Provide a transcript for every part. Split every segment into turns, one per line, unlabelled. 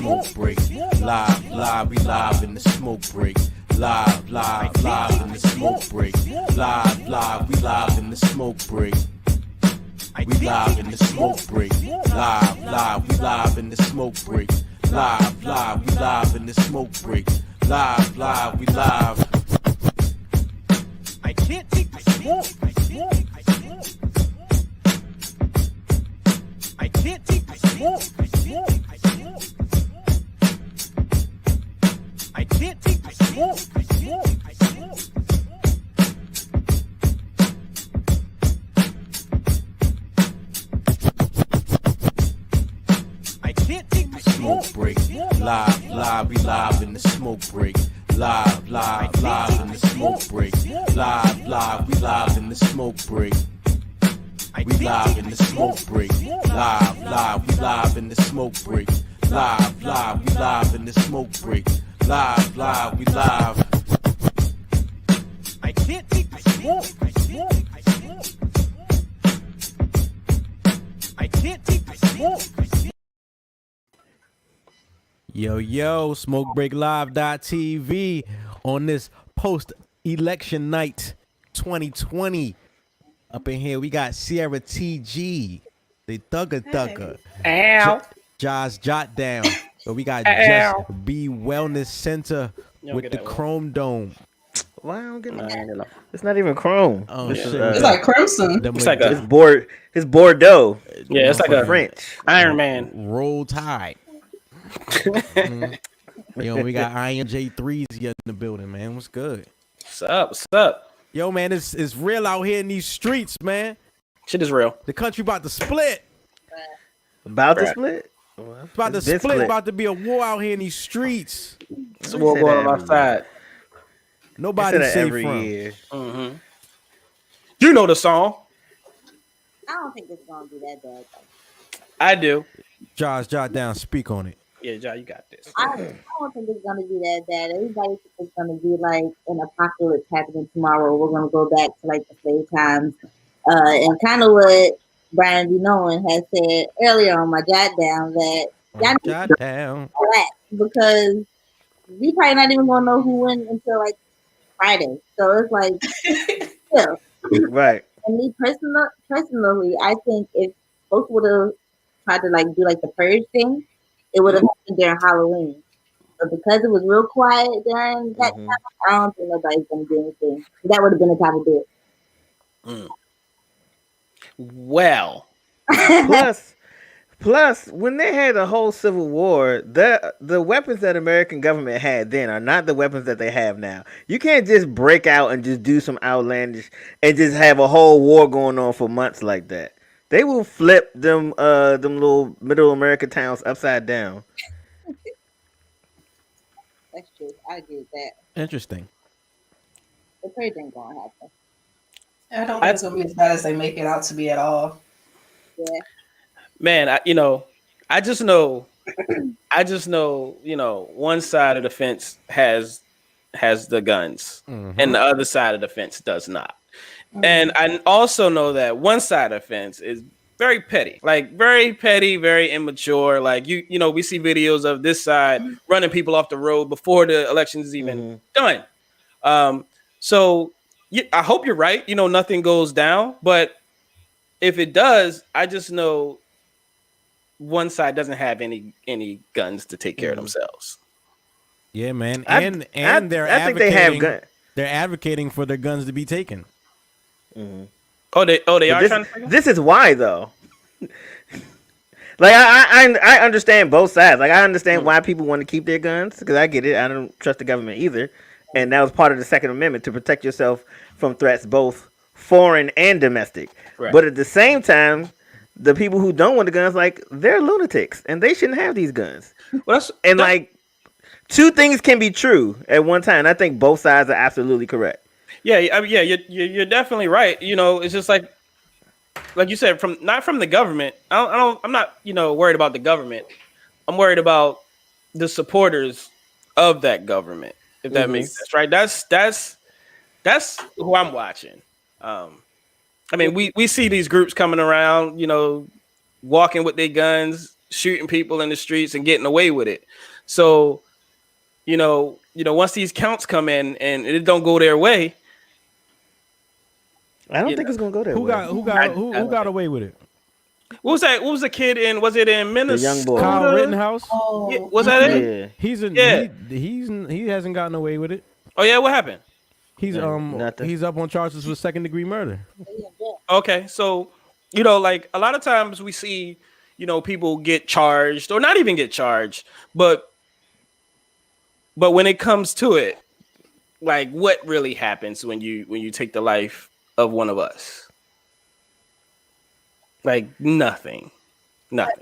Smoke break. Live, we live in the smoke break. Live in the smoke break. Live, we live in the smoke break. We live in the smoke break. Live, we live in the smoke break. Live, we live in the smoke break. Live, we live. I can't take the smoke. I can't take the smoke. I can't take the smoke. I can't take the smoke break. Live, we live in the smoke break. Live in the smoke break. Live, we live in the smoke break. We live in the smoke break. Live, we live in the smoke break. Live, we live in the smoke break. Live, we live. I can't take the smoke. I can't take the smoke. Yo, SMOKEBREAKLIVE.tv on this post-election night 2020. Up in here, we got CIARA, the Thugger.
Ow.
JAH'S. So we got Just Be Wellness Center with the Chrome Dome.
Why I don't get that? It's not even chrome.
Oh shit!
It's like crimson.
It's like
it's Bordeaux.
Yeah, it's like a
French
Iron Man.
Roll Tide. Yo, we got INJ3s in the building, man. What's good?
What's up?
Yo, man, it's real out here in these streets, man.
Shit is real.
The country about to split.
About to split?
It's about to split. About to be a war out here in these streets.
It's a war going on outside.
Nobody's safe from.
Mm-hmm. You know the song.
I don't think it's gonna be that bad.
I do.
Jah's jot down. Speak on it.
Yeah, Jah, you got this.
I don't think it's gonna be that bad. Everybody thinks it's gonna be like an apocalypse happening tomorrow. We're gonna go back to like the slave times, and kind of what BRYANBEKNOWIN has said earlier on my jot down that y'all
jot down
because we probably not even gonna know who won until like Friday. So it's like, yeah.
Right.
And me personally, I think if folks would have tried to like do like the purge thing, it would have happened during Halloween. But because it was real quiet during that time, I don't think nobody's gonna do anything. That would have been the time to do it.
Well,
plus, when they had a whole civil war, the weapons that American government had then are not the weapons that they have now. You can't just break out and just do some outlandish and just have a whole war going on for months like that. They will flip them little middle American towns upside down.
That's true. I agree with that.
Interesting.
The purge ain't gonna happen.
I don't think it's gonna be as bad as they make it out to be at all.
Yeah.
Man, I just know, one side of the fence has the guns, and the other side of the fence does not. And I also know that one side of the fence is very petty, like very petty, very immature. Like you know, we see videos of this side running people off the road before the election is even done. So I hope you're right. You know, nothing goes down, but if it does, I just know one side doesn't have any guns to take care of themselves.
Yeah, man,
I
and they're
I think they have
advocating. They're advocating for their guns to be taken.
Oh, they are trying to.
This is why though. Like I understand both sides. Like I understand why people want to keep their guns because I get it. I don't trust the government either, and that was part of the Second Amendment to protect yourself from threats both foreign and domestic.
Right.
But at the same time, the people who don't want the guns, like they're lunatics and they shouldn't have these guns.
Well,
like two things can be true at one time. I think both sides are absolutely correct.
Yeah, you're definitely right. You know, it's just like you said, not from the government. I'm not worried about the government. I'm worried about the supporters of that government. If that makes sense, right? That's who I'm watching. I mean, we see these groups coming around, walking with their guns, shooting people in the streets and getting away with it. So, once these counts come in and it don't go their way,
I don't think it's gonna go there.
Who got away with it?
What was that? What was the kid in? Was it in Minnesota?
The young boy,
Kyle Rittenhouse.
Yeah, was that it?
Yeah.
He hasn't gotten away with it.
Oh yeah, what happened?
He's he's up on charges for second-degree murder.
Okay, so like a lot of times we see people get charged or not even get charged, but when it comes to it, like what really happens when you take the life of one of us? Like nothing.
Not a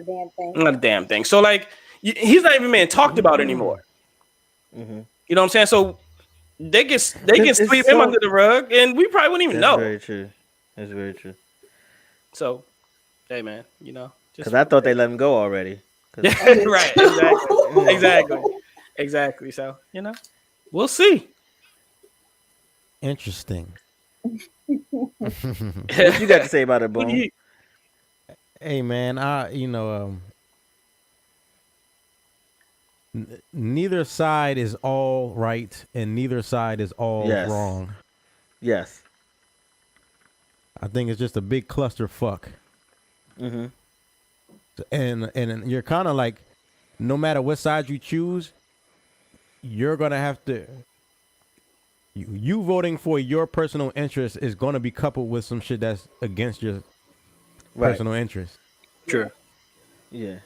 damn thing.
Not a damn thing. So like he's not even being talked about anymore. You know what I'm saying? So they can sweep him under the rug, and we probably wouldn't even know.
Very true. That's very true.
So, hey man,
because I thought they let him go already.
Right? Exactly. So we'll see.
Interesting.
What you got to say about it, Boone?
Hey man, neither side is all right and neither side is all wrong.
Yes.
I think it's just a big clusterfuck. And you're kind of like, no matter what side you choose, you're gonna have to. You voting for your personal interest is gonna be coupled with some shit that's against your personal interest.
True.
Yeah.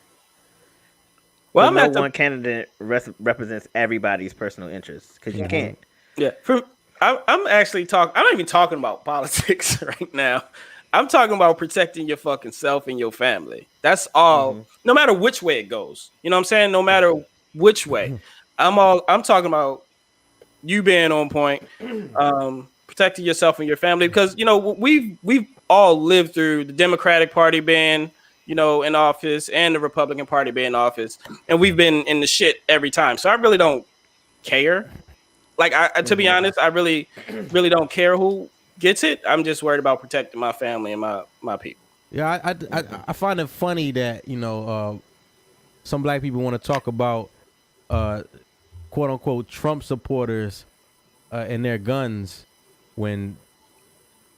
Well,
one candidate represents everybody's personal interests because you can't.
Yeah. I'm actually talking. I'm not even talking about politics right now. I'm talking about protecting your fucking self and your family. That's all. No matter which way it goes. You know what I'm saying? No matter which way. I'm talking about you being on point, protecting yourself and your family, because we've all lived through the Democratic Party being in office and the Republican Party being in office, and we've been in the shit every time. So I really don't care. Like to be honest, I really don't care who gets it. I'm just worried about protecting my family and my people.
Yeah, I find it funny that some black people want to talk about quote unquote Trump supporters and their guns when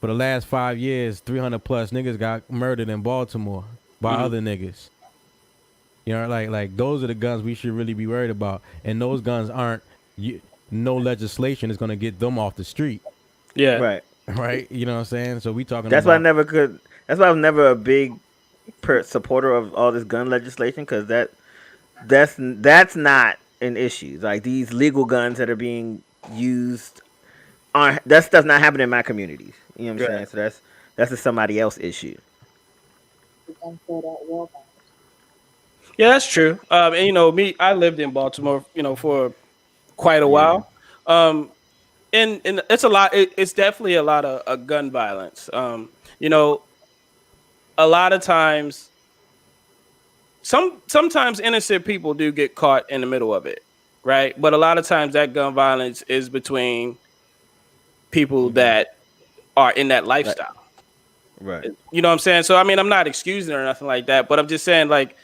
for the last 5 years 300 plus niggas got murdered in Baltimore by other niggas. Like those are the guns we should really be worried about, and those guns aren't. No legislation is gonna get them off the street.
Yeah.
Right. You know what I'm saying? So we talking.
That's why I was never a big supporter of all this gun legislation, because that's not an issue. Like these legal guns that are being used that stuff's not happening in my communities. You know what I'm saying? So that's a somebody else issue.
Yeah, that's true. And me, I lived in Baltimore, for quite a while. And it's a lot. It's definitely a lot of gun violence. A lot of times, sometimes innocent people do get caught in the middle of it, right? But a lot of times that gun violence is between people that are in that lifestyle.
Right.
You know what I'm saying? So I mean, I'm not excusing it or nothing like that, but I'm just saying, like,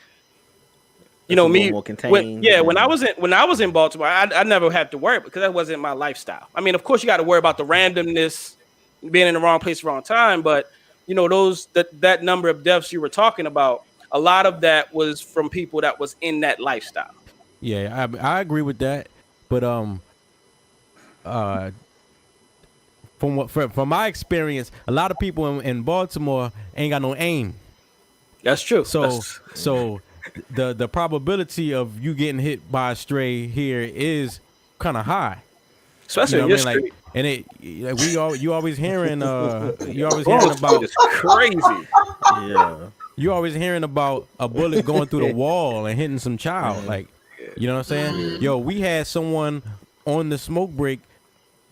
you know, me,
more contained.
when I was in Baltimore, I never had to worry because that wasn't my lifestyle. I mean, of course, you got to worry about the randomness, being in the wrong place, wrong time, but you know, that number of deaths you were talking about, a lot of that was from people that was in that lifestyle.
Yeah, I agree with that, but from my experience, a lot of people in Baltimore ain't got no aim.
That's true.
So the probability of you getting hit by a stray here is kind of high,
especially
in your street. Like, and you always hearing about
it's crazy.
Yeah,
you always hearing about a bullet going through the wall and hitting some child. Like, you know what I'm saying? Yo, we had someone on the smoke break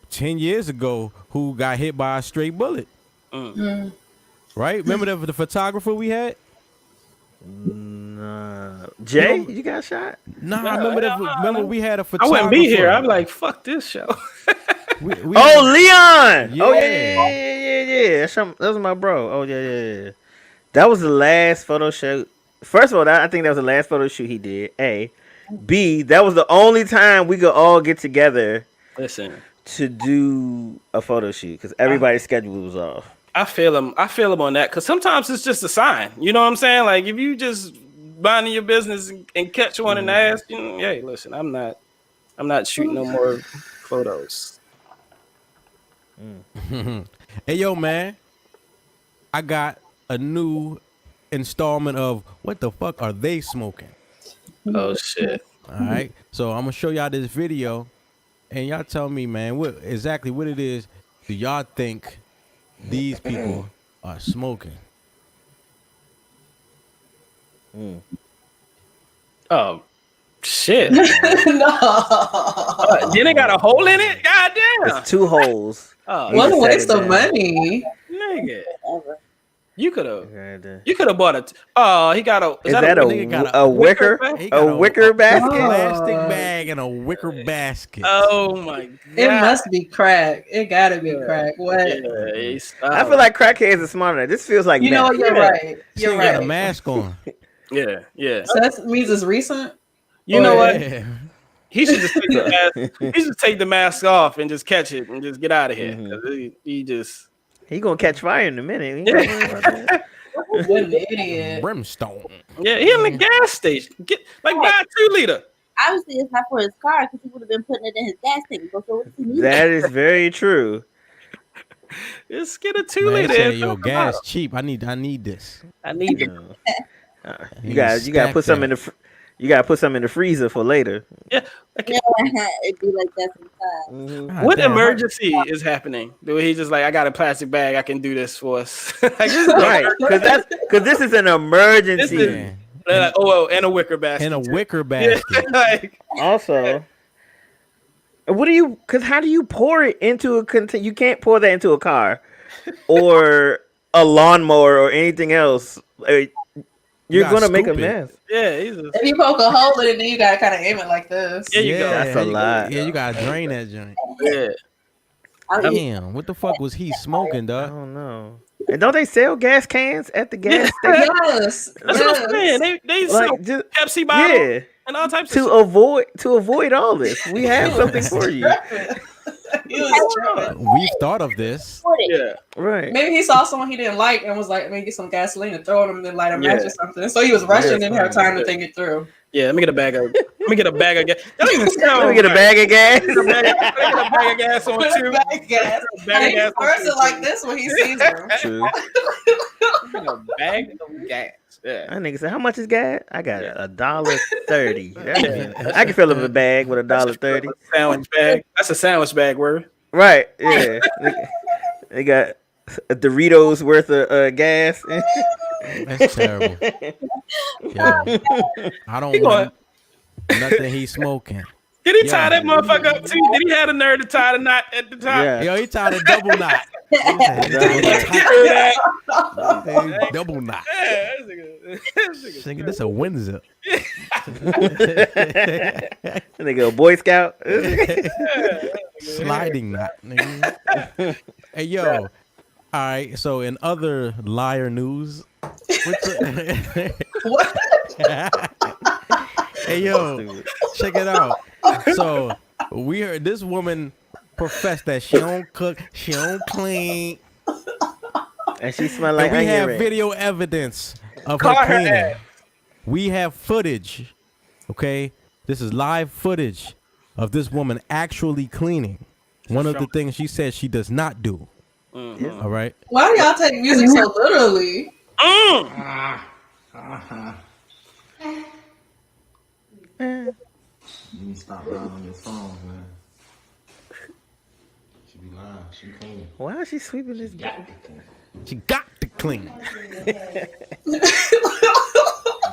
10 years ago who got hit by a stray bullet. Right? Remember the photographer we had?
Nah. Jay, you got shot?
Nah, remember we had a photographer.
I wouldn't be here. I'm like, fuck this show.
Leon! Yeah. Oh yeah. That was my bro. Oh yeah. That was the last photo shoot. First of all, I think that was the last photo shoot he did. A. B, that was the only time we could all get together.
Listen.
To do a photo shoot because everybody's schedule was off.
I feel him on that because sometimes it's just a sign. You know what I'm saying? Like if you just minding your business and catch one in the ass, you know, hey, listen, I'm not shooting no more photos.
Hey yo, man, I got a new installment of What the Fuck Are They Smoking?
Oh shit!
All right, so I'm gonna show y'all this video. And y'all tell me, man, what it is do y'all think these people are smoking?
Oh, shit.
No.
Then they got a hole in it? God damn.
It's 2 holes.
What a waste of money.
Nigga. You could have bought it. He got a.
Is that a wicker? A wicker basket?
Plastic bag and a wicker basket.
Oh my god!
It must be crack. It gotta be crack. What?
I feel like crackheads are smarter. This feels like
you know what? You're right. You're right.
Got a mask on.
Yeah.
So that means it's recent.
You know what? He should just take the mask. He should take the mask off and just catch it and just get out of here.
He gonna catch fire in a minute.
What an idiot.
Brimstone.
Yeah, he in the gas station. Buy a 2-liter.
Obviously, it's not for his car because he would have been putting it in his gas tank. So what's he need?
That is very true.
Just get a 2-liter.
Yo, gas cheap. I need this.
I need it.
You gotta put some in the. You gotta put some in the freezer for later.
Yeah,
it'd be like that sometimes.
What emergency is happening? Do he just like, I got a plastic bag, I can do this for us?
Right, because this is an emergency.
And a wicker basket.
And a wicker basket.
Also, what do you? Because how do you pour it into a container? You can't pour that into a car or a lawnmower or anything else. You're gonna make a mess.
Yeah,
if you poke a hole in it, then you gotta kind of aim it like this.
There you go.
That's a lot.
Yeah, you gotta drain that joint.
Yeah.
Damn, what the fuck was he smoking, dog?
I don't know. And don't they sell gas cans at the gas station?
Yes.
That's what I'm saying. They sell Pepsi bottles and all types
to avoid all this. We have something for you.
We've thought of this.
Yeah.
Right.
Maybe he saw someone he didn't like and was like, maybe get some gasoline and throw it him and then light a match or something. So he was rushing and didn't have time to think it through.
Yeah, let me get a bag of gas. That don't even sound.
Let me get a bag of gas.
Let me get a bag of gas on too.
Bag of gas. He person like this when he sees her.
True.
A bag of gas. Yeah.
That nigga said, "How much is gas?" I got $1.30. I can fill up a bag with $1.30.
Sandwich bag. That's a sandwich bag word.
Right. Yeah. They got a Doritos worth of gas.
That's terrible. Yo, I don't want nothing he's smoking.
Did he tie that motherfucker up too? Did he have the nerve to tie the knot at the top?
Yeah.
Yo, he tied a double knot. Double knot. Thinking this a Windsor.
Nigga, a Boy Scout.
Sliding knot. Nigga. Hey, yo, All right. So in other liar news,
What?
hey yo, check it out. So we heard this woman profess that she don't cook, she don't clean,
And she smell like
and we
onion
have
rings.
video evidence of
Caught
her
her
cleaning.
ass.
We have footage. Okay, this is live footage of this woman actually cleaning. One of the things she said she does not do. All right.
Why do y'all take music so literally?
You need to stop lying on your phone, man. She be lying. She clean.
Why is she sweeping this?
She got to clean.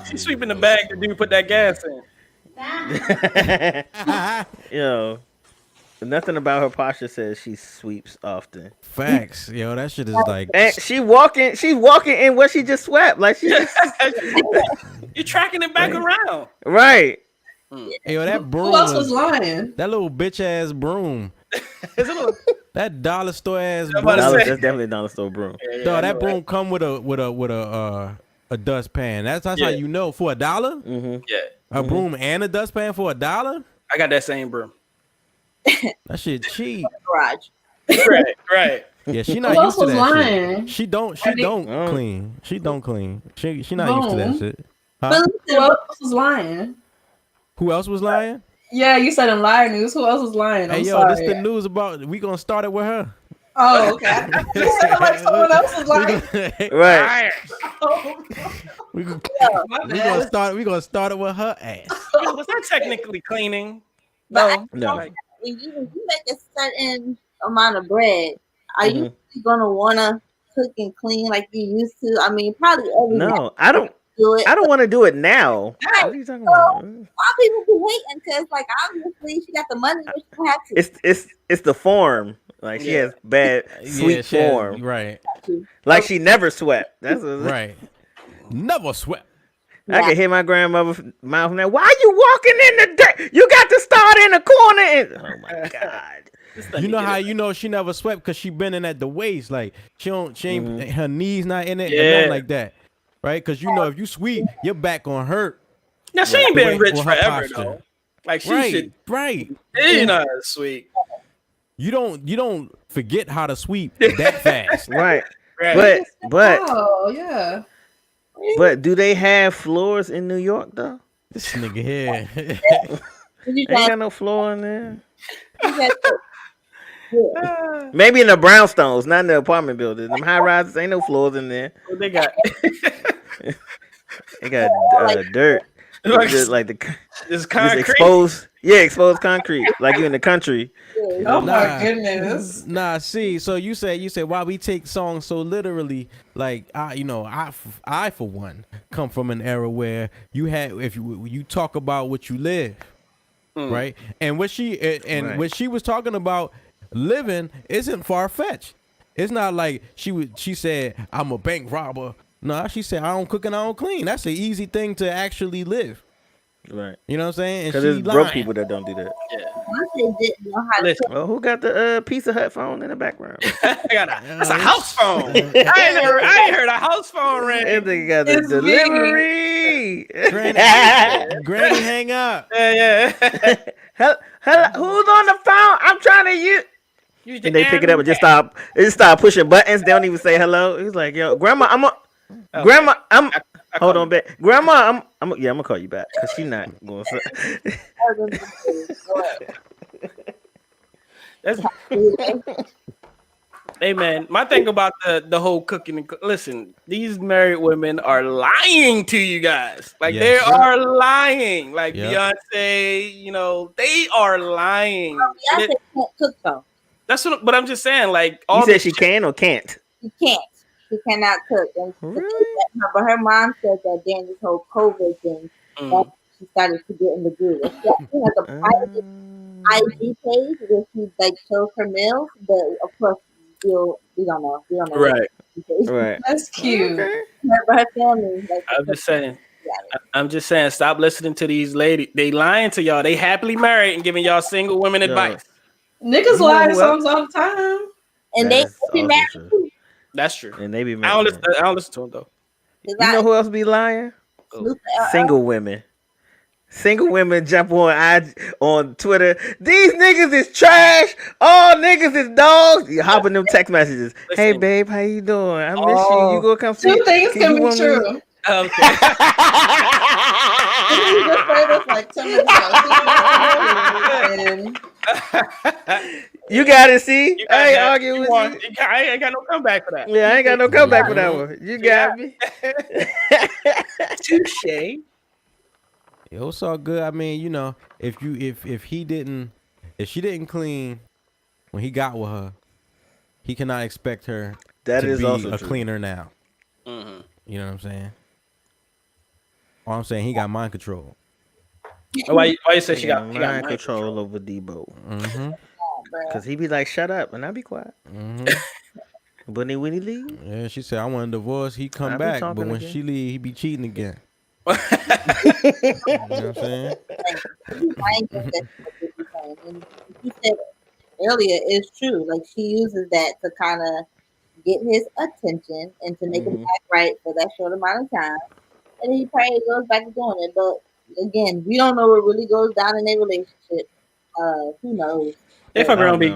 She's sweeping the bag the dude put that gas in.
Yo, nothing about her posture says she sweeps often.
Facts. Yo, that shit is like.
And she's walking in what she just swept. Like she just
You're tracking it back around.
right.
Yo, that broom.
Who else was lying?
That little bitch ass broom.
It's a little,
That dollar store ass
I'm
broom.
about to
That's
say.
definitely a dollar store broom.
Dog, that broom come with a dustpan. That's how
Yeah.
you know for $1.
Yeah,
A broom and a dustpan for $1.
I got that same broom.
That shit cheap.
Garage.
Right.
Yeah, she
Who
not
else
used to
was
that
lying?
shit. She don't
Oh.
clean. She don't clean. She not used to that
Boom.
shit.
But
Huh?
Who else was lying?
Who else was lying?
Yeah, you said in liar news. Who else was lying? I'm
Hey yo,
sorry.
this the news about. We gonna start it with her.
Oh, okay. You said like someone else was lying.
Right.
we gonna
My
we
bad.
gonna start. We gonna start it with her ass.
Was that technically cleaning?
But
No.
Like,
when you make a certain amount of bread, are
Mm-hmm.
you gonna wanna cook and clean like you used to? I mean, probably every night
No, I don't.
do it.
I don't want to do it now. What are you talking about?
Why people be hating? Because like obviously she got the money, but she don't have to.
It's the form. Like she has bad sweet
she has-
form.
right,
Like she never swept. That's what,
right. Never sweat.
I can hear my grandmother's mouth now. Why you walking in the dirt? You got to start in the corner. And, oh my god.
You know how you know she never swept because she bending at the waist, like she ain't her knees not in it, and
Yeah.
nothing like that, right? Because you know if you sweep, your back gonna hurt.
now she ain't been
Wait,
rich
well, her
forever
posture.
though. Like she
Right,
should.
right.
You know, sweet.
You don't forget how to sweep that fast.
Right.
Right.
But
Oh, yeah.
do they have floors in New York though?
This nigga here.
You
Ain't
got-
got no floor in there.
you got to-
Maybe in the brownstones, not in the apartment buildings. Them high rises ain't no floors in there.
What they got?
They got dirt. Just like the
This
just
concrete.
exposed concrete, like you in the country.
Oh, my
Nah.
goodness.
Nah, see, so you said why we take songs so literally, like I for one come from an era where you had if you talk about what you live, right? And what she
Right.
what she was talking about living isn't far fetched. It's not like she said I'm a bank robber. No, she said I don't cook and I don't clean. That's an easy thing to actually live.
Right.
You know what I'm saying? And
Because
she
there's broke
lying.
people that don't do that.
once they didn't know how to
Listen,
Well, who got the Pizza Hut phone in the background?
that's a house phone. I ain't heard a house phone ring.
And they got the
It's me.
delivery.
Granny, hang up.
Yeah.
Hello, who's on the phone? I'm trying to use.
Use
And they pick it up and just start pushing buttons. They don't even say hello. He's like, yo, grandma, grandma, hold on, back. Grandma, I'm gonna call you back because she's not going to.
That's, hey man, my thing about the whole cooking and listen, these married women are lying to you guys. Like
Yes.
they are lying. Like
Yep.
Beyonce, you know, they are lying.
Beyonce can't cook though.
That's what. But I'm just saying, like
You
all
said
this
she
shit-
can or can't?
She can't. She cannot cook. And
Really?
but her mom said that during this whole COVID thing, that she started to get in the groove. And she has a private IG page where she like shows her meals, but of course we don't know. We don't know.
Right.
Right.
That's cute.
But her family, like,
I'm just saying. I'm just saying. Stop listening to these ladies. They lying to y'all. They happily married and giving y'all single women
Yo.
advice.
Niggas
You know
lie to
who
songs all the time.
and
That
they
is
be
also
married
true.
too.
That's true.
and they be
I don't
mentioning.
listen. I don't listen to him though.
You know who else be lying? Single women. Single women jump on Twitter. These niggas is trash. All niggas is dogs. You hopping them text messages. Hey babe, how you doing? I miss you. You gonna come see?
Two things can be true.
Okay.
You just say this like 10 minutes ago.
You gotta see. I ain't arguing with you.
I ain't got no comeback for that.
Yeah, I ain't got no comeback for that one. You got me.
Touche.
It was all good. I mean, you know, if she didn't clean when he got with her, he cannot expect her to be
also
a
true.
cleaner now.
Mm-hmm.
You know what I'm saying? All I'm saying, he got mind control.
Why you say she got
mind control over Debo? Because he be like, shut up, and I be quiet. But then when he leave,
Yeah, she said, I want a divorce. He come
I be
back, but
talking
when
again.
she leave, he be cheating again. You know what I'm saying?
And you said earlier, it's true. Like, she uses that to kind of get his attention and to make him act right for that short amount of time. And then he probably goes back to doing it. But again, we don't know what really goes down in their relationship. Who knows?
They fuck around be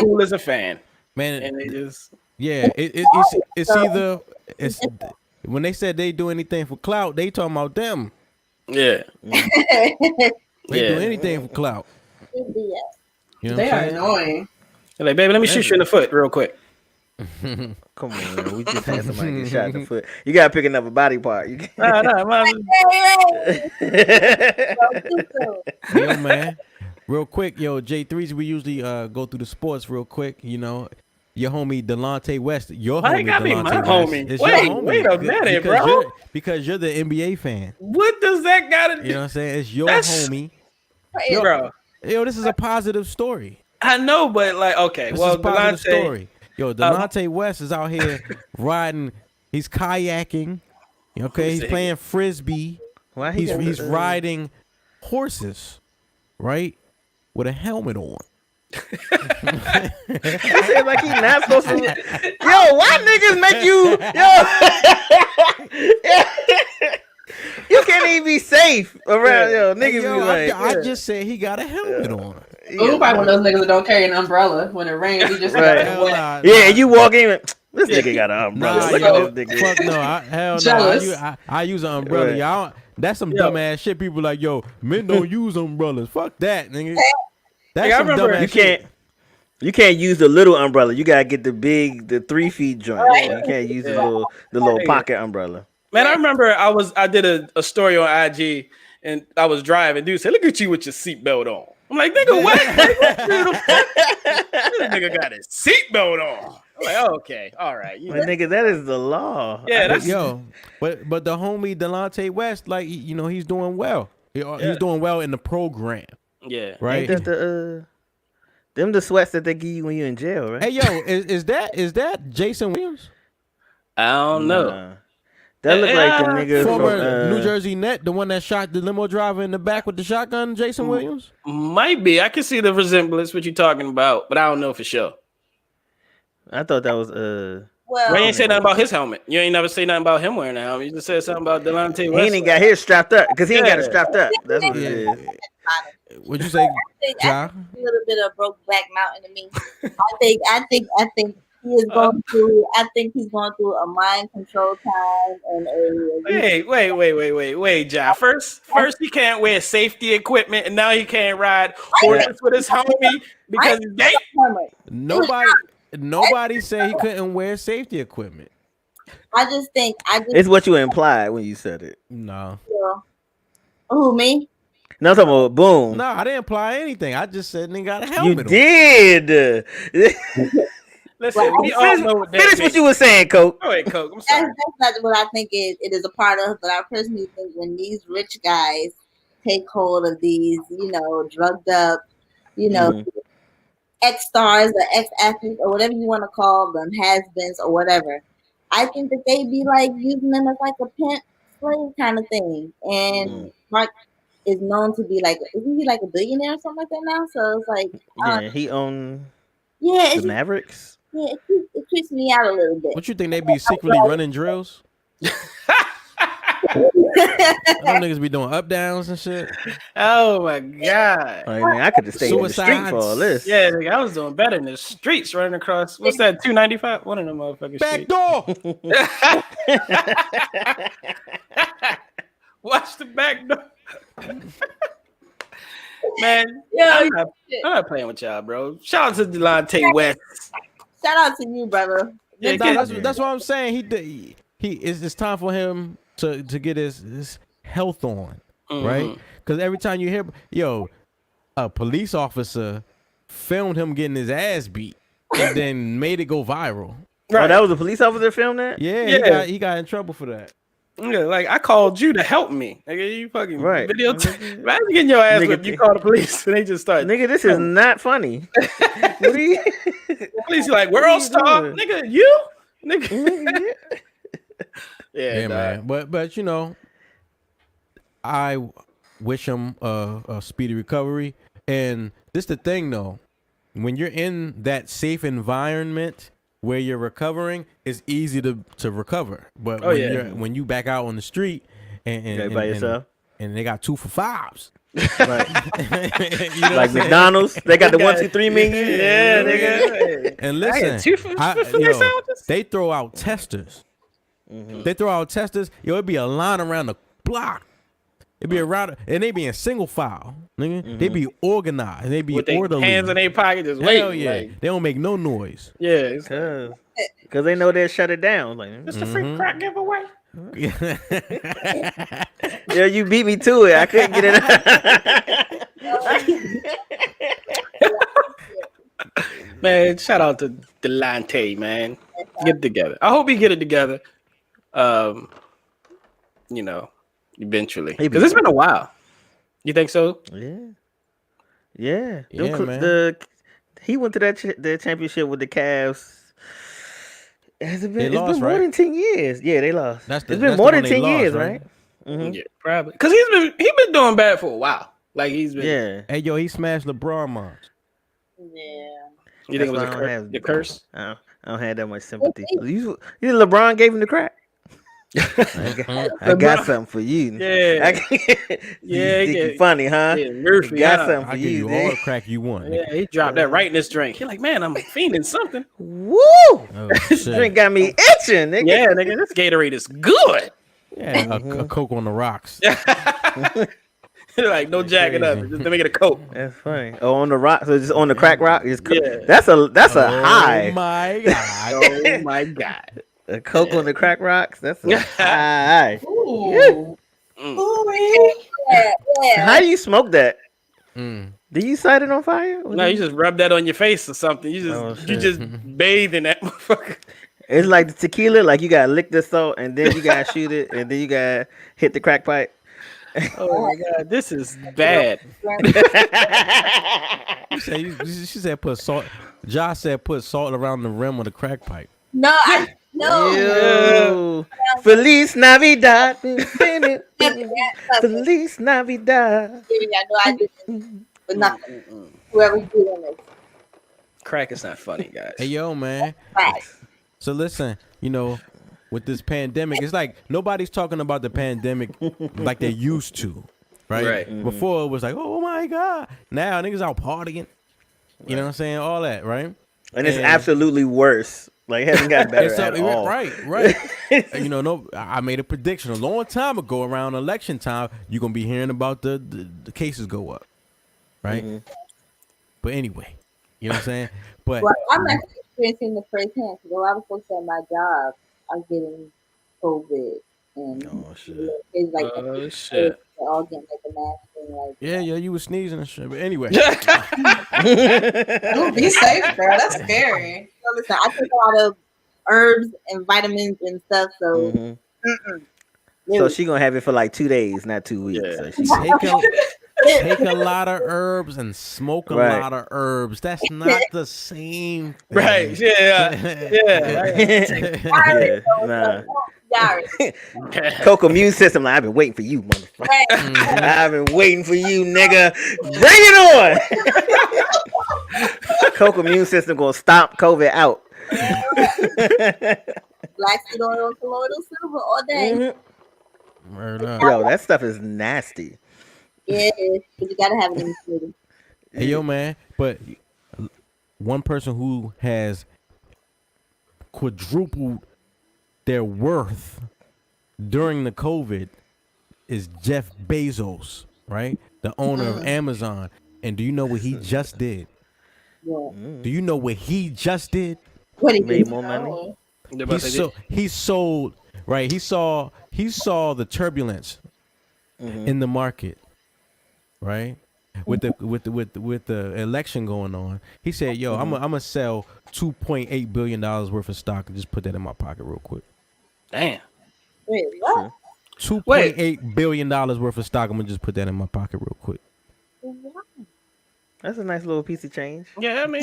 cool as a fan.
Man,
and they just
it's either when they said they do anything for clout, they talking about them.
Yeah.
They do anything for clout. You know
They
what
are
I'm saying?
annoying.
They're like, baby, let me shoot you in the foot real quick.
come on, man. We just had somebody get shot in the foot. You gotta pick another body part. You
Yo, man. Real quick, yo, J3s, we usually go through the sports real quick. You know, your homie Delonte West. Your
Why
homie
you gotta be my
Delonte West.
homie?
It's
Wait,
your homie.
wait a minute, bro.
Because you're the NBA fan.
What does that gotta do?
You know what I'm saying? It's your
That's-
homie.
Yo, bro.
Yo, this is a positive story.
I know, but like, okay,
This
well,
is a positive
Delonte,
story. Yo, Delonte West is out here riding. He's kayaking. Okay, he's playing frisbee.
Why
He's riding horses, right, with a helmet on.
I said like he's not supposed to. Yo, why niggas make you? Yo, you can't even be safe around. Yo, niggas
Yo,
be like.
I just said he got a helmet on.
Ooh, probably one of those niggas that don't carry an umbrella when it rains. He just
Right.
got
Yeah, you walk in. This nigga got an umbrella.
Nah,
Look
yo,
at this nigga.
fuck no. Hell no.
Jealous.
I use an umbrella.
Right.
Y'all, that's some dumbass shit. People like, yo, men don't use umbrellas. Fuck that, nigga. That's
I
some
remember-
dumbass
You
shit.
You can't use the little umbrella. You gotta get the 3 feet joint. You can't use the little pocket umbrella.
Man, I remember I did a story on IG and I was driving. Dude said, "Look at you with your seatbelt on." I'm like, "Nigga, what? This nigga got his seatbelt on." I'm like, oh, "Okay, all right."
My nigga, that is the law.
Yeah, that's
but the homie Delonte West, like, you know, he's doing well. He's doing well in the program.
Yeah,
right.
Ain't that them the sweats that they give you when you're in jail, right?
Hey, yo, is that Jason Williams?
I don't know.
Nah. That look like the nigga
Former
from
New Jersey Net, the one that shot the limo driver in the back with the shotgun, Jason Williams?
Might be. I can see the resemblance, what you talking about, but I don't know for sure.
I thought that was
Well,
you ain't say nothing about his helmet. You ain't never say nothing about him wearing a helmet. You just said something about Delonte
he
West.
ain't got his strapped up because he ain't got it strapped up. That's what it is.
What'd you say, Ja?
A little bit of broke back mountain to me. I think he is going through. I think he's going through a mind control time and a.
Wait, Ja. First he can't wear safety equipment, and now he can't ride horses with his homie because he's gay.
Nobody said he couldn't wear safety equipment.
I just think
It's what you implied when you said it.
No.
Who, me?
No, I'm talking about Boone.
No, I didn't imply anything. I just said nigga got a
You
helmet on.
did.
Listen, we all know what that
Finish what you were saying, Coke.
Go ahead, Coke. I'm sorry.
That's not what I think it is a part of. But I personally think when these rich guys take hold of these, drugged up, ex-stars or ex-athletes or whatever you want to call them, has-beens or whatever, I think that they be like using them as like a pimp slave kind of thing. And Mark is known to be like, isn't he like a billionaire or something like that now? So it's like,
He owned
the
Mavericks.
Yeah, it creeps me out a little bit.
What you think they be secretly running drills? Them niggas be doing up downs and shit.
Oh my god.
I mean, I could just stay in the street
Suicides.
for all this.
Yeah, nigga, I was doing better in the streets running across. What's that? 295? One of them motherfuckers.
Back door.
Watch the back door. Man,
Yeah,
I'm not playing with y'all, bro. Shout out to Delonte West.
shout out to you, brother.
Yeah,
That's what I'm saying. It's time for him to get his health on, right? Because every time you hear, a police officer filmed him getting his ass beat and then made it go viral.
Right. Oh, that was a police officer filmed that?
Yeah. He got in trouble for that.
Yeah, like I called you to help me. Nigga, you fucking
Right.
videotape. Imagine getting your ass whipped. You call the police and they just start.
Nigga, this is not funny. What are you?
Police like world star, nigga. You, nigga.
Yeah, man. But I wish him a speedy recovery. And this the thing though, when you're in that safe environment where you're recovering, it's easy to recover. But when you back out on the street and
by yourself,
and they got 2 for $5s.
Right. You know like McDonald's, they got the 1, 2, 3 menu.
Yeah, nigga.
And listen,
2 for sandwiches.
They throw out testers. They throw out testers. It'd be a line around the block. It'd be around, and they be in single file, nigga. They be organized. They be
with
orderly.
Their hands in their pocket, just
Hell
waiting.
yeah,
Like,
they don't make no noise.
yeah,
because they know they'll shut it down. Like,
it's the free crack giveaway.
Yeah, you beat me to it. I couldn't get it.
Man, shout out to Delonte, man. Get it together. I hope he get it together. Eventually, because it's been a while. You think so?
Yeah.
Man.
He went to the championship with the Cavs. Has it been?
They lost,
been more
right?
than 10 years. Yeah, they lost.
That's
been more than 10 years, right?
Yeah, probably. Because he's been doing bad for a while. Like he's been.
Yeah.
Hey, he smashed LeBron moms.
Yeah.
You think it was the curse?
I don't have that much sympathy. You LeBron gave him the crack. I got something for you.
Yeah.
You funny, huh?
Yeah, Murphy,
got something for
I'll give you all the crack you want.
Yeah, he dropped that right in this drink. He like, man, I'm fiending something.
Woo!
Oh,
This
shit.
drink got me itching, nigga.
Yeah, nigga, this Gatorade is good.
Yeah, a Coke on the rocks.
Like no jacket up, just to make it a Coke.
That's funny. Oh, on the rock, so just on the crack rock.
Yeah.
That's a high.
Oh my god.
Oh my god.
A Coke on the crack rocks. That's a high.
Ooh.
Yeah.
How do you smoke that?
Mm.
Do you set it on fire?
No, you just rub that on your face or something. You just bathe in that motherfucker.
It's like the tequila. Like you gotta lick the salt and then you gotta shoot it and then you gotta hit the crack pipe.
Oh my god, this is bad.
She said put salt. Josh said put salt around the rim of the crack pipe.
No.
Yo. Feliz Navidad. Feliz Navidad.
I know I didn't, but nothing. Whoever's doing this.
Crack is not funny, guys.
Hey yo, man.
Right.
So listen, with this pandemic, it's like nobody's talking about the pandemic like they used to, right?
Right.
Before it was like, oh my god. Now niggas out partying. You know what I'm saying? All that, right?
And it's absolutely worse. Like it hasn't gotten better at all.
Right. I made a prediction a long time ago around election time. You're gonna be hearing about the cases go up, right? But anyway, you know what I'm saying? But
Well, I'm actually experiencing the first hand because a lot of folks at my job are getting COVID and it's like
shit.
they're all getting like a mask thing. Like
yeah, you was sneezing and shit. But anyway,
Ooh, be safe, girl. That's scary.
So listen, I take a lot of herbs and vitamins and stuff. So,
So she gonna have it for like 2 days, not 2 weeks.
Yeah.
So
take a lot of herbs and smoke a lot of herbs. That's not the same thing.
Right. Yeah.
nah.
yeah.
Coke immune system. Like, I've been waiting for you, motherfucker. I've been waiting for you, nigga. Bring it on. Coke immune system gonna stomp COVID out.
Black seed oil, colloidal silver all day.
Word up.
Yo, that stuff is nasty.
Yeah, but you gotta have it in the city.
Hey, yo, man. But one person who has quadrupled their worth during the COVID is Jeff Bezos, right? The owner of Amazon. And do you know what he just did?
Yeah.
Do you know what he just did?
What he
Made
did?
more money.
He sold, right? He saw the turbulence in the market, right? With the election going on, he said, "Yo, I'm gonna sell $2.8 billion worth of stock and just put that in my pocket real quick."
Damn.
Wait, what?
$2.8 billion worth of stock. I'm gonna just put that in my pocket real quick.
That's a nice little piece of change.
Yeah, I mean,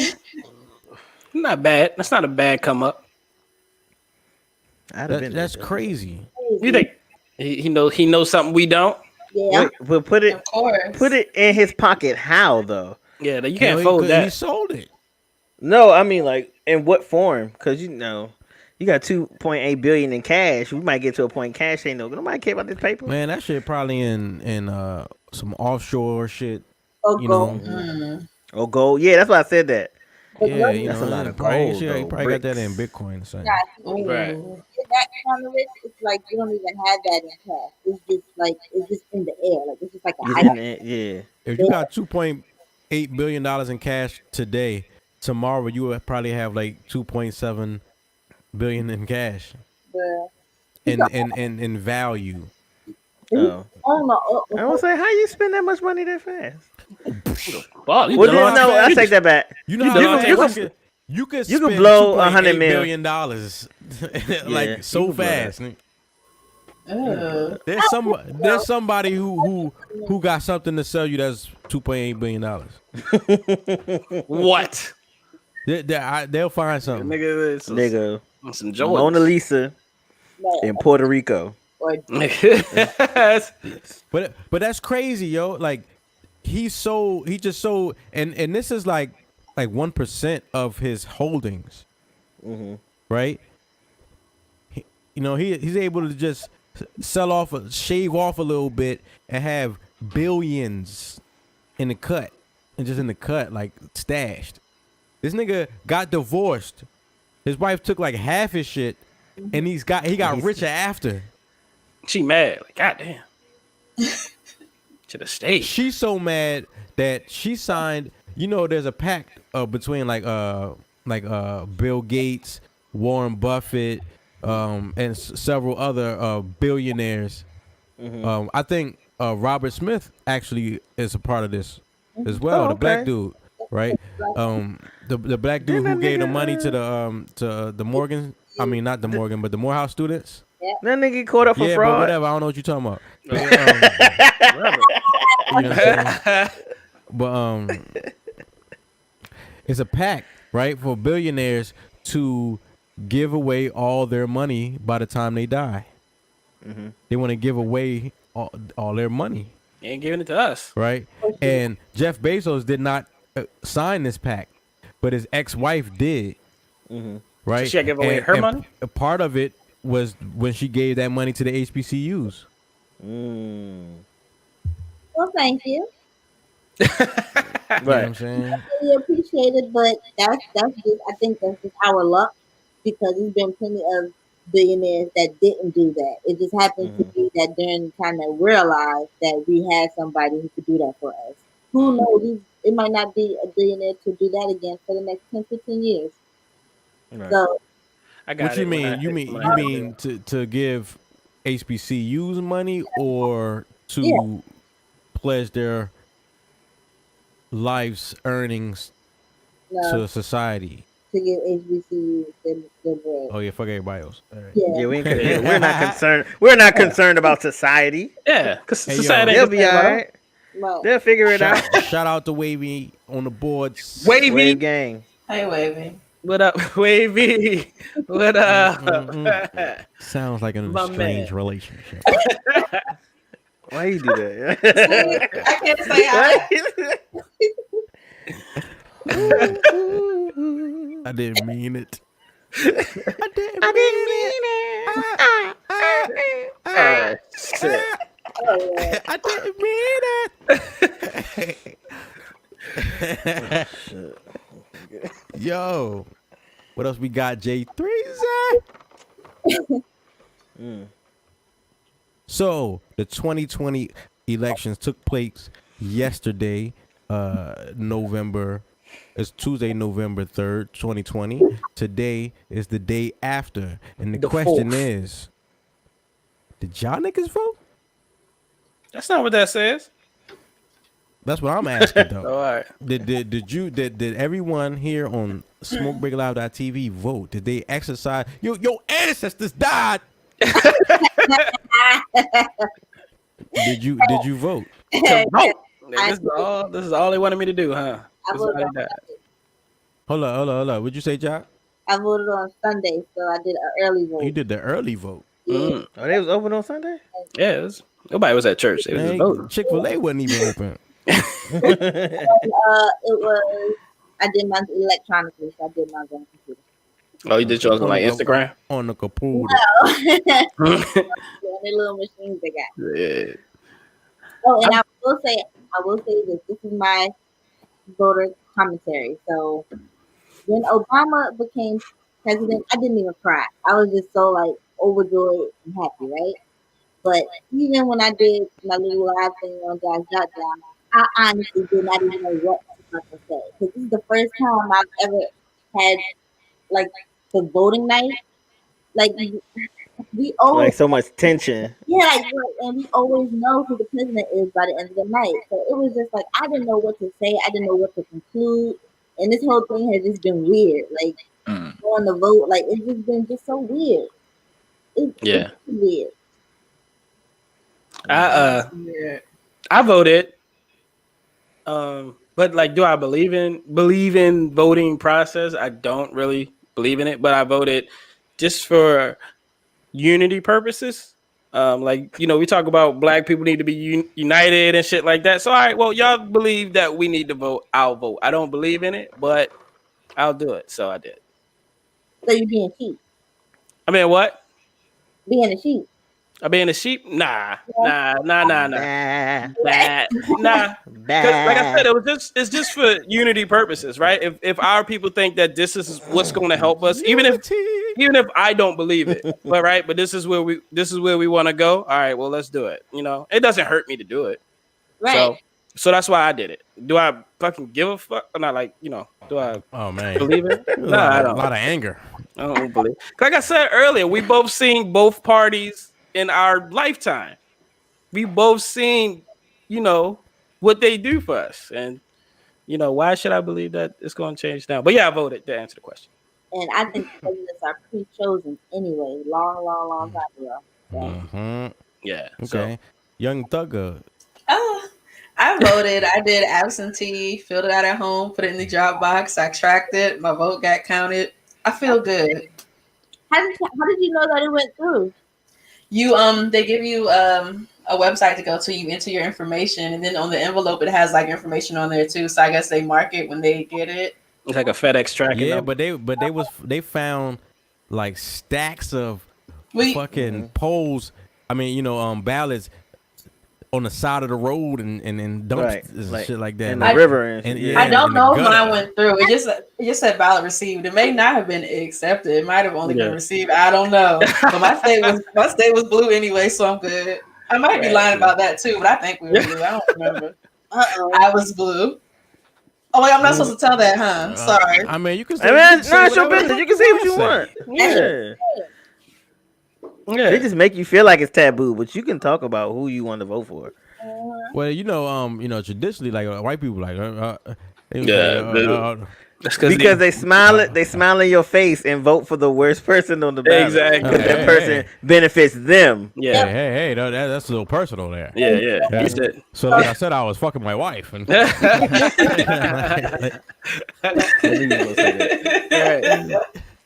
not bad. That's not a bad come up.
I'd have been
That's
there.
crazy.
You think he knows something we don't?
Yeah.
Wait, but put
Of course.
it in his pocket. How though?
Yeah, you
You
can't
know,
fold
he
that.
sold it.
No, I mean like in what form? Because you got 2.8 billion in cash. We might get to a point cash ain't nobody care about this paper.
Man, that shit probably in some offshore shit.
Oh,
You
gold.
know,
Oh, gold. Yeah, that's why I said that.
yeah, you
That's
know,
a lot of
probably,
gold,
he
though,
probably got that in
bricks.
Bitcoin or something.
Yeah,
Right.
that kind of rich, it's like you don't even have that in cash. It's just in the air. Like it's just like a
It's
hype.
in it, yeah.
If you got $2.8 billion in cash today, tomorrow you would probably have like 2.7 billion in cash in value.
Oh.
Oh no!
I don't say how you spend that much money that fast.
Well,
Well, then, no, I take that back.
You know
You
how
know,
fast
you
you could
you
spend
could blow $100
$2.8 billion dollars like
Yeah,
so
you could blow that.
fast.
Ugh.
There's somebody who got something to sell you that's $2.8 billion dollars.
what?
They'll find something.
Nigga, it's
Nigga,
some
Mona
Jordans.
Lisa in Puerto Rico.
But that's crazy, yo. Like he just sold, and this is like 1% of his holdings, right? He's able to just shave off a little bit and have billions in the cut, like stashed. This nigga got divorced. His wife took like half his shit, and he got richer after.
She mad. Like, goddamn. To the state.
She's so mad that she signed. There's a pact between Bill Gates, Warren Buffett, and several other billionaires. I think Robert Smith actually is a part of this as well.
Oh,
The black
okay.
dude, right? The black dude who gave the money to the Morgan. I mean, not the Morgan, but the Morehouse students.
That nigga get caught up for
Yeah,
fraud.
but whatever. I don't know what you're talking about. But, you know what I'm saying? But it's a pact, right, for billionaires to give away all their money by the time they die. They want to give away all their money,
You ain't giving it to us.
right? And Jeff Bezos did not sign this pact, but his ex-wife did, right?
So she had to give away her money?
A part of it was when she gave that money to the HBCUs.
Well, thank you.
You know what I'm saying?
I really appreciate it, but that's just I think that's just our luck because there's been plenty of billionaires that didn't do that. It just happened to be that during the time that we're alive that we had somebody who could do that for us. Who knows? It might not be a billionaire to do that again for the next 10, 15 years.
Right.
So
I got
What you mean? You mean to give HBCUs money or to pledge their life's earnings to society?
to give HBCUs their bread.
Oh yeah, fuck everybody else. All right.
Yeah.
Yeah, we're not concerned. We're not concerned about society.
Yeah, because
Hey, yo.
society
They'll
ain't
be
gonna
all
pay well.
right.
Right.
They'll figure it out.
Shout out to Wavy on the boards.
Wavy.
Wave gang.
Hey, Wavy.
What up, Wavy? What up?
Sounds like a
My
strange
man.
relationship.
Why you do that?
I can't say hi.
I didn't mean it. I didn't mean it.
Shit.
I didn't mean it. Yo, what else we got? J3 So the 2020 elections took place yesterday, November. It's Tuesday, November 3rd, 2020. Today is the day after, and the question
4th.
is, did y'all niggas vote?
That's not what that says.
That's what I'm asking though.
All right.
Did everyone here on SmokeBreakLive.tv vote? Did they exercise? Your ancestors died. Did you vote?
To vote. This is all they wanted me to do, huh?
I voted on Sunday.
Hold on. What'd you say, Jack?
I voted on Sunday, so I did an early vote.
You did the early vote.
Yeah.
Oh, they was open on Sunday?
Yeah, nobody was at church. They was just voting.
Chick-fil-A wasn't even open.
It was. I did mine electronically, so I did mine on the computer.
Oh, you did yours on like Instagram?
On the computer.
On the little machines they got.
Yeah.
Oh, and I will say this. This is my voter commentary. So when Obama became president, I didn't even cry. I was just so like overjoyed and happy, right? But even when I did my little live thing on jahsjotdown, I honestly did not even know what I was going to say. Because this is the first time I've ever had like the voting night. Like we always
Like so much tension.
yeah, like, and we always know who the president is by the end of the night. So it was just like I didn't know what to say. I didn't know what to conclude. And this whole thing has just been weird. Like going to vote, like it's just been just so weird. It's weird.
I voted. But like, do I believe in voting process? I don't really believe in it, but I voted just for unity purposes. Like, you know, we talk about black people need to be united and shit like that. So, all right, well, y'all believe that we need to vote. I'll vote. I don't believe in it, but I'll do it. So I did.
So you being cheap?
I mean, what?
Being a sheep?
I being a sheep? Nah. Because like I said, it's just for unity purposes, right? If our people think that this is what's going to help us, even if I don't believe it, but this is where we want to go. All right, well, let's do it. You know, it doesn't hurt me to do it,
right?
So that's why I did it. Do I fucking give a fuck? Or not, like, you know, do I?
Oh man,
believe it?
Nah, I don't. A lot of anger.
I don't believe. Like I said earlier, we both seen both parties in our lifetime. We both seen, you know, what they do for us, and you know, why should I believe that it's going to change now? But yeah, I voted to answer the question.
And I think presidents are pre-chosen anyway, long time ago. So.
Yeah.
Okay.
So.
Young Thugger.
Oh, I voted. I did absentee, filled it out at home, put it in the drop box. I tracked it. My vote got counted. I feel good.
How did you know that it went through?
They give you a website to go to. You enter your information, and then on the envelope it has like information on there too. So I guess they mark it when they get it.
It's like a FedEx tracking.
Yeah, but they found like stacks of fucking polls. I mean, you know, ballots on the side of the road and dumps and shit like that.
In the river and
I don't know if mine went through. It just said ballot received. It may not have been accepted. It might have only been received. I don't know. But my state was blue anyway, so I'm good. I might be lying about that too, but I think we were blue. I don't remember. I was blue. Oh wait, I'm not supposed to tell that, huh? Sorry.
I mean, you can.
I mean, it's your business. You can say what you want. Yeah.
Yeah.
They just make you feel like it's taboo, but you can talk about who you want to vote for.
Well, you know, traditionally, like white people, like,
that's
because they smile in your face and vote for the worst person on the ballot.
Exactly.
Because that person benefits them.
Yeah.
Hey, that's a little personal there.
Yeah.
So like I said, I was fucking my wife. And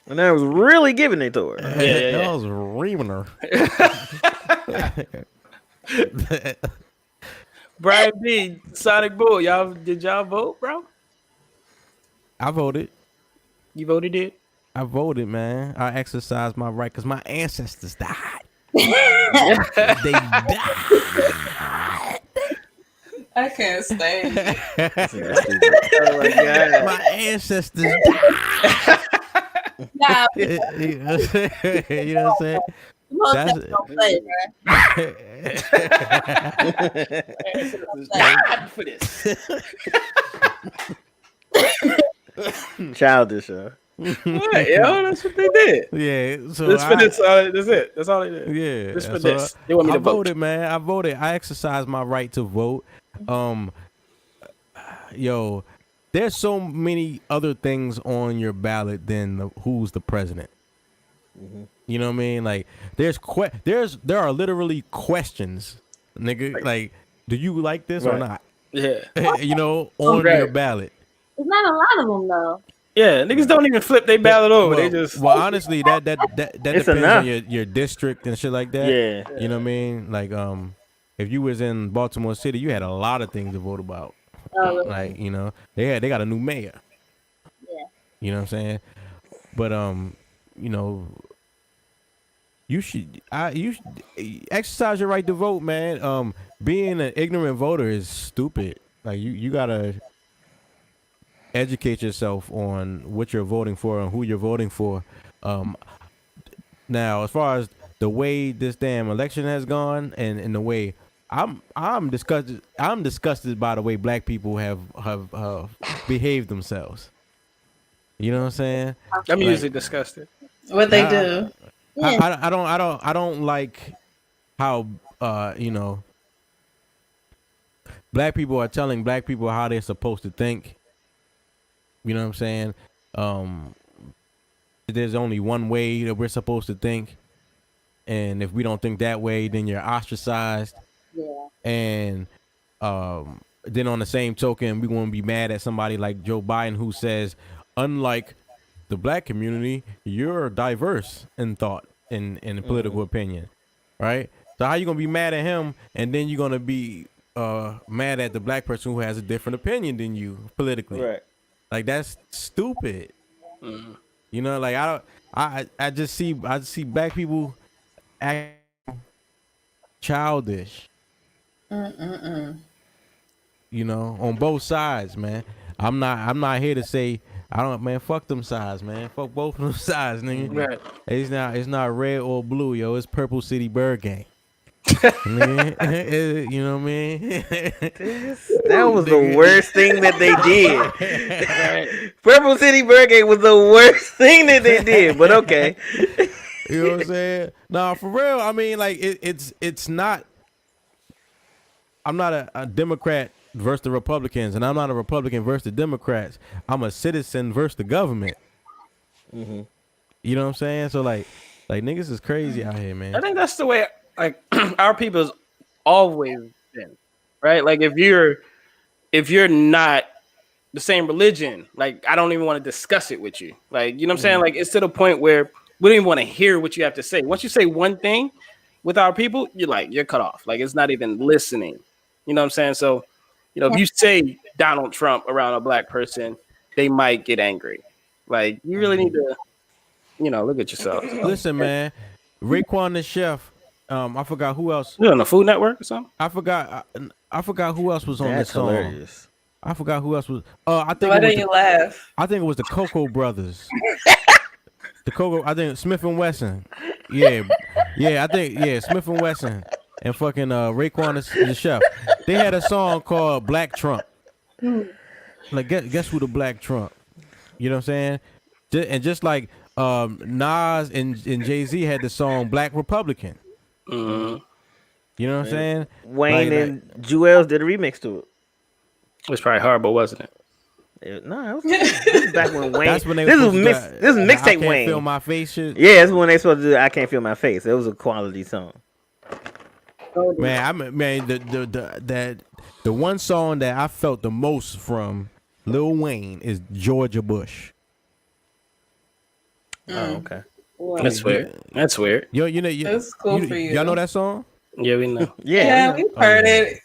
And I was really giving it to her.
I was reaming her.
Brian B, Sonic Boom, did y'all vote, bro?
I voted.
You voted it?
I voted, man. I exercised my right because my ancestors died. They died.
I can't stand it.
Oh my god.
My ancestors died.
Nah,
You know what I'm saying?
most
That's
of them don't play, man.
God for this.
Childish, huh?
Right, yo, that's what they did.
Yeah, so
That's for this. That's it. That's all they did.
yeah,
Just for
so
this. They want me
I
to vote.
voted, man. I voted. I exercised my right to vote. Yo, there's so many other things on your ballot than who's the president. You know what I mean? Like, there are literally questions, nigga. Like, do you like this or not?
Yeah.
You know, on
Right.
your ballot.
There's not a lot of them though.
Yeah, niggas don't even flip their ballot over. They just
Well, honestly, that depends
enough.
on your district and shit like that.
Yeah.
You know what I mean? Like, if you was in Baltimore City, you had a lot of things to vote about. Like, you know, they got a new mayor.
Yeah.
You know what I'm saying? But you know, you should exercise your right to vote, man. Being an ignorant voter is stupid. Like, you gotta educate yourself on what you're voting for and who you're voting for. Now, as far as the way this damn election has gone and the way I'm disgusted by the way black people have behaved themselves. You know what I'm saying?
I'm usually disgusted.
What they do?
I don't like how you know, black people are telling black people how they're supposed to think. You know what I'm saying? There's only one way that we're supposed to think, and if we don't think that way, then you're ostracized.
Yeah.
And then on the same token, we want to be mad at somebody like Joe Biden who says, unlike the black community, you're diverse in thought and in political opinion, right? So how you gonna be mad at him, and then you're gonna be mad at the black person who has a different opinion than you politically?
Right.
Like, that's stupid. You know, like, I just see black people act childish. You know, on both sides, man. I'm not here to say fuck them sides, man. Fuck both of them sides, nigga.
Right.
It's not red or blue, yo. It's Purple City Bird Gang. Nigga, you know what I mean?
That was the worst thing that they did. Purple City Bird Gang was the worst thing that they did, but okay.
You know what I'm saying? Nah, for real. I mean, like, it's not. I'm not a Democrat versus the Republicans, and I'm not a Republican versus the Democrats. I'm a citizen versus the government. You know what I'm saying? So like niggas is crazy out here, man.
I think that's the way like our people's always been, right? Like, if you're not the same religion, like, I don't even want to discuss it with you. Like, you know what I'm saying? Like, it's to the point where we don't even want to hear what you have to say. Once you say one thing with our people, you're cut off. Like, it's not even listening. You know what I'm saying? So, you know, if you say Donald Trump around a black person, they might get angry. Like, you really need to, you know, look at yourself.
Listen, man, Raekwon the chef. I forgot who else.
You on the Food Network or something?
I forgot who else was on
That's
this song.
hilarious.
I forgot who else was. I think
Why
it was
didn't you laugh?
I think it was the Cocoa Brothers. I think Smith and Wesson. Yeah, I think Smith and Wesson and fucking Raekwon the chef. They had a song called Black Trump. Like, guess who the Black Trump? You know what I'm saying? And just like Nas and Jay-Z had the song Black Republican. You know what I'm saying?
Wayne and Jewels did a remix to it.
It was probably horrible, wasn't it?
No, this is back when Wayne.
That's when they
this
were
is
supposed to
this is
I
mixtape
Can't
Wayne.
Feel My Face shit.
Yeah, that's when they supposed to do I Can't Feel My Face. It was a quality song.
Man, the one song that I felt the most from Lil Wayne is Georgia Bush.
Oh, okay.
That's weird. That's weird.
Yo, you know,
That's cool for you.
Y'all know that song?
Yeah, we know.
Yeah,
We've heard it.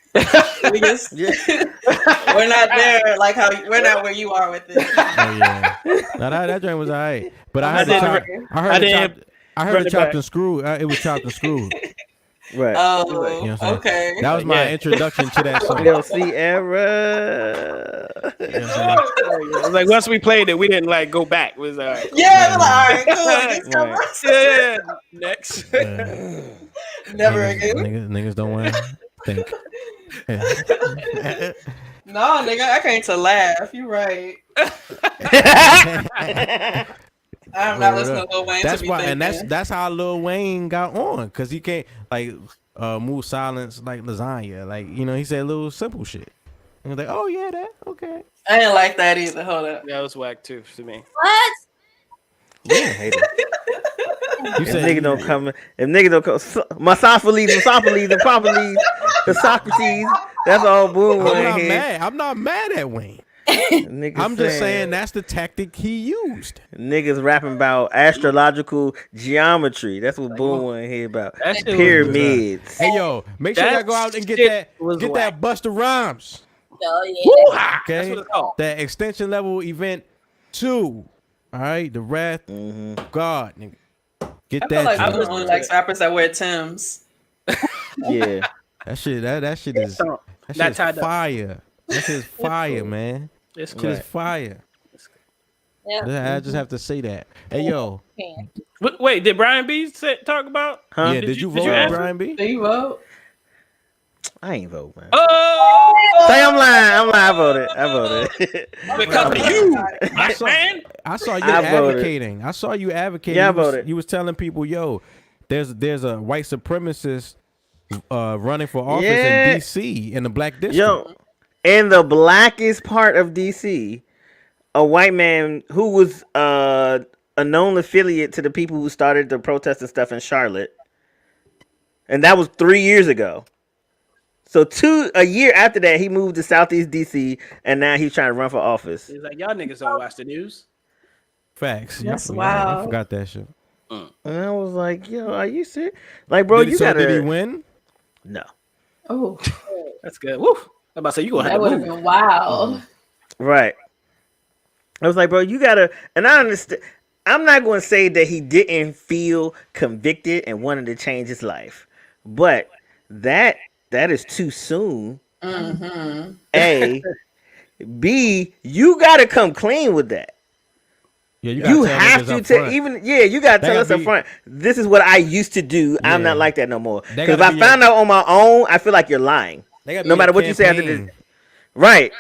We just We're not there like how we're not where you are with it.
Oh yeah. Now that joint was alright, but I heard the chopped and screwed. It was chopped and screwed.
Right.
Oh,
You know what I'm saying?
okay.
That was my introduction to that song.
Yo, CIARA.
You know what I'm saying?
It was like once we played it, we didn't like go back. It was all right.
Yeah, all right, cool.
Yeah, next.
Never again.
Niggas don't want to think.
No, nigga, I came to laugh. You right. I'm not listening to Lil Wayne.
That's
to be
why, and
thinking.
that's how Lil Wayne got on, cause he can't like move silence like lasagna. Like, you know, he said little simple shit. And was like, oh yeah, that okay.
I didn't like that either. Hold up.
That was whack too to me.
What?
Yeah, hate it.
You
If
said
nigga don't come, Masophiles, the Socrates, that's all Boone
I'm
went
not
here.
mad. I'm not mad at Wayne.
Niggas
I'm just saying that's the tactic he used.
Niggas rapping about astrological geometry. That's what Boone want to hear about.
That shit was
Pyramids.
Hey yo, make sure
That
y'all go out and get
shit was
that
whack.
Busta Rhymes.
Oh yeah.
Okay,
That's what it's called.
that extension level event 2. All right, the wrath of God, nigga. Get
I feel
that.
like
joint.
Boone only likes rappers that wear Timbs.
Yeah.
That shit. That shit is. That shit
Not
is
tied up.
fire. That shit is fire, man.
It's
Shit
cool.
is fire.
Yeah.
I just have to say that. Hey yo,
Wait, did Brian B talk about?
Huh?
yeah, did you vote
answer?
Brian B?
Do you vote?
I ain't vote, man.
Oh,
Say I'm lying. I voted.
because of you,
I
man.
saw you
I voted.
advocating. I saw you advocating.
Yeah, I
You was-
voted.
You was telling people, yo, there's a white supremacist running for office
Yeah.
in DC in the black district.
Yo, in the blackest part of DC, a white man who was a known affiliate to the people who started the protest and stuff in Charlotte, and that was 3 years ago. So a year after that, he moved to Southeast DC, and now he's trying to run for office.
He's like, y'all niggas don't watch the news.
Facts.
That's
I
wild.
forgot that shit.
And I was like, yo, are you serious? Like, bro, you gotta.
Did he win?
No.
Oh,
That's good. Woo. I'm about to say you gonna
that
have
would
to
have
move.
been wild.
Right. I was like, bro, you gotta, and I understand. I'm not going to say that he didn't feel convicted and wanted to change his life, but that is too soon.
Mm-hmm.
A, B, you gotta come clean with that.
Yeah,
You have to tell you gotta tell us up front. This is what I used to do. I'm
Yeah.
not like that no more.
They
Because if
gotta
I
be
found out on my own, I feel like you're lying. No matter what you say after this. Right.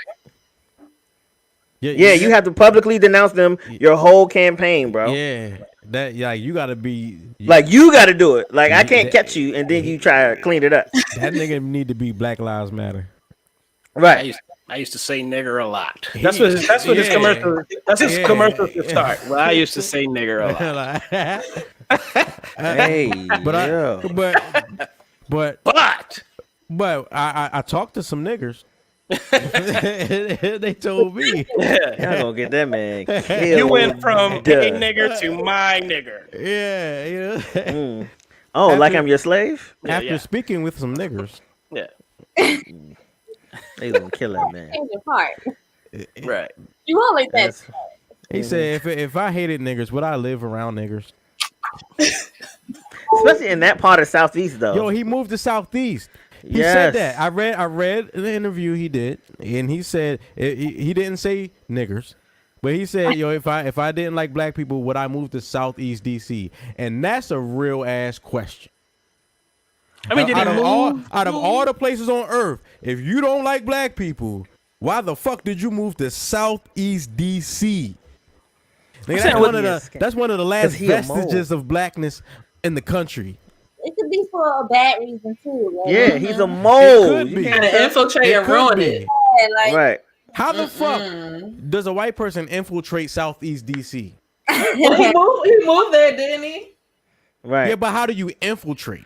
Yeah, you have to publicly denounce them your whole campaign, bro.
Yeah, you gotta be
Like you got to do it. Like I can't catch you, and then you try to clean it up.
that nigga need to be Black Lives Matter.
Right.
I used to say nigger a lot. That's what his commercial. That's his
Yeah.
commercial to start. Well, I used to say nigger a lot.
Hey,
but
But
I talked to some niggers. They told me.
y'all gonna get that man killed.
you went from a
Duh.
nigger to my nigger.
Yeah,
Mm. Oh, like
After-
I'm your slave?
After speaking with some niggers.
Yeah.
They gonna kill that man.
Change your part.
Right.
You all like that.
That's-
He said, if I hated niggers, would I live around niggers?
Especially in that part of Southeast, though.
Yo, he moved to Southeast. He
Yes.
said that. I read the interview he did, and he said he didn't say niggers, but he said, yo, if I didn't like black people, would I move to Southeast DC? And that's a real ass question.
I mean, did he
out
move?
of all the places on earth, if you don't like black people, why the fuck did you move to Southeast DC? Nigga, that's one of the last
he a mole.
vestiges of blackness in the country.
It could be for a bad reason too. Like,
Yeah, he's a mole.
could
You
be.
can't-
Kind of infiltrate
It
and
could
ruin
be.
it.
yeah, like
Right.
How the fuck does a white person infiltrate Southeast DC?
Well, he moved there, didn't he?
Right.
Yeah, but how do you infiltrate?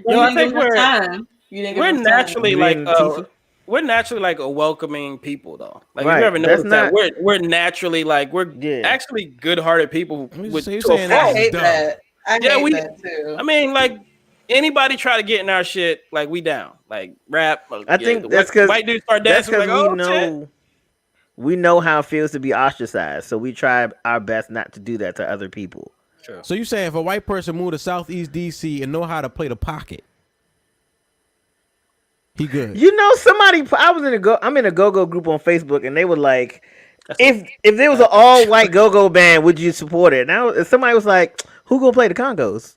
Yo, I
You
think
didn't give him
we're
time. You didn't give
we're
him time.
naturally
You
like
didn't teach him?
we're naturally like a welcoming people though. Like
Right.
you ever
That's
noticed that
not-
we're naturally like we're
Yeah.
actually good-hearted people
You
with
say- you
to a
saying
fault.
I
that's
hate
dumb.
that. I
Yeah,
hate
we-
that too.
I mean, like Anybody try to get in our shit, like we down, like rap.
I think that's because
white dudes start dancing. Like, oh,
we know how it feels to be ostracized, so we try our best not to do that to other people.
True.
So you saying if a white person moved to Southeast DC and know how to play the pocket, he good?
You know, I'm in a go-go group on Facebook, and they were like, if there was an all-white go-go band, would you support it? Now somebody was like, who gonna play the congos?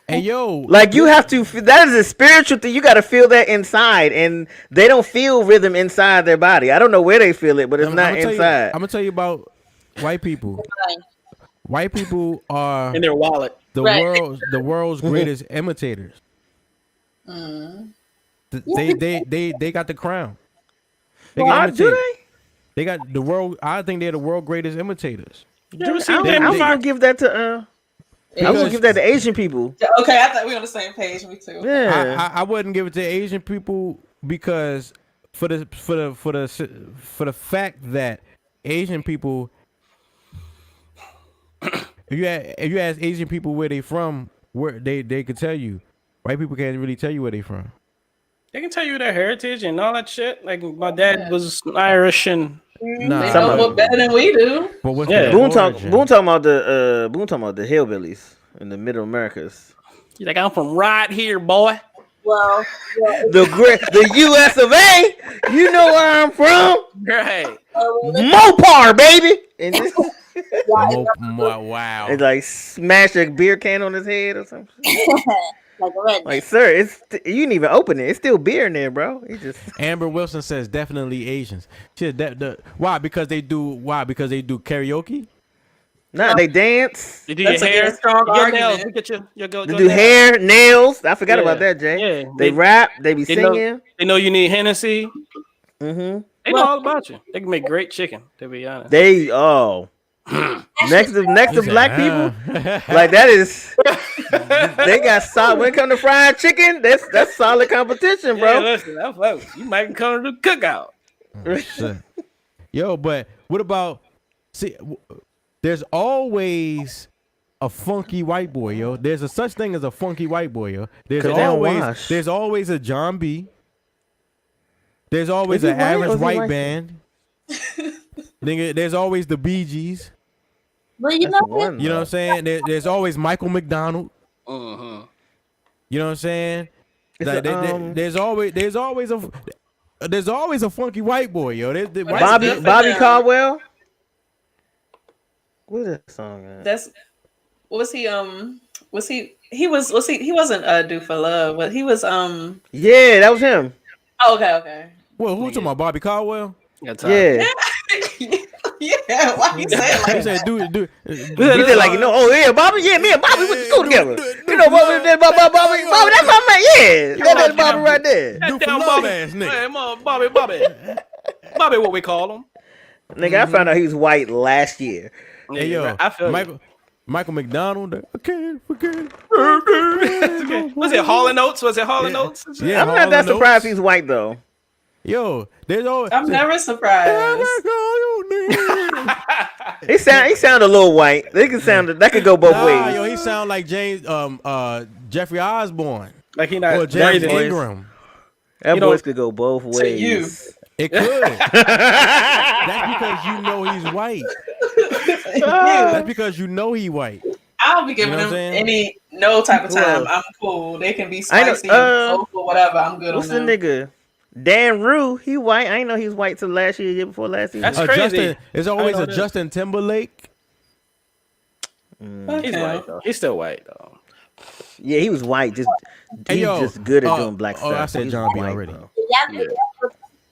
And yo,
like you have to. That is a spiritual thing. You got to feel that inside, and they don't feel rhythm inside their body. I don't know where they feel it, but it's not inside.
I'm gonna tell you about white people. White people are
in their wallet.
The world's greatest imitators. They got the crown. They got the world. I think they're the world greatest imitators.
I'm gonna give that to. I'm gonna give that to Asian people.
Okay, I thought we were on the same page. Me too.
Yeah,
I wouldn't give it to Asian people because for the fact that Asian people, if you ask Asian people where they from, where they could tell you. White people can't really tell you where they from.
They can tell you their heritage and all that shit. Like my dad was Irish and.
They know what better than we do.
But what's
Boone talking about the hillbillies in the Middle Americas.
You're like, I'm from right here, boy.
Well,
the U.S. of A. You know where I'm from,
right?
Mopar, baby. And just,
wow.
And like smash a beer can on his head or something.
Like,
sir, you didn't even open it. It's still beer in there, bro. He just
Amber Wilson says definitely Asians. Why? Because they do karaoke?
Nah, they dance.
They do your hair,
strong argument.
They do hair, nails. I forgot about that, Jay. Yeah. They rap. They be singing.
They know you need Hennessy.
Mm-hmm.
They know all about you. They can make great chicken, to be honest.
Next to black people, like that is they got solid. When it comes to fried chicken, that's solid competition, bro.
Yeah, listen, you might come to the cookout.
Yo, but what about there's always a funky white boy, yo. There's a such thing as a funky white boy, yo. There's always a John B. There's always an average white band. Nigga, there's always the Bee Gees.
But you know what
I'm saying? There's always Michael McDonald.
Uh-huh.
You know what I'm saying? Like, there's always a funky white boy, yo.
Bobby Caldwell. What's that song?
He wasn't Do for Love, but he was
Yeah, that was him.
Oh, okay.
Well, who's talking about Bobby Caldwell?
Yeah.
Yeah, why you say it like
he said, dude.
He said like, Bobby, me and Bobby went to school together. Bobby, that's my man. Yeah, that's Bobby right there.
That damn Bobby ass nigga. Bobby, what we call him?
Nigga, I found out he was white last year.
Hey yo, I feel Michael McDonald. I can't forget.
Was it Hall & Oates?
Yeah,
I'm not that surprised he's white though.
Yo, there's always.
I'm never surprised.
He sound a little white. That could go both ways.
Yo, he sound like Jeffrey Osborne.
Like he not
or James Ingram.
That voice could go both ways.
To you.
It could. That's because you know he's white. That's because you know he white.
I don't be giving them no type of time. I'm cool. They can be spicy, soulful, whatever. I'm good
what's
on them.
What's the nigga? Dan Rue, he white. I ain't know he's white till last year before last year.
That's crazy.
There's always a Justin Timberlake.
He's white though. He's still white though.
Yeah, he was white. Just good at doing black stuff.
I said John B already.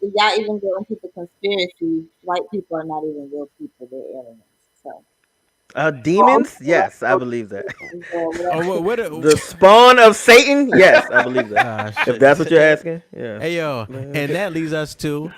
If y'all even go into the conspiracy, white people are not even real people. They're aliens. So.
Demons? Yes, I believe that.
The
spawn of Satan? Yes, I believe that. If that's what you're asking. Yeah.
Hey, yo. And that leads us to...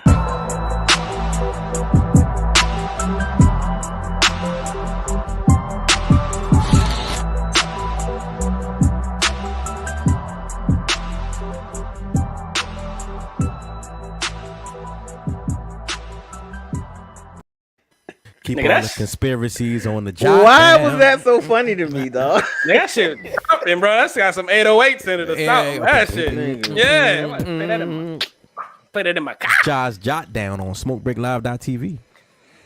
Keep all the conspiracies on the job.
Why was that so funny to me, dog?
That shit. And bro, that's got some 808s in it or
Yeah,
something. That shit.
Nigga.
Yeah. I'm about to play that in my car.
JAH'S Jot Down on SMOKEBREAKLIVE.tv.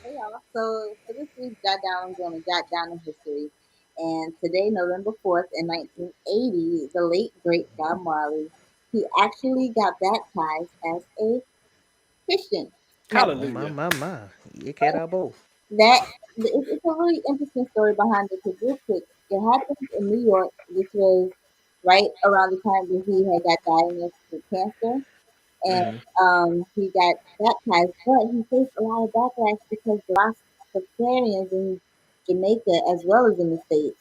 Hey y'all. So for this week's Jot Down, I'm going to jot down in history. And today, November 4th, in 1980, the late great Bob Marley, he actually got baptized as a Christian.
Hallelujah.
My. You can't have both.
That it's a really interesting story behind it. Because real quick, it happened in New York. This was right around the time that he had got diagnosed with cancer, and he got baptized. But he faced a lot of backlash because the Rastafarians in Jamaica, as well as in the States,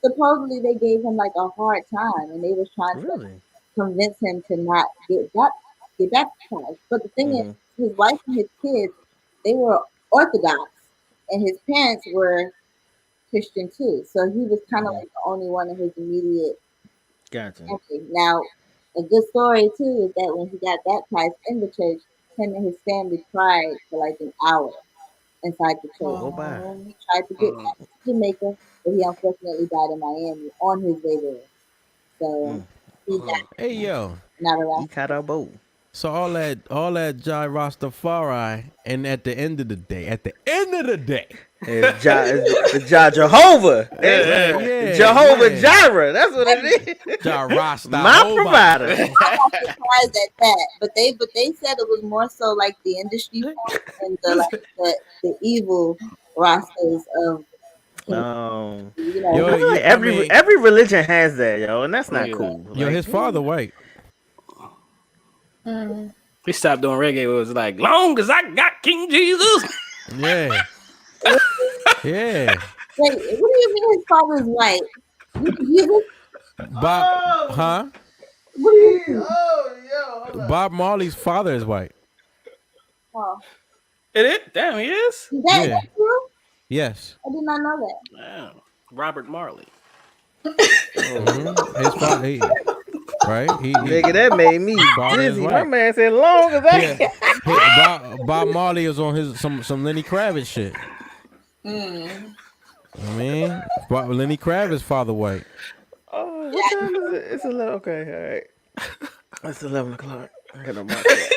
supposedly they gave him like a hard time, and they was trying to convince him to not get baptized. But the thing is, his wife and his kids, they were Orthodox, and his parents were Christian too. So he was kind of like the only one in his immediate family. Now, a good story too is that when he got baptized in the church, him and his family cried for like an hour inside the church. He tried to get back to Jamaica, but he unfortunately died in Miami on his way there. So he died.
Hey yo,
not around.
He caught our boat.
So all that Jai Rastafari, and at the end of the day,
it's Jah Jehovah. Jehovah Jireh. That's what it is.
Jah Rasta,
my provider.
I'm not surprised at that, but they said it was more so like the industry and the evil Rastas of.
Every religion has that, yo, and that's not cool.
Yo, his father white.
He stopped doing reggae. It was like, long as I got King Jesus.
Yeah. Yeah.
Wait, what do you mean his father's white?
Bob, huh?
What do you mean?
Bob Marley's father is white.
Oh.
It is? Damn, he is?
Is that true?
Yes.
I did not know that.
Wow. Robert Marley.
His father, right?
Nigga, that made me dizzy. My man said, long as I
Bob Marley is on his some Lenny Kravitz shit. I mean, Lenny Kravitz father white.
Oh, what time is it? It's 11. Okay, all right. It's 11 o'clock. I gotta mark that.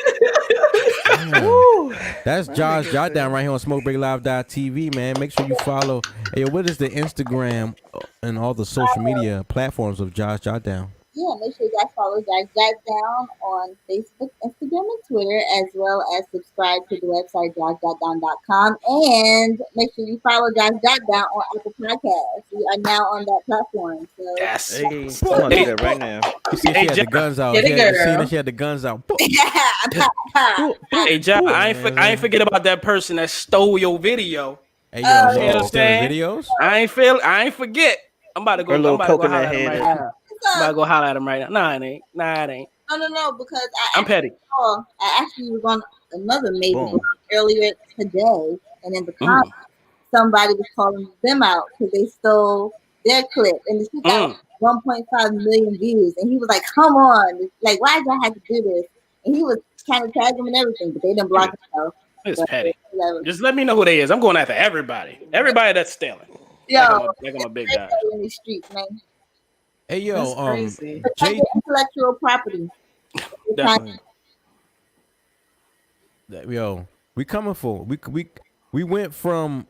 That's Josh Jot Down right here on SmokeBreakLive.tv, man. Make sure you follow. Hey, what is the Instagram and all the social media platforms of Josh Jot Down?
Yeah, make sure you guys follow Jot Down on Facebook, Instagram, and Twitter, as well as subscribe to the website jahsjotdown.com. And make sure you follow Jot Down on Apple Podcasts. We are now on that platform. So
yes.
Hey, I'm gonna do that right now.
You see, she had the guns out. She had the guns out.
Hey, Jeff, I ain't forget about that person that stole your video.
Hey, yo,
you know what I'm saying?
Videos?
I ain't forget. I'm about to go. I'm about to go holler at him right now. I'm about to go holler at him right now. Nah, it ain't.
No, because
I'm petty.
I actually was on another major earlier today, and in the comments, somebody was calling them out because they stole their clip, and the shit got 1.5 million views, and he was like, "Come on, like why did I have to do this?" And he was trying to tag them and everything, but they didn't block himself.
It's petty. Just let me know who they is. I'm going after everybody that's stealing.
Yo,
like I'm a big guy
in the streets, man.
Hey, yo,
protect intellectual property.
Definitely.
Yo, we coming for we went from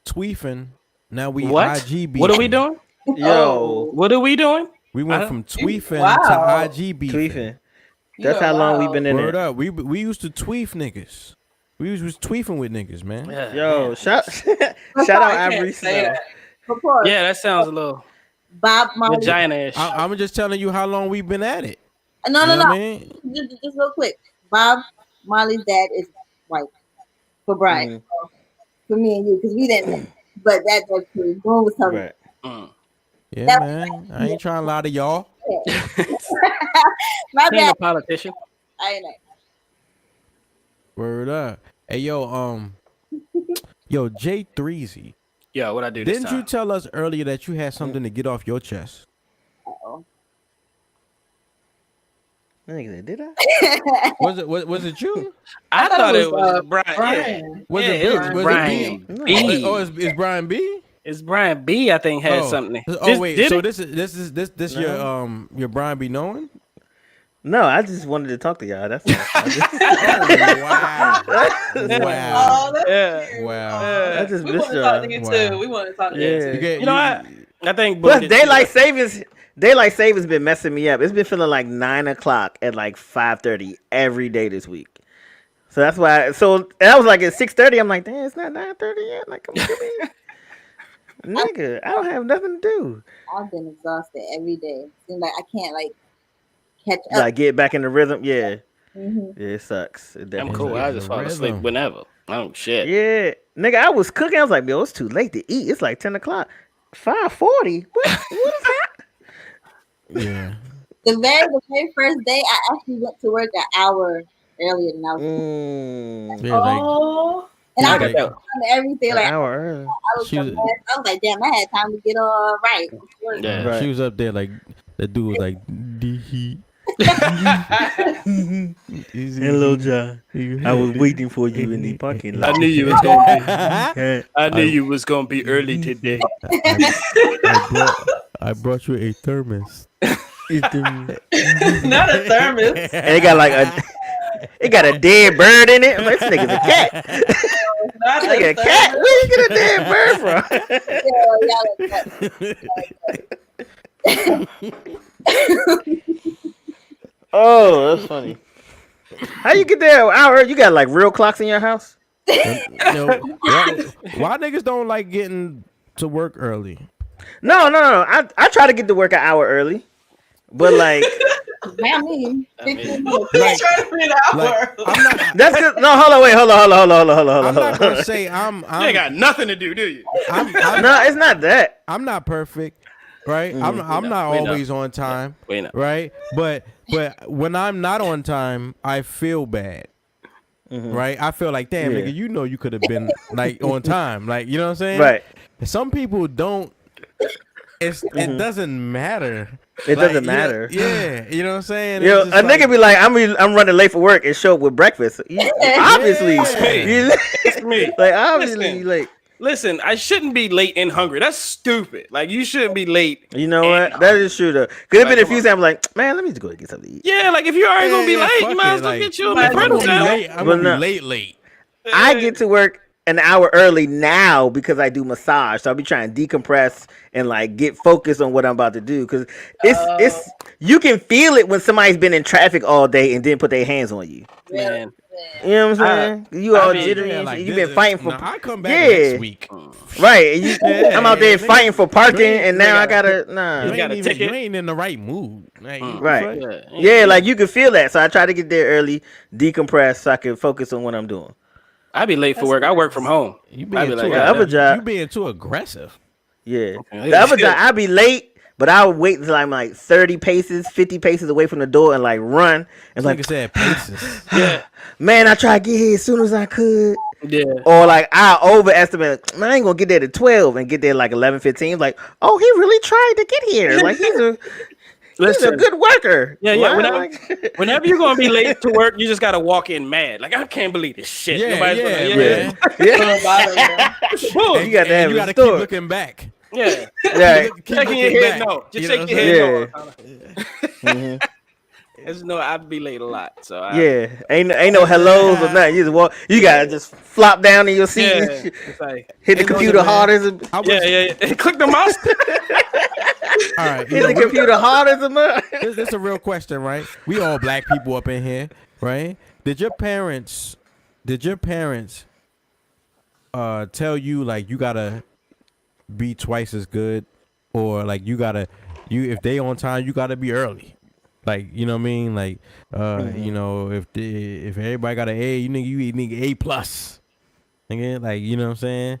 tweefing. Now we IGB.
What are we doing?
Yo,
what are we doing?
We went from tweefing to IGB.
Tweefing. That's how long we've been in
Word
there.
up. We used to tweef niggas. We was tweefing with niggas, man.
Yeah,
yo, shout out Ivory Snow.
Yeah, that sounds a little
Bob Marley.
vagina-ish.
I'm just telling you how long we've been at it.
No.
I mean?
Just real quick. Bob Marley's dad is white. For Brian. For me and you, because we didn't know. But that's true. Boone was telling me.
Yeah, man. I ain't trying to lie to y'all.
My
He ain't
bad.
a politician.
I know.
Word up. Hey, yo, Jay Threezy.
Yo, what I do this
Didn't
time?
you tell us earlier that you had something to get off your chest?
Uh-oh.
Did I?
Was it you?
I thought it was Brian.
Brian.
Was
Yeah,
it
it was Brian
B?
B.
Oh, it's Brian B?
It's Brian B. I think had something.
Wait, so
it?
this your Brian B. knowing?
No, I just wanted to talk to y'all. That's all.
Wow.
Oh, that's cute.
Wow.
I just
We
missed
want to talk to
y'all.
you
Wow.
too. We want to talk to
Yeah.
you too.
You know, I think.
Plus,
Boone did
daylight
too.
savings been messing me up. It's been feeling like 9 o'clock at like 5:30 every day this week. So that's why. So I was like at 6:30. I'm like, damn, it's not 9:30 yet. Like, come on, nigga, I don't have nothing to do.
I've been exhausted every day. Seems like I can't like catch up.
Like get back in the rhythm. Yeah,
Mhm.
yeah, it sucks. It
I'm
definitely
cool.
sucks.
I just fall asleep whenever. Oh shit.
Yeah, nigga, I was cooking. I was like, yo, it's too late to eat. It's like 10 o'clock. 5:40. What is that?
Yeah.
The very first day, I actually went to work an hour earlier than I was.
Yeah, like,
Oh,
And I
like,
was on everything
An
like
hour early.
I was,
She was-
I was like, damn, I had time to get all right.
Yeah.
Right.
she was up there like the dude was like the heat.
Hello, John. I was waiting for you in the parking lot.
I knew you was gonna be. I knew you was gonna be early today.
I brought you a thermos.
not a thermos.
And it got like it got a dead bird in it. I'm like, this nigga's a cat.
Not
This nigga a cat. Where you get a dead bird from? Oh, that's funny. How you get there an hour? You got like real clocks in your house?
Why niggas don't like getting to work early?
No. I try to get to work an hour early, but like
I mean, 15 minutes.
He's trying to be an hour.
I'm not.
that's good. No, hold on, wait, hold on.
I'm not gonna say I'm.
You ain't got nothing to do you?
No, it's not that.
I'm not perfect, right? I'm not
We know.
always on time,
We know.
right? But when I'm not on time, I feel bad, right? I feel like, damn,
Yeah.
nigga, you know you could have been like on time, like you know what I'm saying?
Right.
Some people don't. It doesn't matter.
It
Like,
doesn't matter.
Yeah, you know what I'm saying?
Yo,
It's
a
just
nigga be like, I'm running late for work and show up with breakfast. Obviously,
It's me.
like obviously
Listen.
you late.
Listen, I shouldn't be late and hungry. That's stupid. Like you shouldn't be late.
You know what? That is true though. Could have been a few
come
times I'm like, man, let me just go get something to eat.
Yeah, like if you already gonna be
Yeah,
late,
fuck
you might
it,
as well
like,
get you a
might as well
McDonald's
be
now.
I'm
But
gonna
no.
be late.
I get to work an hour early now because I do massage, so I'll be trying to decompress and like get focused on what I'm about to do. Because it's you can feel it when somebody's been in traffic all day and didn't put their hands on you.
Man.
You know what I'm saying? You all
mean,
jittery
Yeah,
and
like
shit. You
this
been fighting for.
Nah, I come back
Yeah.
next week.
Right. And I'm out there
yeah,
fighting for parking,
ain't-
and now I
gotta-
gotta nah.
You
got a
ain't, even,
ticket.
you ain't in the right mood. Like,
Right.
fuck?
Yeah, like you can feel that. So I try to get there early, decompress, so I can focus on what I'm doing.
I be late for work. I work from home.
You
I
being
be
too
like,
The other job-
You being too aggressive.
Yeah.
Okay.
The other time I be late, but I would wait until I'm like 30 paces, 50 paces away from the door and like run. And
Like I
like,
said, paces.
man, I try to get here as soon as I could.
Yeah.
Or like I overestimate, man, I ain't gonna get there to 12 and get there like 11:15. Like, oh, he really tried to get here. Like he's a
Listen.
good worker.
Yeah.
Why,
Whenever,
like-
whenever you're gonna be late to work, you just gotta walk in mad. Like I can't believe this shit.
Yeah,
Nobody's
yeah,
gonna,
man.
Don't bother them.
Boom.
You got to
And
have
you
a
gotta keep
store.
looking back.
Yeah.
Yeah.
Keep
Shaking your
looking
head,
back.
no. Just
You
shake
know
your
what I'm
head,
saying?
no. Just know I'd be late a lot. So
Yeah, ain't no hellos or nothing. You just walk. You gotta just flop down in your seat,
Yeah.
and shit.
It's like,
Hit the
Hey,
computer
listen, man.
hard as a
I was,
yeah. Click the mouse.
All right,
hit the computer hard as a mud.
this is a real question, right? We all black people up in here, right? Did your parents tell you like you gotta be twice as good, or like you if they on time you gotta be early, like you know what I mean, like you know if everybody got an A, you need A plus, nigga, like you know what I'm saying,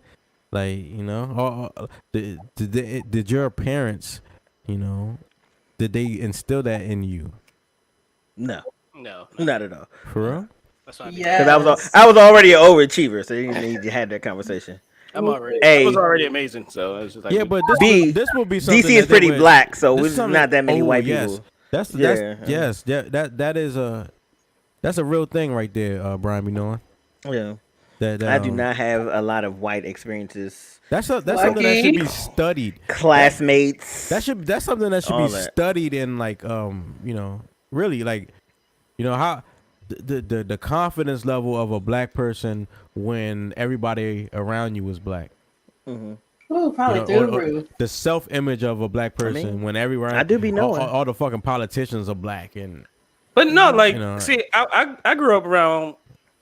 like you know, did your parents, you know, did they instill that in you?
No,
No.
not at all.
For real?
That's what I mean.
Because
Yes.
I was already an overachiever, so you need to have that conversation.
I'm already.
Hey.
It was already amazing. So it's just like
Yeah, but
B,
this will be something
DC is
that they
pretty
would-
black, so
this
there's
is something-
not that many white
yes.
people.
That's that is a real thing right there, Brian. Be knowing.
Yeah.
That
I do not have a lot of white experiences.
That's something that should be studied.
Classmates.
That's something that should
All
be
that.
studied and like really like how the confidence level of a black person when everybody around you is black.
Ooh, probably through the roof.
The self image of a black person when everywhere
I do be knowing.
all the fucking politicians are black and.
But no, like,
You
see, I grew up around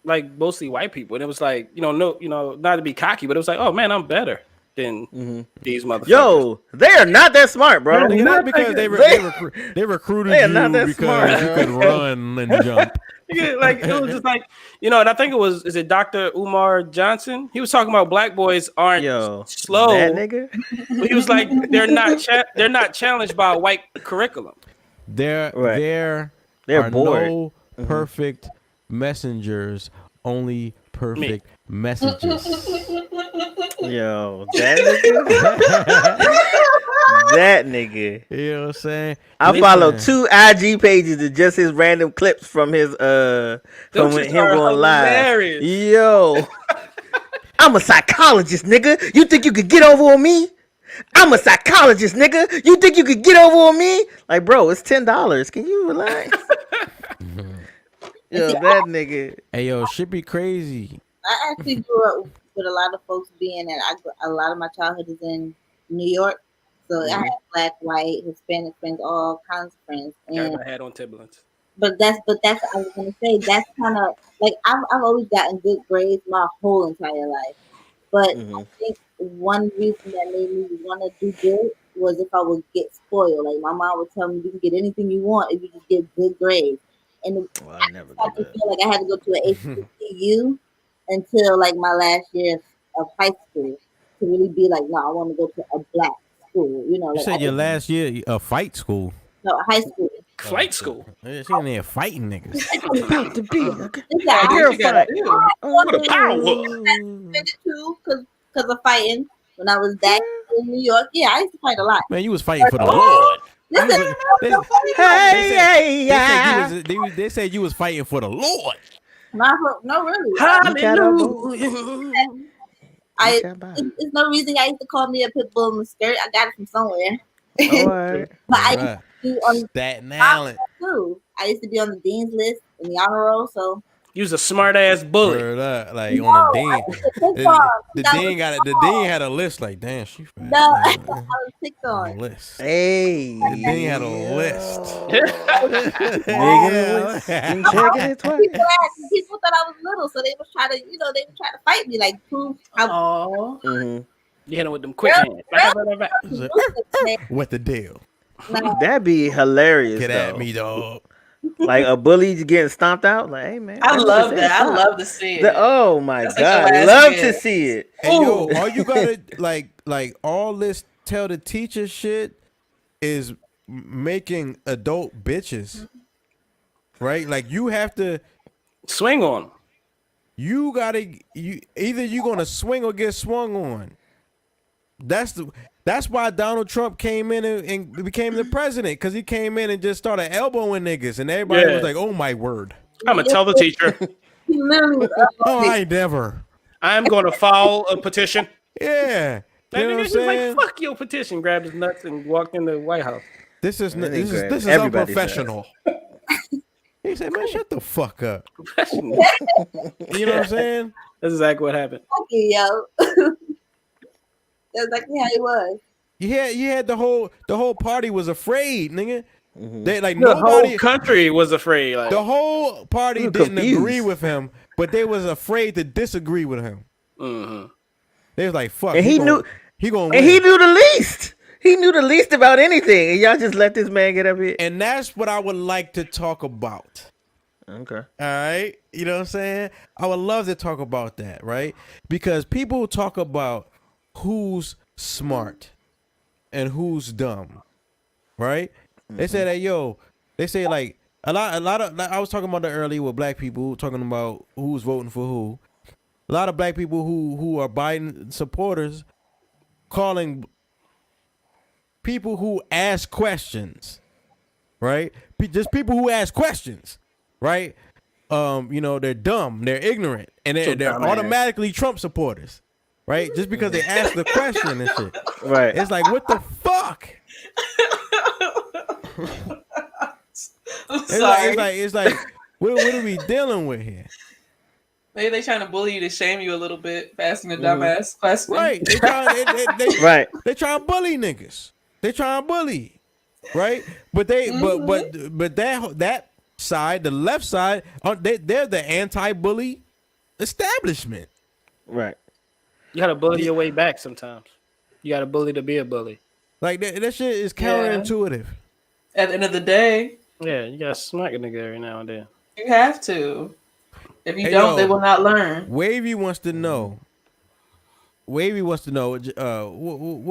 like mostly white people, and it was like, not to be cocky, but it was like, oh man, I'm better than these motherfuckers.
Yo, they are not that smart, bro.
Nigga, not because they recruited
They are
you
not that
because
smart.
you could run and jump.
Nigga, like it was just like, and I think is it Dr. Umar Johnson? He was talking about black boys aren't slow.
That nigga.
But he was like, they're not challenged by a white curriculum.
There are
bored.
no perfect messengers, only perfect messages.
Yo, that nigga. That nigga.
You know what I'm saying?
I follow 2 IG pages of just his random clips from his from him going live. Yo, I'm a psychologist, nigga. You think you could get over on me? I'm a psychologist, nigga. You think you could get over on me? Like, bro, it's $10. Can you relax? Yo, that nigga.
Hey, yo, shit be crazy.
I actually grew up with a lot of folks being a lot of my childhood is in New York. So I had black, white, Hispanic friends, all kinds of friends. And
I had on Timberlands.
But that's what I was gonna say. That's kind of like I've always gotten good grades my whole entire life. But I think one reason that made me want to do good was if I would get spoiled. Like my mom would tell me, you can get anything you want if you just get good grades. And I never feel like I had to go to an HBCU until like my last year of high school to really be like, no, I want to go to a black school. You know,
You
like
said your last year a fight school.
No, high school.
Flight school.
Yeah, she in there fighting niggas.
About to be
What a power.
Because of fighting when I was back in New York. Yeah, I used to fight a lot.
Man, you was fighting for the Lord.
Listen,
They said you was fighting for the Lord.
No, really.
Hallelujah.
It's no reason I used to call me a pit bull in the skirt. I got it from somewhere.
Alright.
But I used to be on
Staten Island.
too. I used to be on the dean's list in the honor roll. So
You was a smart ass bully.
Word up, like on the dean. The dean had a list. Like, damn, she fat.
No, I was picked on.
List.
Hey,
The dean had a list.
People thought I was little, so they was trying to fight me, like prove how.
You hit him with them quick hands.
What the deal?
That'd be hilarious.
Get at me, dog.
Like a bully getting stomped out. Like, hey man,
I love that. I love to see it.
Oh my
That's
god,
like
love to see it.
And yo, all you gotta like all this tell the teacher shit is making adult bitches, right? Like you have to
swing on them.
You either you gonna swing or get swung on. That's why Donald Trump came in and became the president, because he came in and just started elbowing niggas, and everybody was like, "Oh my word!"
I'm gonna tell the teacher.
Oh, I never.
I'm gonna file a petition.
Yeah,
That nigga was like, "Fuck your petition!" Grabbed his nuts and walked in the White House.
This is unprofessional. He said, "Man, shut the fuck up." You know what I'm saying?
That's exactly what happened.
Fuck you, yo. That's exactly how it was.
You had the whole party was afraid, nigga. They
the
nobody,
whole country was afraid. Like,
the whole party didn't agree with him, but they was afraid to disagree with him. They was like, "Fuck."
And he knew
the
least. He knew the least about anything, and y'all just let this man get up here.
And that's what I would like to talk about.
Okay.
All right. You know what I'm saying? I would love to talk about that, right? Because people talk about who's smart and who's dumb, right? They say that, they say like a lot of I was talking about that earlier with black people talking about who's voting for who. A lot of black people who are Biden supporters calling people who ask questions, right? Just people who ask questions, right? you know, they're dumb, they're ignorant, and they're automatically Trump supporters, right? Just because they ask the question and shit.
Right.
It's like, what the fuck? It's like, what are we dealing with here?
Maybe they trying to bully you to shame you a little bit for asking a dumbass question.
Right. They trying to bully niggas. They trying to bully. Right? But that side, the left side, they're the anti-bully establishment.
Right.
You gotta bully your way back sometimes. You gotta bully to be a bully.
Like that shit is counterintuitive.
At the end of the day.
Yeah, you gotta smack a nigga every now and then.
You have to. If you don't, they will not learn.
Wavy wants to know. What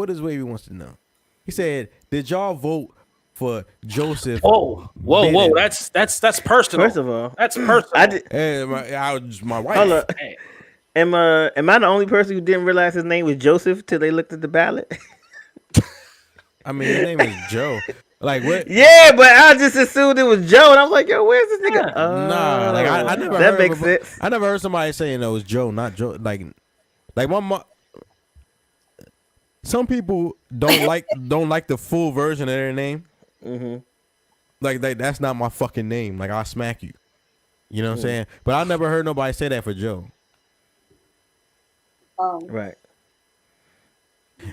does Wavy wants to know? He said, "Did y'all vote for Joseph?"
Whoa! That's personal.
First of all,
that's personal.
My wife.
Hold up. Hey. Am I the only person who didn't realize his name was Joseph till they looked at the ballot?
I mean, his name is Joe. Like what?
Yeah, but I just assumed it was Joe, and I was like, "Yo, where's this nigga?"
Nah, like I never.
That makes sense.
I never heard somebody saying it was Joe, not Joe. Like my mom. Some people don't like the full version of their name. Mm-hmm. Like that's not my fucking name. Like I'll smack you. You know what I'm saying? But I never heard nobody say that for Joe.
Right.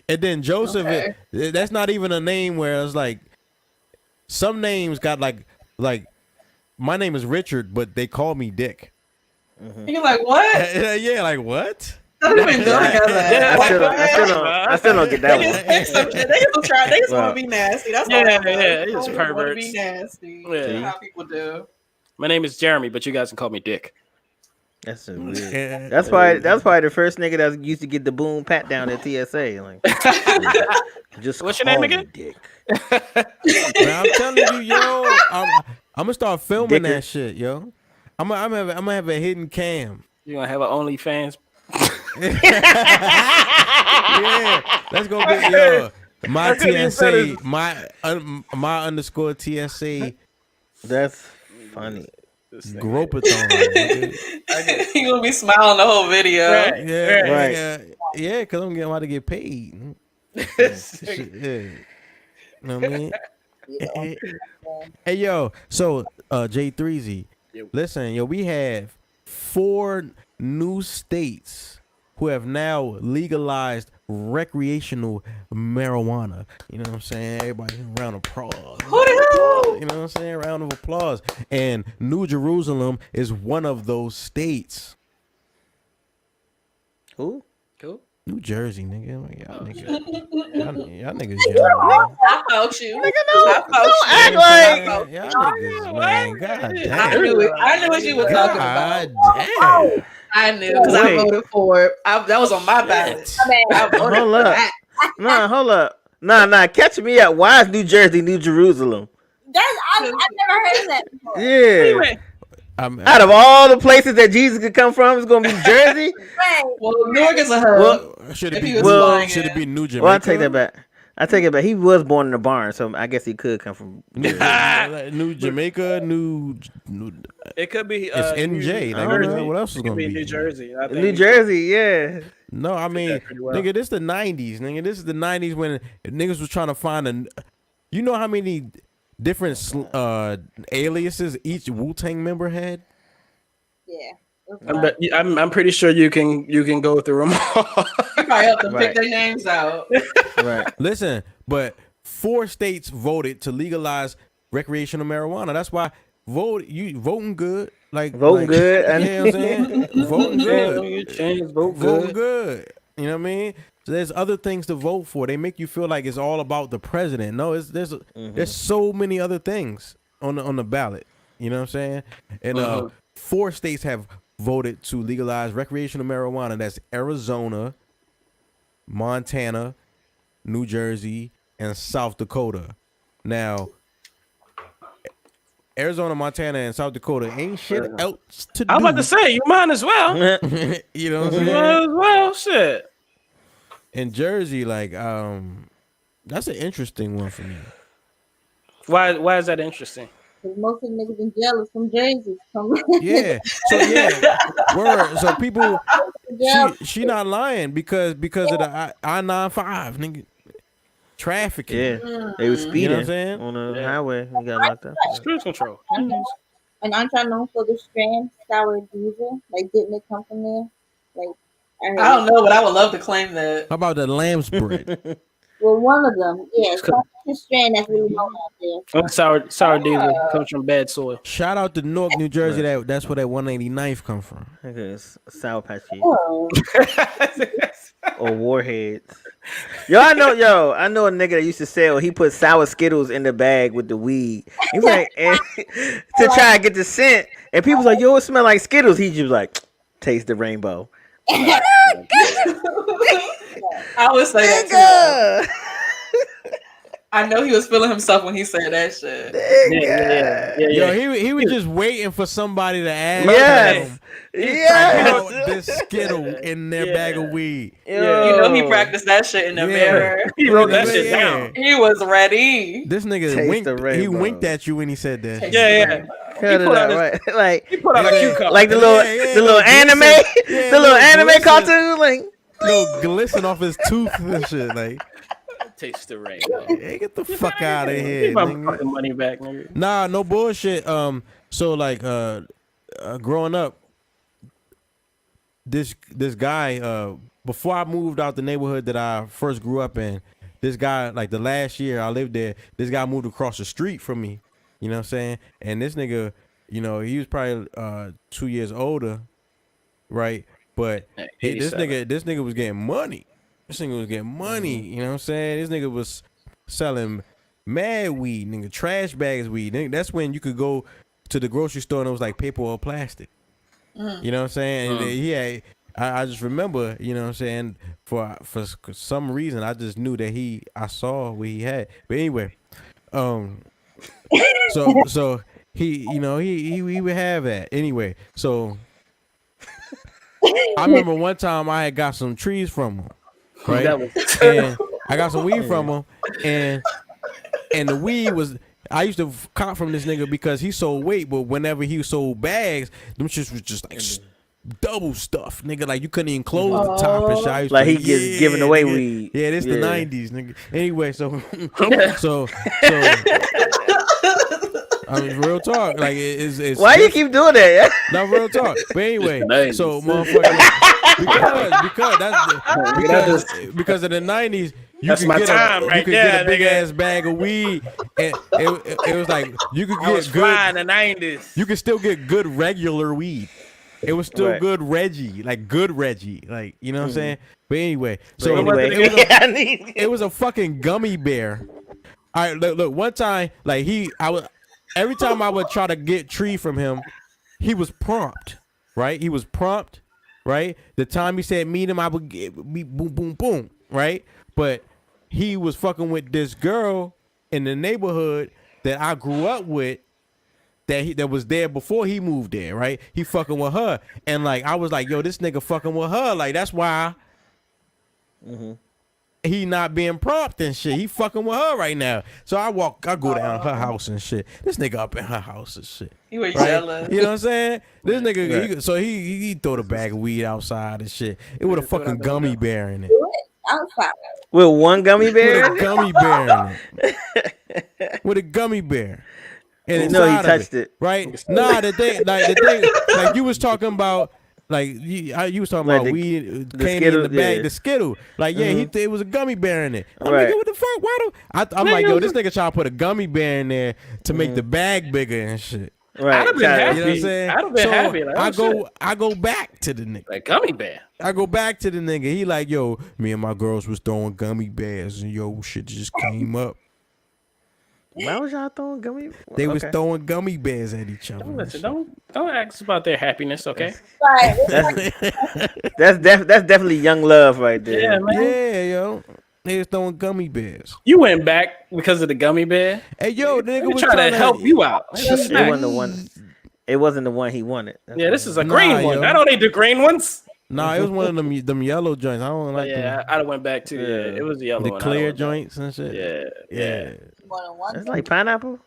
And then Joseph, that's not even a name where it's like. Some names got like my name is Richard, but they call me Dick.
Mm-hmm. You're like, what?
Yeah, like what?
I
still don't get that one.
They just want to be nasty. That's all.
They just perverts.
Want to be nasty. Yeah. That's how people do.
My name is Jeremy, but you guys can call me Dick.
That's so weird. That's probably the first nigga that used to get the boom pat down at TSA. Like, just
what's your name again?
Dick.
Man, I'm telling you, yo, I'm gonna start filming that shit, yo. I'm gonna have a hidden cam.
You gonna have an OnlyFans?
Yeah, let's go get my TSA, my underscore TSA.
That's funny.
Gropathon.
You gonna be smiling the whole video.
Right. Yeah, because I'm about to get paid. Yeah. You know what I mean? Hey, yo, so J3Z, listen, yo, we have 4 new states who have now legalized recreational marijuana. You know what I'm saying? Everybody, round of applause. You know what I'm saying? Round of applause. And New Jerusalem is one of those states.
Who?
Cool.
New Jersey, nigga. Y'all niggas young.
I felt you.
Nigga, don't act like
Y'all niggas, man. God damn.
I knew what you were talking about.
Damn.
I knew because I voted for it. That was on my ballot. I voted
hold
for
up.
that.
Nah, hold up. Nah. Catch me up. Why is New Jersey New Jerusalem?
I've never heard of that before.
Yeah. Out of all the places that Jesus could come from, it's gonna be Jersey.
Right.
Well, New York is a hub.
Should it be New Jamaica?
Well, I take that back. He was born in a barn, so I guess he could come from
New Jamaica, New.
It could be.
It's NJ. What else is gonna be?
New Jersey. I think.
New Jersey, yeah.
No, I mean, nigga, this the '90s, nigga. This is the '90s when niggas was trying to find a. You know how many different aliases each Wu-Tang member had?
Yeah.
I'm pretty sure you can go through them all.
You probably help them pick their names out.
Right.
Listen, but 4 states voted to legalize recreational marijuana. That's why voting good.
Voting good.
You know what I'm saying? Voting good.
Voting
good. You know what I mean? So there's other things to vote for. They make you feel like it's all about the president. No, there's so many other things on the ballot. You know what I'm saying? And 4 states have voted to legalize recreational marijuana. That's Arizona, Montana, New Jersey, and South Dakota. Now, Arizona, Montana, and South Dakota ain't shit else to do.
I'm about to say, you might as well.
You know what I'm saying?
You might as well, shit.
In Jersey, that's an interesting one for me.
Why is that interesting?
Because most of the niggas in jail is from Jersey.
Yeah. So yeah, word. So people,
Yeah.
she not lying because of the I-95 nigga trafficking.
Yeah, they was speeding
You know what I'm saying?
on the highway. He got locked up.
Cruise control.
And aren't y'all known for the strand sour diesel? Like, didn't it come from there? Like,
I don't know, but I would love to claim that.
How about the lamb's bread?
Well, one of them, yeah. So the strand that's really known out there.
Sour diesel comes from bad soil.
Shout out to Newark, New Jersey. That's where that 189th come from.
Okay, it's Sour Patch Kids
Oh.
or Warheads. I know a nigga that used to sell. He put sour Skittles in the bag with the weed. He's like, and, to try and get the scent. And people's like, yo, it smell like Skittles. He just like, taste the rainbow.
I would say that too. I know he was feeling himself when he said that shit.
Yeah.
Yo, he was just waiting for somebody to ask him about this Skittle in their bag of weed.
You know he practiced that shit in the mirror. He wrote that shit down. He was ready.
This nigga winked at you when he said that.
Yeah.
Cut it out, right? Like
He put out a cue card.
like the little anime, the little anime cartoon, like
little glisten off his tooth and shit. Like,
taste the rainbow.
hey, get the fuck out of here.
Give my fucking money back, nigga.
Nah, no bullshit. So like, growing up, this guy, before I moved out the neighborhood that I first grew up in, this guy, like the last year I lived there, this guy moved across the street from me. You know what I'm saying? And this nigga, he was probably 2 years older, right? But this nigga was getting money. This nigga was getting money. You know what I'm saying? This nigga was selling mad weed, nigga, trash bags weed. Nigga, that's when you could go to the grocery store and it was like paper or plastic. You know what I'm saying? And I just remember, you know what I'm saying, for some reason I just knew that I saw what he had. But anyway, so he would have that. Anyway, so I remember one time I had got some trees from him, right? And I got some weed from him, and the weed was, I used to cop from this nigga because he sold weight, but whenever he sold bags, them shits was just like double stuff, nigga. Like you couldn't even close the top and shit.
like he gets giving away weed.
Yeah, this the 90s, nigga. Anyway, so I mean, real talk. Like it's
why you keep doing that?
Not real talk. But anyway, so motherfucker, because of the 90s, you could get a big ass bag of weed, and it was like you could get good
in the 90s.
You could still get good regular weed. It was still good Reggie, like you know what I'm saying? But anyway, so it was a fucking gummy bear. All right, look, one time, like every time I would try to get tree from him, he was prompt, right? Right? The time he said meet him, I would get boom, boom, boom, right? But he was fucking with this girl in the neighborhood that I grew up with, that was there before he moved there, right? He fucking with her, and like I was like, yo, this nigga fucking with her, like that's why he not being prompt and shit. He fucking with her right now. So I go down her house and shit. This nigga up in her house and shit.
You were jealous.
You know what I'm saying? This nigga, he throw the bag of weed outside and shit. It with a fucking gummy bear in it.
Outside.
With one gummy bear?
With a gummy bear in it. With a gummy bear. And
he touched it.
Right? Nah, the thing, like you was talking about, like you was talking about weed came in the bag, the Skittle. Like, it was a gummy bear in it. I'm like, what the fuck? I'm like, yo, this nigga trying to put a gummy bear in there to make the bag bigger and shit.
Right.
I'd have been happy.
You know what I'm saying?
I'd have been happy. Like,
I go back to the nigga.
Like gummy bear.
I go back to the nigga. He like, yo, me and my girls was throwing gummy bears and yo, shit just came up.
Why was y'all throwing gummy?
They was throwing gummy bears at each other.
Don't ask about their happiness, okay?
That's definitely young love right there.
Yeah, man.
Yeah, yo. They was throwing gummy bears.
You went back because of the gummy bear?
Hey, yo, the nigga was
trying to help you out.
It wasn't the one. It wasn't the one he wanted.
Yeah, this is a green one.
Yo.
I don't need the green ones.
Nah, it was one of them yellow joints. I don't like them.
Yeah, I'd have went back too. Yeah, it was the yellow one.
The clear joints and shit.
Yeah.
It's like pineapple.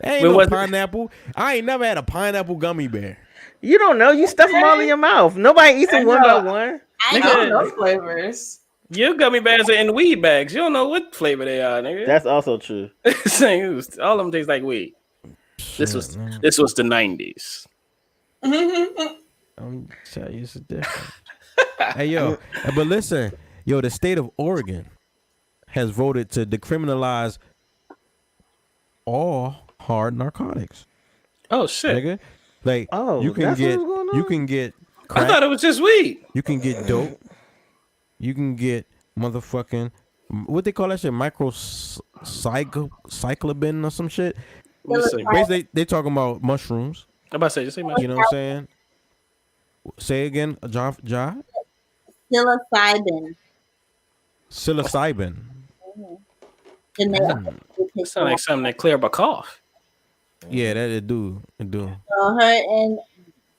Ain't
When
no
was it?
pineapple. I ain't never had a pineapple gummy bear.
You don't know. You stuff them all in your mouth. Nobody eats them one by one.
I
Nigga,
don't
don't know flavors.
Your gummy bears are in weed bags. You don't know what flavor they are, nigga.
That's also true.
All of them taste like weed. This was the 90s.
I'm telling you, it's different. Hey, yo, but listen, yo, the state of Oregon has voted to decriminalize all hard narcotics.
Oh shit!
Nigga, like,
Oh,
you can
that's
get,
what's going on?
you can get
I
crack,
thought it was just weed.
you can get dope, you can get motherfucking, what they call that shit, cyclobin or some shit.
Let me see.
Basically, they talking about mushrooms.
I'm about to say, just say my
You know what I'm saying? Say again, John.
psilocybin.
Psilocybin.
And they
sound like something that clear up a cough.
Yeah, that it do. It do.
her and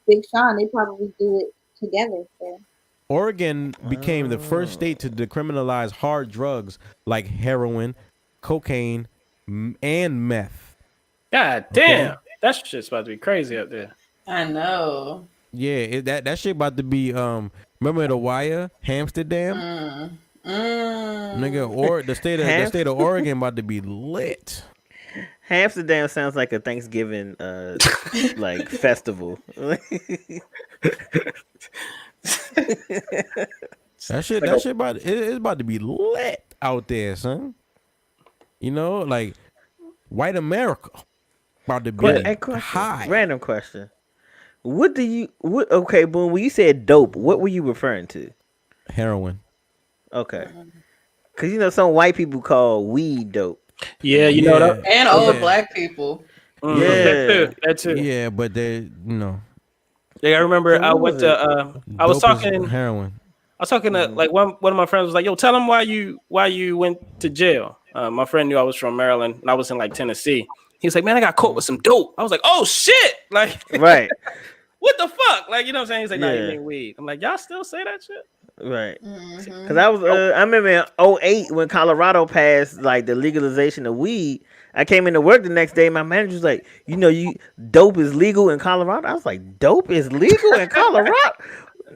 Big Sean, they probably do it together. So.
Oregon became the first state to decriminalize hard drugs like heroin, cocaine, and meth.
God damn, that shit's about to be crazy up there.
I know.
Yeah, that shit about to be remember the Wire, Amsterdam? Nigga, or the state of Oregon about to be lit.
Amsterdam sounds like a Thanksgiving like festival.
That shit about it's about to be lit out there, son. You know, like white America about to be high.
Random question. Okay, Boone, when you said dope, what were you referring to?
Heroin.
Okay. Cause you know some white people call weed dope.
Yeah, you know that.
And old black people.
That too.
Yeah, but they,
Yeah, I remember I went to I was talking
heroin.
I was talking to like one of my friends was like, "Yo, tell him why you went to jail." My friend knew I was from Maryland and I was in like Tennessee. He was like, "Man, I got caught with some dope." I was like, "Oh shit!" Like,
right?
What the fuck? Like, you know what I'm saying? He's like, "Nah, you ain't weed." I'm like, "Y'all still say that shit?"
Right. Because I remember in 2008 when Colorado passed like the legalization of weed. I came into work the next day. My manager was like, dope is legal in Colorado. I was like, dope is legal in Colorado?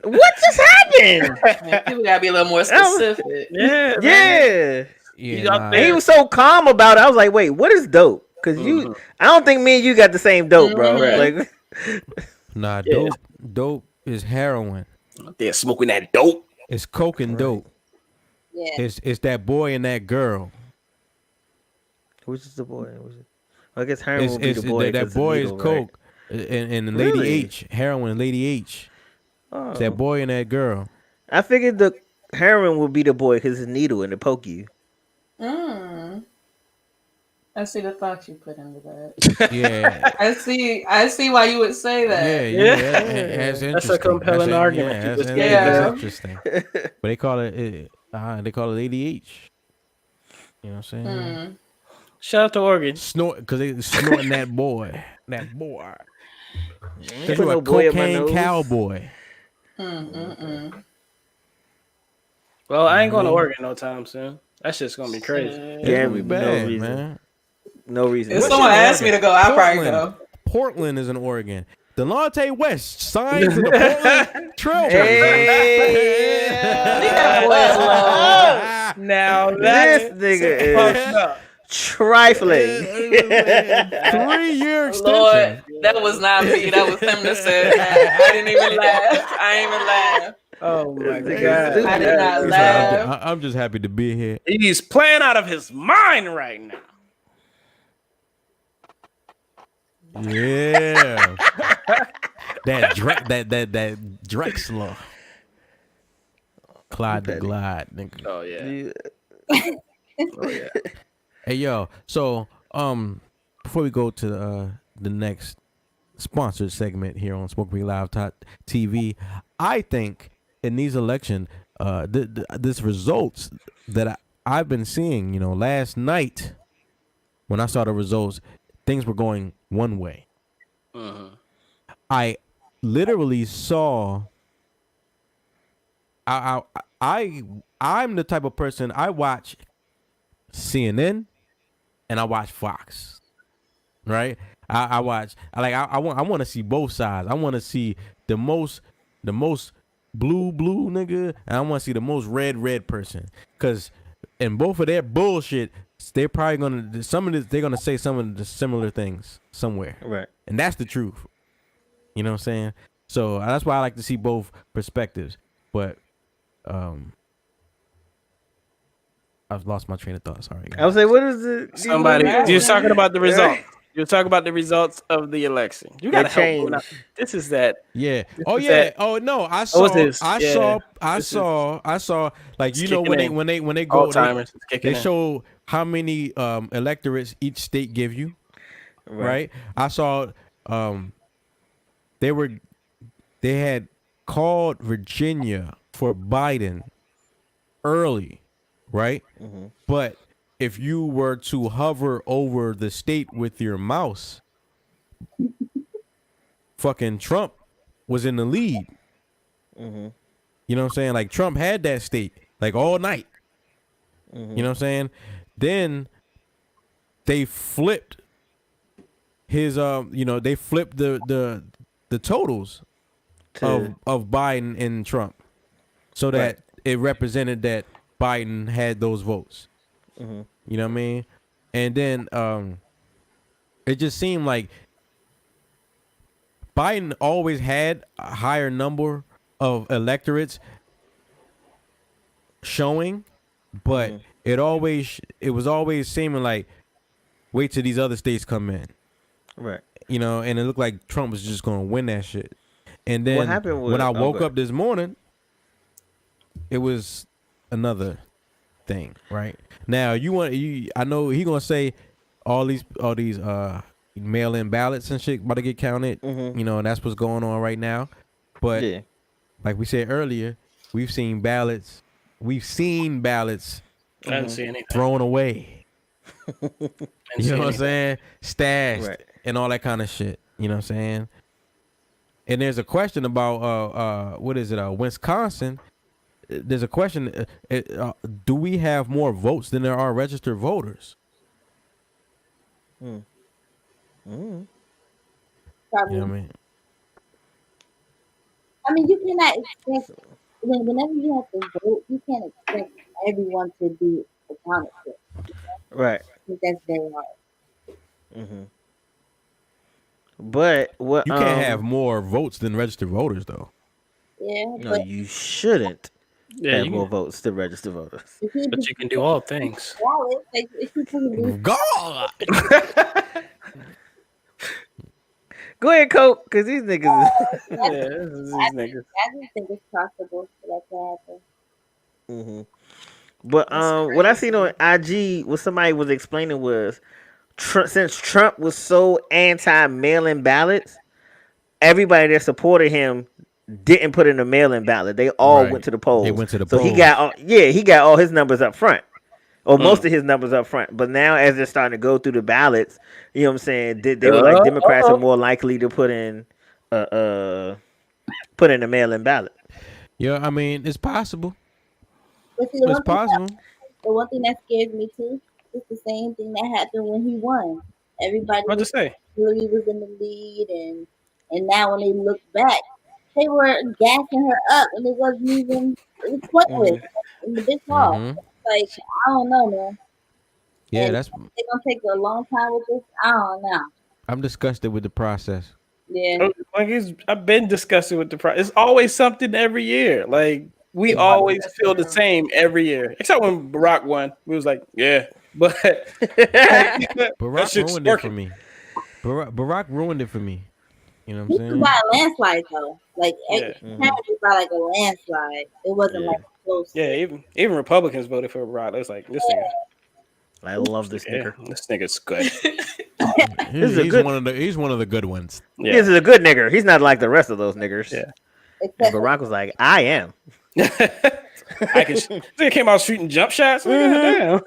What just happened?
Man, people gotta be a little more specific.
Yeah.
Yeah.
He was so calm about it. I was like, wait, what is dope? Because I don't think me and you got the same dope, bro. Like,
nah, dope is heroin.
They're smoking that dope.
It's coke and dope.
Yeah.
It's that boy and that girl.
Which is the boy? I guess heroin will be the boy.
That boy is coke,
right?
and Lady H, heroin and Lady H.
Oh.
It's that boy and that girl.
I figured the heroin would be the boy because it's a needle and it poke you.
I see the thought you put into that.
Yeah.
I see why you would say that.
Yeah.
That's a compelling argument.
That's interesting. But they call it Lady H. You know what I'm saying?
Shout out to Oregon.
Because they snorting that boy. That boy.
Put
You
no
a
boy in my
cocaine
nose.
cowboy.
Well, I ain't going to Oregon no time soon. That shit's gonna be crazy.
Yeah, gonna be bad, man.
No reason.
If someone asked me to go, I'd probably go.
Portland is in Oregon. Delonte West signed to the Portland Trailblazers.
Now
This nigga is trifling.
3-year extension.
Lord, that was not me. That was him that said that. I didn't even laugh. I ain't even laugh.
Oh my god!
I did not laugh.
I'm just happy to be here.
He's playing out of his mind right now.
Yeah. that Drexler. Clyde the Glide, nigga.
Oh yeah.
Oh yeah. Hey yo, so before we go to the next sponsored segment here on Smoke Break Live TV, I think in these elections, this results that I've been seeing, last night when I saw the results, things were going one way. I literally saw. I'm the type of person, I watch CNN and I watch Fox. right? I watch. I want to see both sides. I want to see the most blue nigga, and I want to see the most red person. Cause in both of their bullshit, they're probably gonna they're gonna say some of the similar things somewhere,
Right.
and that's the truth. You know what I'm saying? So that's why I like to see both perspectives. But I've lost my train of thought. Sorry.
I was like, what is it?
Somebody, you're talking about the results. You're talking about the results of the election. You gotta help me out. This is that.
Yeah.
This
Oh
is
yeah.
that.
Oh no. I saw.
this?
I
Yeah.
saw. I saw. Like
It's
you know
kicking
when
in.
they go,
Alzheimer's is kicking
they
in.
show how many electorates each state give you. Right. I saw. They had called Virginia for Biden early, right? But if you were to hover over the state with your mouse, fucking Trump was in the lead. You know what I'm saying? Like Trump had that state like all night. You know what I'm saying? Then they flipped his they flipped the totals of Biden and Trump so that it represented that Biden had those votes. You know what I mean? And then it just seemed like Biden always had a higher number of electorates showing, but it was always seeming like wait till these other states come in.
Right.
You know, and it looked like Trump was just going to win that shit. And then
What happened
when I woke up this morning, it was another thing, right? Now I know he gonna say all these mail-in ballots and shit about to get counted, you know, and that's what's going on right now. But like we said earlier, we've seen ballots
I didn't see anything.
thrown away. You know what I'm saying? Stashed and all that kind of shit. You know what I'm saying? And there's a question about Wisconsin. There's a question: do we have more votes than there are registered voters?
Probably.
You know what I mean?
I mean, you cannot expect whenever you have to vote, you can't expect everyone to be accounted for.
Right.
I think that's very hard.
But what
You can't have more votes than registered voters, though.
Yeah,
No,
but
you shouldn't
Yeah,
have
you
more
can,
votes than registered voters.
but you can do all things.
valid. Like if people lose,
God.
Go ahead, Coke, because these niggas.
Yeah, this is these niggas.
I just think it's possible for that to happen.
But what I seen on IG, what somebody was explaining was, since Trump was so anti mail-in ballots, everybody that supported him didn't put in a mail-in ballot. They all
Right.
went to the polls.
They went to the
so
polls.
he got all his numbers up front, or most of his numbers up front. But now, as they're starting to go through the ballots, you know what I'm saying? They were like Democrats are more likely to put in a mail-in ballot.
Yeah, I mean, it's possible.
But see,
It's possible.
the one thing that scares me too is the same thing that happened when he won. Everybody
What'd you say?
Hillary was in the lead, and now when they look back, they were gassing her up, and it wasn't even it was pointless in the big hall. Like I don't know, man.
Yeah,
And
that's.
they're gonna take a long time with this. I don't know.
I'm disgusted with the process.
Yeah.
Like I've been discussing with the price. It's always something every year. Like we always feel the same every year, except when Barack won. We was like, yeah, but
Barack
shit's
ruined it for
working.
me. Barack ruined it for me. You know what
He
I'm
was
saying?
by a landslide though. Like
Yeah.
it was by like a landslide. It wasn't like close.
Yeah, even Republicans voted for Barack. It's like this nigga.
I love this nigga.
This nigga's good.
He's one of the good ones.
Yeah.
This is a good nigger. He's not like the rest of those niggers.
Yeah.
And
Except
Barack was like, I am.
I can. They came out shooting jump shots. Damn.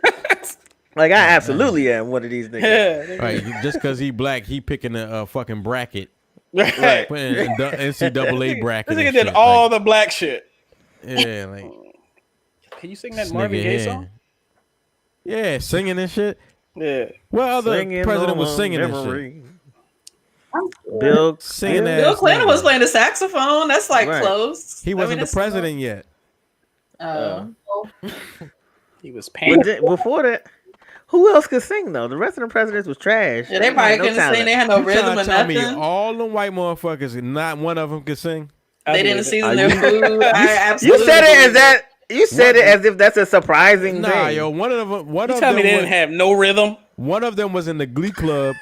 Like, I absolutely am one of these niggas.
Yeah.
Right, just because he black, he picking a fucking bracket,
Right.
putting in the NCAA bracket.
This nigga
and
did
shit.
all the black shit.
Yeah, like
Can you sing that
this
Marvin
nigga
Gaye
here.
song?
Yeah, singing and shit.
Yeah.
What other
Singing
president
on
was
my
singing this shit?
memory.
I'm sure.
Bill
Singing
Bill
ass
Clinton was
nigga.
playing the saxophone. That's like
Right.
close.
He wasn't the
it's similar.
president yet.
He was
But
paying.
then, before that, who else could sing though? The rest of the presidents was trash.
Yeah, they probably
had no
couldn't sing.
talent.
They had no
You
rhythm
trying
or
to tell me
nothing.
all them white motherfuckers and not one of them could sing?
They didn't season
Are
their
you-
food. I
You
absolutely
said it as
believe
that. You said it as if that's a surprising
Nah,
thing.
yo, one of them. One
You
of
tell
them.
me they
was,
didn't have no rhythm.
one of them was in the Glee Club.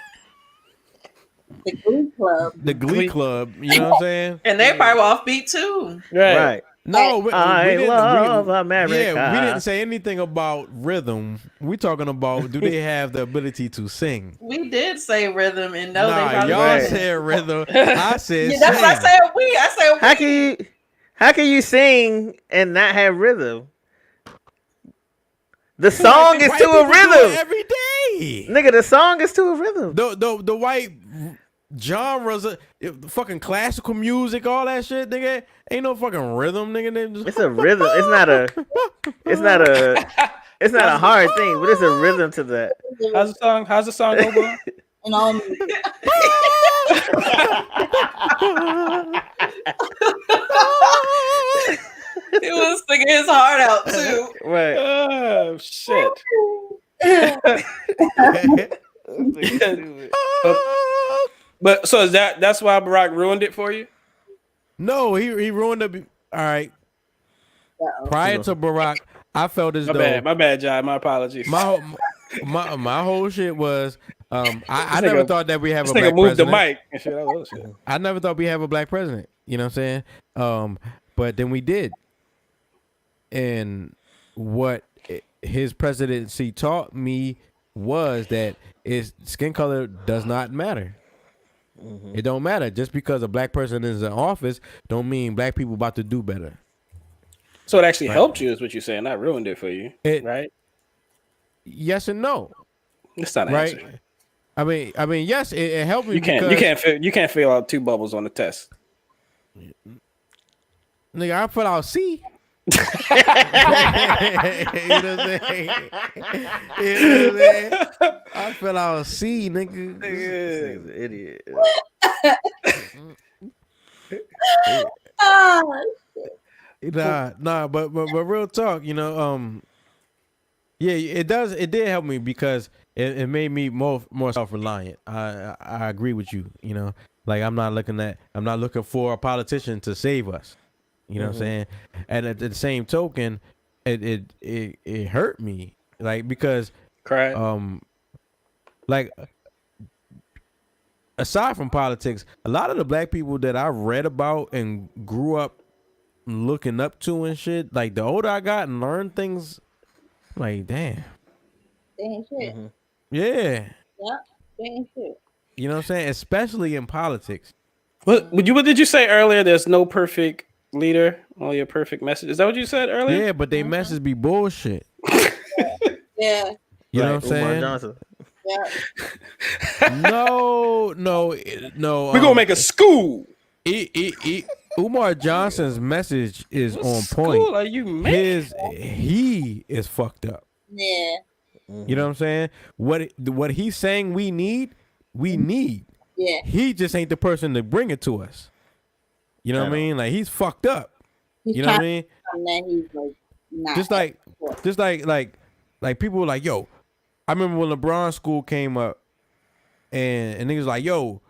The Glee Club.
The Glee Club. You know what I'm saying?
And they probably were offbeat too.
Right.
No, we didn't,
love America.
Yeah, we didn't say anything about rhythm. We talking about do they have the ability to sing?
We did say rhythm, and no, they
Nah,
probably
y'all
didn't.
said rhythm. I said
Yeah, that's what I
sing.
said. I said
How can you sing and not have rhythm? The song is
White
to a
people do it
rhythm.
every day.
Nigga, the song is to a rhythm.
The white genres, fucking classical music, all that shit, nigga. Ain't no fucking rhythm, nigga.
It's a rhythm. It's not a hard thing, but it's a rhythm to that.
How's the song go, bro?
And all
he was singing his heart out too.
Right.
Oh shit. But so is that's why Barack ruined it for you?
No, he ruined the. All right. Prior to Barack, I felt as though
My bad, John. My apologies.
my whole shit was I
This
never
nigga-
thought that we have
this
a black
nigga moved
president.
the mic and shit. That was shit.
I never thought we have a black president. You know what I'm saying? But then we did. And what his presidency taught me was that skin color does not matter. It don't matter. Just because a black person is in office don't mean black people about to do better.
So it actually helped you, is what you're saying, not ruined it for you, right?
Yes and no.
It's not an
Right?
answer.
I mean, yes, it helped me.
You can't fill out 2 bubbles on the test.
Nigga, I put out C. You know what I'm saying? You know what I'm saying? I fell out C, nigga.
This nigga's an idiot.
Nah, but real talk, you know, yeah, it did help me because it made me more self-reliant. I agree with you, you know. Like I'm not looking for a politician to save us. You know what I'm saying? And at the same token, it hurt me. Like because like aside from politics, a lot of the black people that I read about and grew up looking up to and shit, like the older I got and learned things, like damn.
They ain't shit.
Yeah.
Yep. They ain't shit.
You know what I'm saying? Especially in politics.
What did you say earlier? There's no perfect leader, only a perfect message. Is that what you said earlier?
Yeah, but they message be bullshit.
Yeah.
You know what I'm saying?
Johnson.
Yeah.
No.
We're gonna make a school.
Umar Johnson's message is
What
on
school
point.
are you making?
He is fucked up.
Yeah.
You know what I'm saying? What he's saying we need.
Yeah.
He just ain't the person to bring it to us. You know what I mean? Like he's fucked up.
He's
You know what I mean?
And then he's like, not.
Just like people were like, yo, I remember when LeBron school came up and niggas like, yo,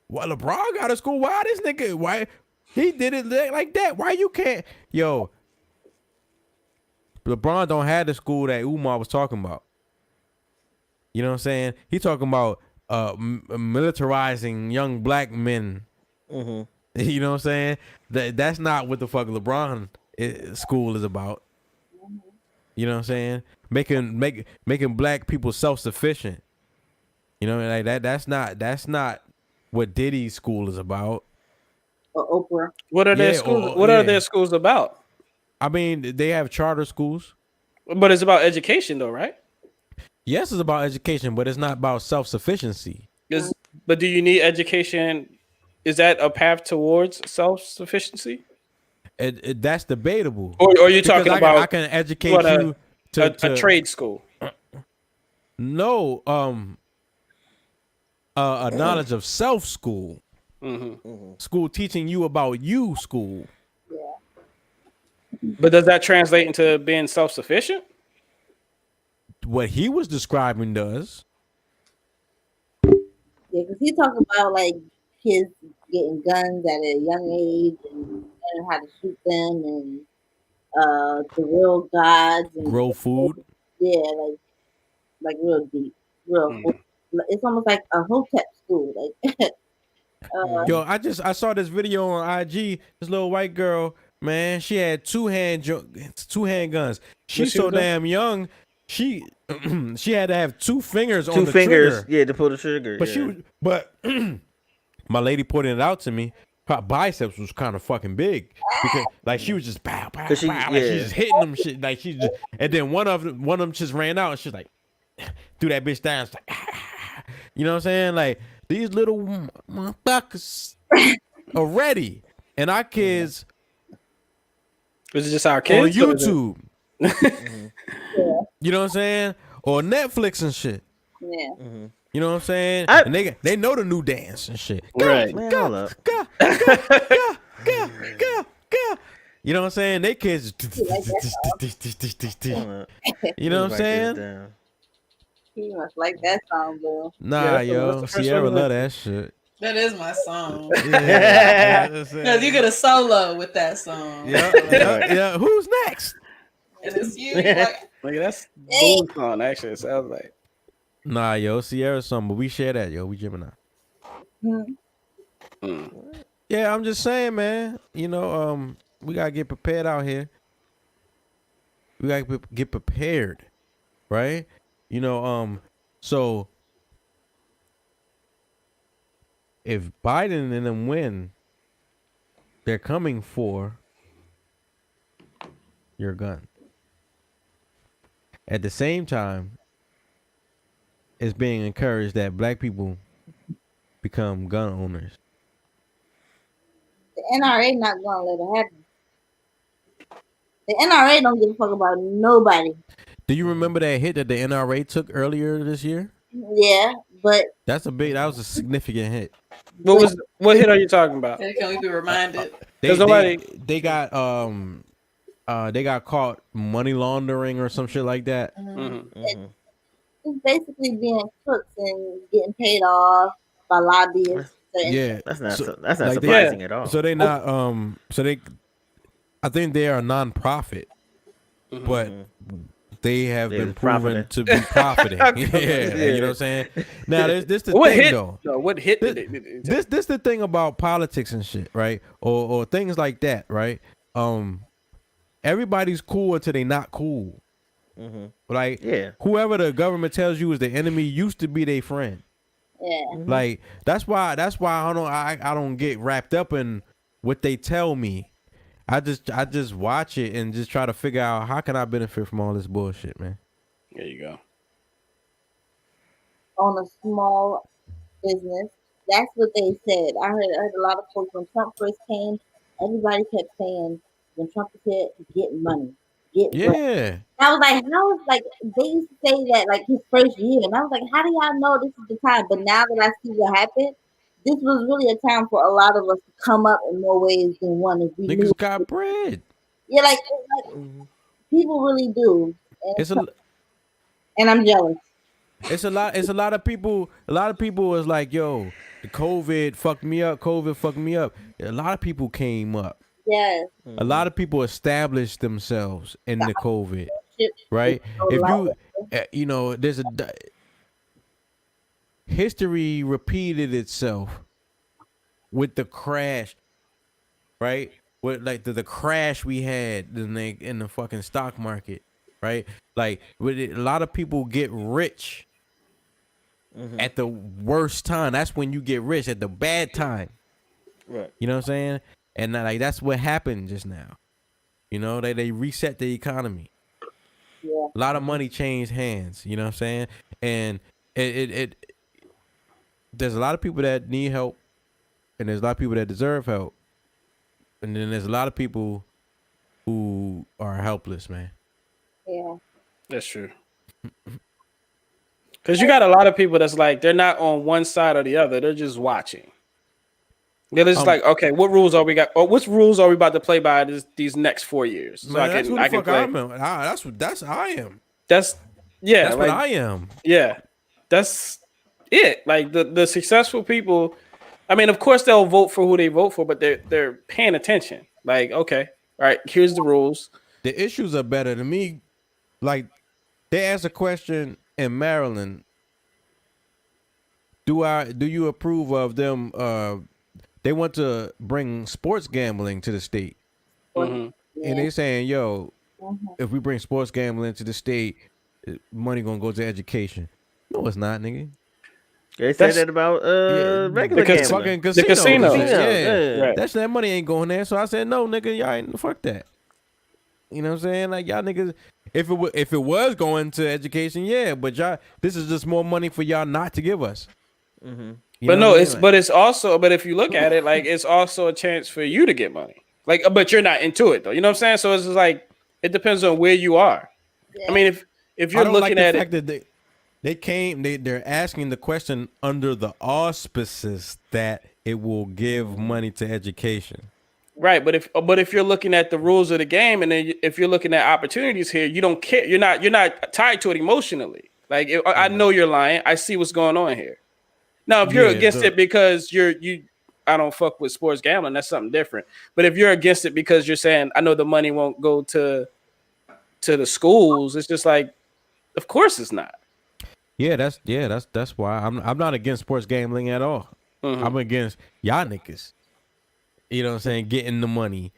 what LeBron got a school? Why this nigga? Why he did it like that? Why you can't? Yo, LeBron don't have the school that Umar was talking about. You know what I'm saying? He talking about militarizing young black men. You know what I'm saying? That's not what the fuck LeBron school is about. You know what I'm saying? Making black people self-sufficient. You know, like that's not what Diddy's school is about.
Or Oprah.
What are their schools? What are their schools about?
I mean, they have charter schools.
But it's about education, though, right?
Yes, it's about education, but it's not about self-sufficiency.
But do you need education? Is that a path towards self-sufficiency?
That's debatable.
Or are you talking about
I can educate you
to a trade school?
No, a knowledge of self school. School teaching you about you school.
But does that translate into being self-sufficient?
What he was describing does.
Yeah, because he talked about like kids getting guns at a young age and learning how to shoot them and the real gods and
Grow food.
yeah, like real deep, real. It's almost like a hotep school. Like
Yo, I saw this video on IG. This little white girl, man, she had two handguns. She's so damn young. She she had to have two fingers on the trigger.
Yeah, to pull the trigger.
But my lady pointed it out to me. Her biceps was kind of fucking big because like she was just pow pow pow, like she just hitting them shit like she just, and then one of them just ran out and she's like threw that bitch down. It's like, you know what I'm saying? Like these little motherfuckers are ready, and our kids.
Was it just our kids
on YouTube? You know what I'm saying? Or Netflix and shit.
Yeah.
You know what I'm saying? And they know the new dance and shit.
Right.
Man, hold up.
You know what I'm saying? They kids. You know what I'm saying?
He must like that song, bro.
Nah, yo, Ciara love that shit.
That is my song.
Yeah.
Because you get a solo with that song.
Yeah. Who's next?
And it's you. Like,
that's Boone song, actually. It sounds like.
Nah, yo, Ciara's song, but we share that, yo. We Gemini. Yeah, I'm just saying, man. You know, we gotta get prepared out here. We gotta get prepared, right? You know, so if Biden and them win, they're coming for your gun. At the same time, it's being encouraged that black people become gun owners.
The NRA not gonna let it happen. The NRA don't give a fuck about nobody.
Do you remember that hit that the NRA took earlier this year?
Yeah, but
that was a significant hit.
What hit are you talking about?
can we be reminded?
They got caught money laundering or some shit like that.
It's basically being crooks and getting paid off by lobbyists.
Yeah,
that's not surprising at all.
So they not I think they are a non-profit, but they have been proven to be profiting. You know what I'm saying? Now this the thing though.
What hit
this the thing about politics and shit, right? Or things like that, right? Everybody's cool until they not cool. Like whoever the government tells you is the enemy used to be their friend.
Yeah.
Like that's why I don't get wrapped up in what they tell me. I just watch it and just try to figure out how can I benefit from all this bullshit, man.
There you go.
On a small business, that's what they said. I heard a lot of folks when Trump first came. Everybody kept saying when Trump said, "Get money, get money." I was like, how is like they used to say that like his first year, and I was like, how do y'all know this is the time? But now that I see what happened, this was really a time for a lot of us to come up in more ways than one. If we
niggas got bread.
Yeah, like people really do. And I'm jealous.
It's a lot of people. A lot of people is like, yo, the COVID fucked me up. COVID fucked me up. A lot of people came up.
Yes.
A lot of people established themselves in the COVID, right? If you know, there's history repeated itself with the crash, right? With like the crash we had in the fucking stock market, right? Like a lot of people get rich at the worst time. That's when you get rich, at the bad time,
right?
You know what I'm saying? And like that's what happened just now. You know, they reset the economy.
Yeah.
A lot of money changed hands. You know what I'm saying? And it there's a lot of people that need help, and there's a lot of people that deserve help, and then there's a lot of people who are helpless, man.
Yeah,
that's true. Because you got a lot of people that's like they're not on one side or the other. They're just watching. They're just like, okay, what rules are we got? Or which rules are we about to play by these next 4 years? So
Man, that's what
I can play.
That's I am.
That's
what I am.
Yeah, that's it. Like the successful people. I mean, of course they'll vote for who they vote for, but they're paying attention. Like, okay, all right, here's the rules.
The issues are better to me. Like they asked a question in Maryland. Do you approve of them? They want to bring sports gambling to the state, and they saying, "Yo, if we bring sports gambling to the state, money gonna go to education." No, it's not, nigga.
They said that about regular gambling.
The casino.
Yeah.
Right. That money ain't going there. So I said, "No, nigga, y'all ain't fuck that." You know what I'm saying? Like y'all niggas, if it was going to education, yeah, but y'all, this is just more money for y'all not to give us.
But no, it's also, but if you look at it, like it's also a chance for you to get money. Like, but you're not into it though. You know what I'm saying? So it's just like it depends on where you are. I mean, if you're looking at it, that
they're asking the question under the auspices that it will give money to education.
Right, but if you're looking at the rules of the game, and then if you're looking at opportunities here, you don't care. You're not tied to it emotionally. Like I know you're lying. I see what's going on here. Now, if you're against it because I don't fuck with sports gambling, that's something different. But if you're against it because you're saying I know the money won't go to the schools, it's just like, of course it's not.
Yeah, that's why I'm not against sports gambling at all. I'm against y'all niggas. You know what I'm saying? Getting the money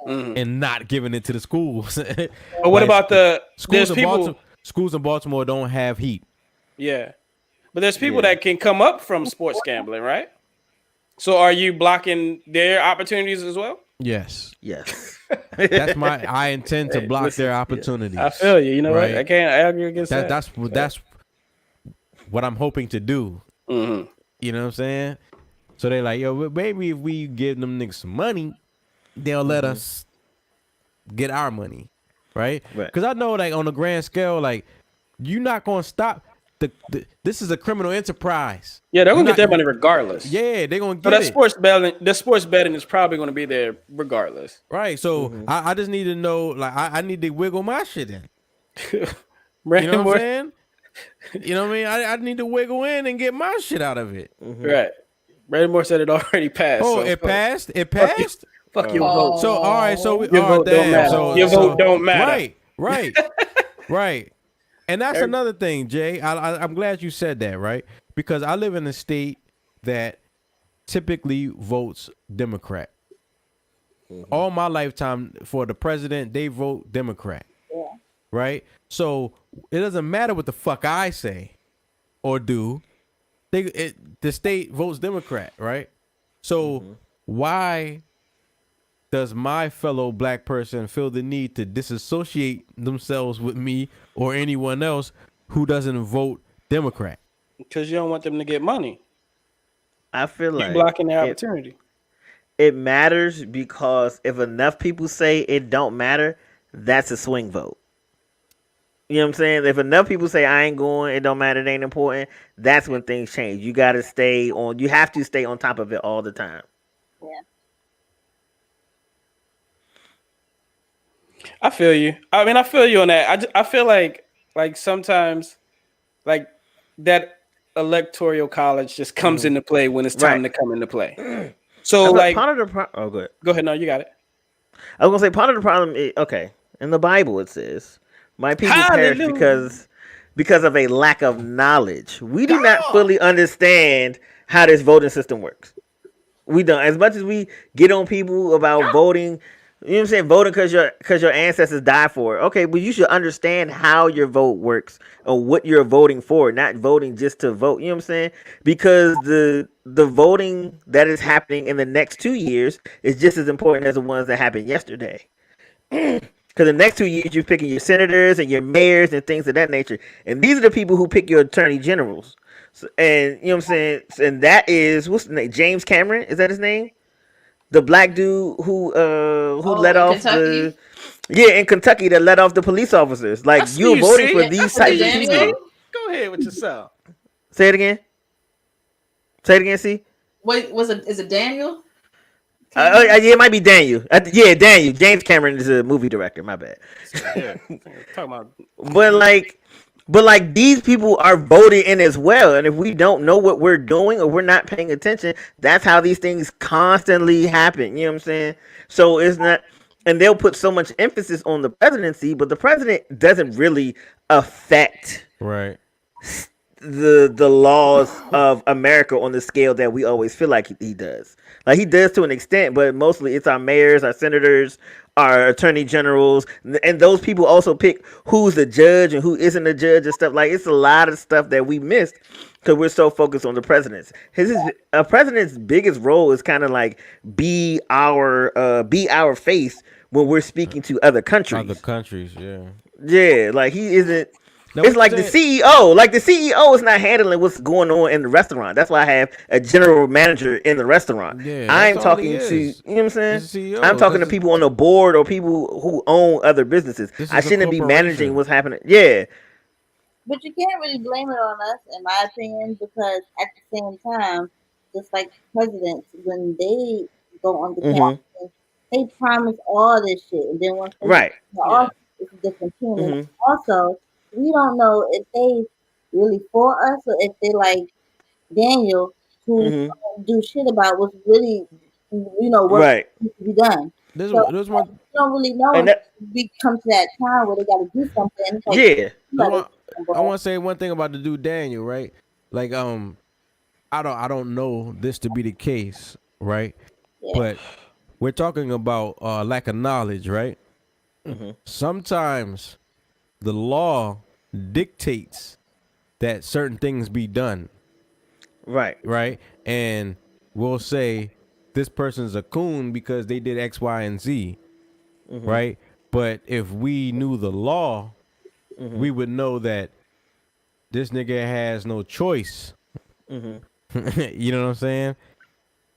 and not giving it to the schools.
But what about the
schools in Baltimore don't have heat.
Yeah. But there's people that can come up from sports gambling, right? So are you blocking their opportunities as well?
Yes.
That's
I intend to block their opportunities.
I feel you. You know what? I can't argue against that.
That's what I'm hoping to do. You know what I'm saying? So they're like, yo, maybe if we give them niggas some money, they'll let us get our money, right? Because I know, like, on a grand scale, like, you're not going to stop. This is a criminal enterprise.
Yeah, they're going to get their money regardless.
Yeah, they're going to get
it. The sports betting is probably going to be there regardless.
Right, so I just need to know, like, I need to wiggle my shit in. You
know
what I'm saying? You know what I mean? I need to wiggle in and get my shit out of it.
Right. Brandon Moore said it already passed.
Oh, so it passed? It passed?
Fuck your vote.
So, all right. So,
your vote don't matter.
So,
your vote don't matter.
Right. And that's another thing, Jay. I'm glad you said that, right? Because I live in a state that typically votes Democrat. All my lifetime for the president, they vote Democrat. Yeah. Right? So, it doesn't matter what the fuck I say or do. The state votes Democrat, right? So why does my fellow black person feel the need to disassociate themselves with me or anyone else who doesn't vote Democrat?
Because you don't want them to get money.
I feel like
you're blocking their opportunity.
It matters because if enough people say it don't matter, that's a swing vote. You know what I'm saying? If enough people say I ain't going, it don't matter, it ain't important, that's when things change. You have to stay on top of it all the time.
Yeah.
I feel you. I mean, I feel you on that. I feel like sometimes like that electoral college just comes into play when it's time to come into play. So like
part of the oh, good.
Go ahead. No, you got it.
I was gonna say part of the problem is, okay, in the Bible it says, my people perish because of a lack of knowledge. We do not fully understand how this voting system works. We don't. As much as we get on people about voting, you know what I'm saying, voting because your ancestors died for it. Okay, but you should understand how your vote works or what you're voting for, not voting just to vote. You know what I'm saying? Because the voting that is happening in the next 2 years is just as important as the ones that happened yesterday. Because the next 2 years, you're picking your senators and your mayors and things of that nature. And these are the people who pick your attorney generals. So, and you know what I'm saying? And that is, what's the name? James Cameron? Is that his name? The black dude who let off Kentucky? In Kentucky that let off the police officers. Like, you're voting for these types of people.
Go ahead with yourself.
Say it again. Say it again. See.
Wait, is it Daniel?
Yeah, it might be Daniel. Yeah, Daniel. James Cameron is a movie director. My bad.
Yeah, talking about.
But like these people are voted in as well, and if we don't know what we're doing or we're not paying attention, that's how these things constantly happen. You know what I'm saying? So it's not, and they'll put so much emphasis on the presidency, but the president doesn't really affect
Right.
the laws of America on the scale that we always feel like he does. Like he does to an extent, but mostly it's our mayors, our senators, our attorney generals, and those people also pick who's the judge and who isn't a judge and stuff. Like it's a lot of stuff that we missed because we're so focused on the president's. A president's biggest role is kind of like be our face when we're speaking to other countries.
Other countries, yeah.
Yeah, like he isn't.
Now,
It's
what
like
you
the
saying?
CEO. Like the CEO is not handling what's going on in the restaurant. That's why I have a general manager in the restaurant.
Yeah,
I'm
that's all
talking
he
to,
is.
you know what I'm saying?
He's a CEO.
I'm talking to
This is-
people on the board or people who own other businesses.
This
I
is a
shouldn't be
corporation.
managing what's happening. Yeah.
But you can't really blame it on us, in my opinion, because at the same time, just like presidents, when they go on the
Mhm.
campaign, they promise all this shit, and then once they
Right.
get to the office, it's a different tune. And
Mhm.
also, we don't know if they really for us or if they like Daniel, who
Mhm.
don't do shit about what's really, what
Right.
needs to be done.
There's
So
there's one
we don't really know
And
until
that,
we come to that time where they got to do something. It's like,
yeah.
you gotta
I want to say one thing about the dude Daniel, right? Like I don't know this to be the case, right?
Yeah.
But we're talking about lack of knowledge, right?
Mhm.
Sometimes the law dictates that certain things be done,
Right.
right? And we'll say this person's a coon because they did X, Y, and Z, right? But if we knew the law, we would know that this nigga has no choice.
Mhm.
You know what I'm saying?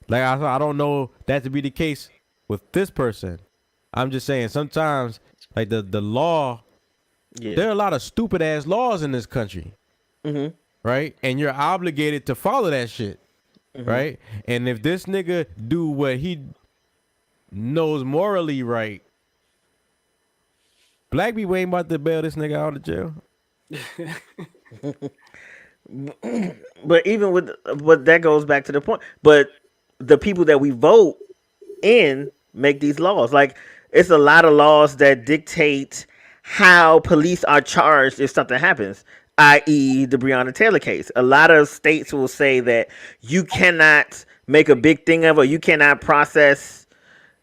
Like I don't know that to be the case with this person. I'm just saying sometimes like the law,
Yeah.
there are a lot of stupid ass laws in this country,
Mhm.
right? And you're obligated to follow that shit, right? And if this nigga do what he knows morally right, black people ain't about to bail this nigga out of jail.
But even with, but that goes back to the point. But the people that we vote in make these laws. Like it's a lot of laws that dictate how police are charged if something happens, i.e., the Breonna Taylor case. A lot of states will say that you cannot make a big thing of, or you cannot process.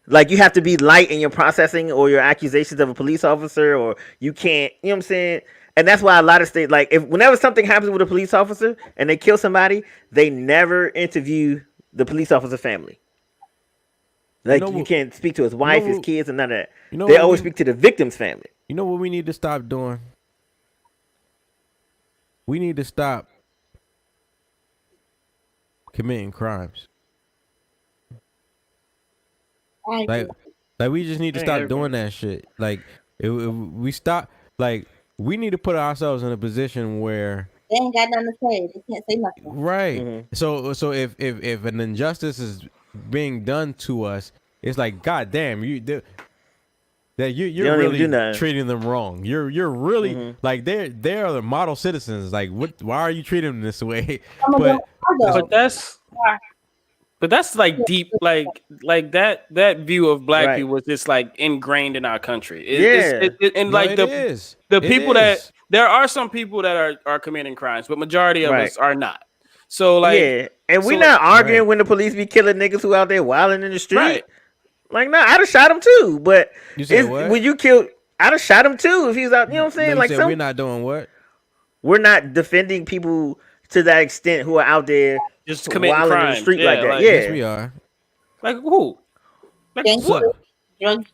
Like you have to be light in your processing or your accusations of a police officer, or you can't. You know what I'm saying? And that's why a lot of states, like if whenever something happens with a police officer and they kill somebody, they never interview the police officer family. Like
know
you
what-
can't speak to his wife,
know
his
what-
kids, and none of that.
you know
They
what
always
we-
speak to the victim's family.
You know what we need to stop doing? We need to stop committing crimes. Like we just need to
Ain't
stop
everybody.
doing that shit. Like if we stop, like we need to put ourselves in a position where
They ain't got nothing to say. They can't say nothing.
right.
Mhm.
So if an injustice is being done to us, it's like God damn that
They
you're
don't even do
really
nothing.
treating them wrong. You're really like they are the model citizens. Like what? Why are you treating them this way?
Some of them
But
are, though.
But that's like deep, like that view of black
Right.
people is just like ingrained in our country. And
no,
like
it
the
is.
the
It
people that
is.
there are some people that are committing crimes, but majority of
Right.
us are not. So like,
yeah, and we're
so-
not arguing
Right.
when the police be killing niggas who out there wilding in the street.
Right.
Like, nah, I'd have shot him too. But
You said
it's-
what?
when you kill, I'd have shot him too if he was out. You know what I'm saying?
No, you
like,
said
some,
we're not doing what?
we're not defending people to that extent who are out there
just committing
wilding in
crimes
the street
Yeah,
like that.
like-
yeah,
Yes, we are.
Like who? Like
Thank
what?
you.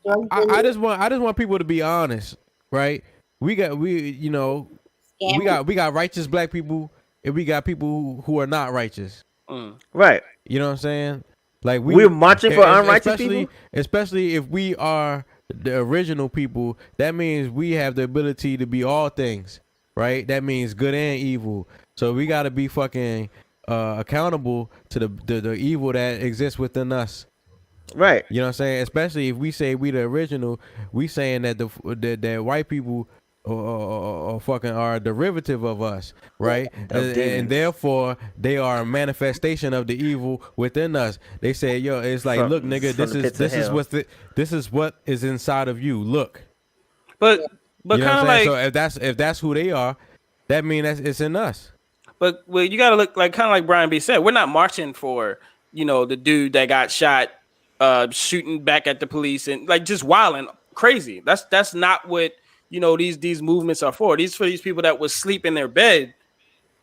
Drugs.
I just want people to be honest, right? We got we got righteous black people and we got people who are not righteous.
right.
You know what I'm saying? Like
We're marching for unrighteous
especially,
people?
especially if we are the original people. That means we have the ability to be all things, right? That means good and evil. So we got to be fucking accountable to the evil that exists within us.
Right.
You know what I'm saying? Especially if we say we the original, we saying that that white people fucking are a derivative of us, right? And therefore they are a manifestation of the evil within us. They say, yo, it's like, look, nigga, this is what is inside of you. Look.
But
you know
kind of like,
so if that's who they are, that means it's in us.
But you gotta look like kind of like Brian B said. We're not marching for the dude that got shot, shooting back at the police and like just wilding crazy. That's not what these movements are for. These for these people that was sleep in their bed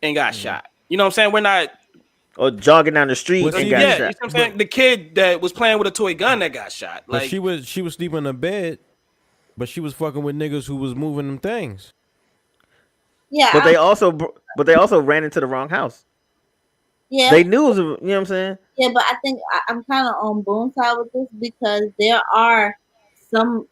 and got shot. You know what I'm saying? We're not
or jogging down the street and got shot.
You know what I'm saying? The kid that was playing with a toy gun that got shot.
But
Like
she was sleeping in the bed, but she was fucking with niggas who was moving them things.
Yeah,
but they also ran into the wrong house.
Yeah,
they knew it was, you know what I'm saying?
Yeah, but I think I'm kind of on Boone's side with this because there are some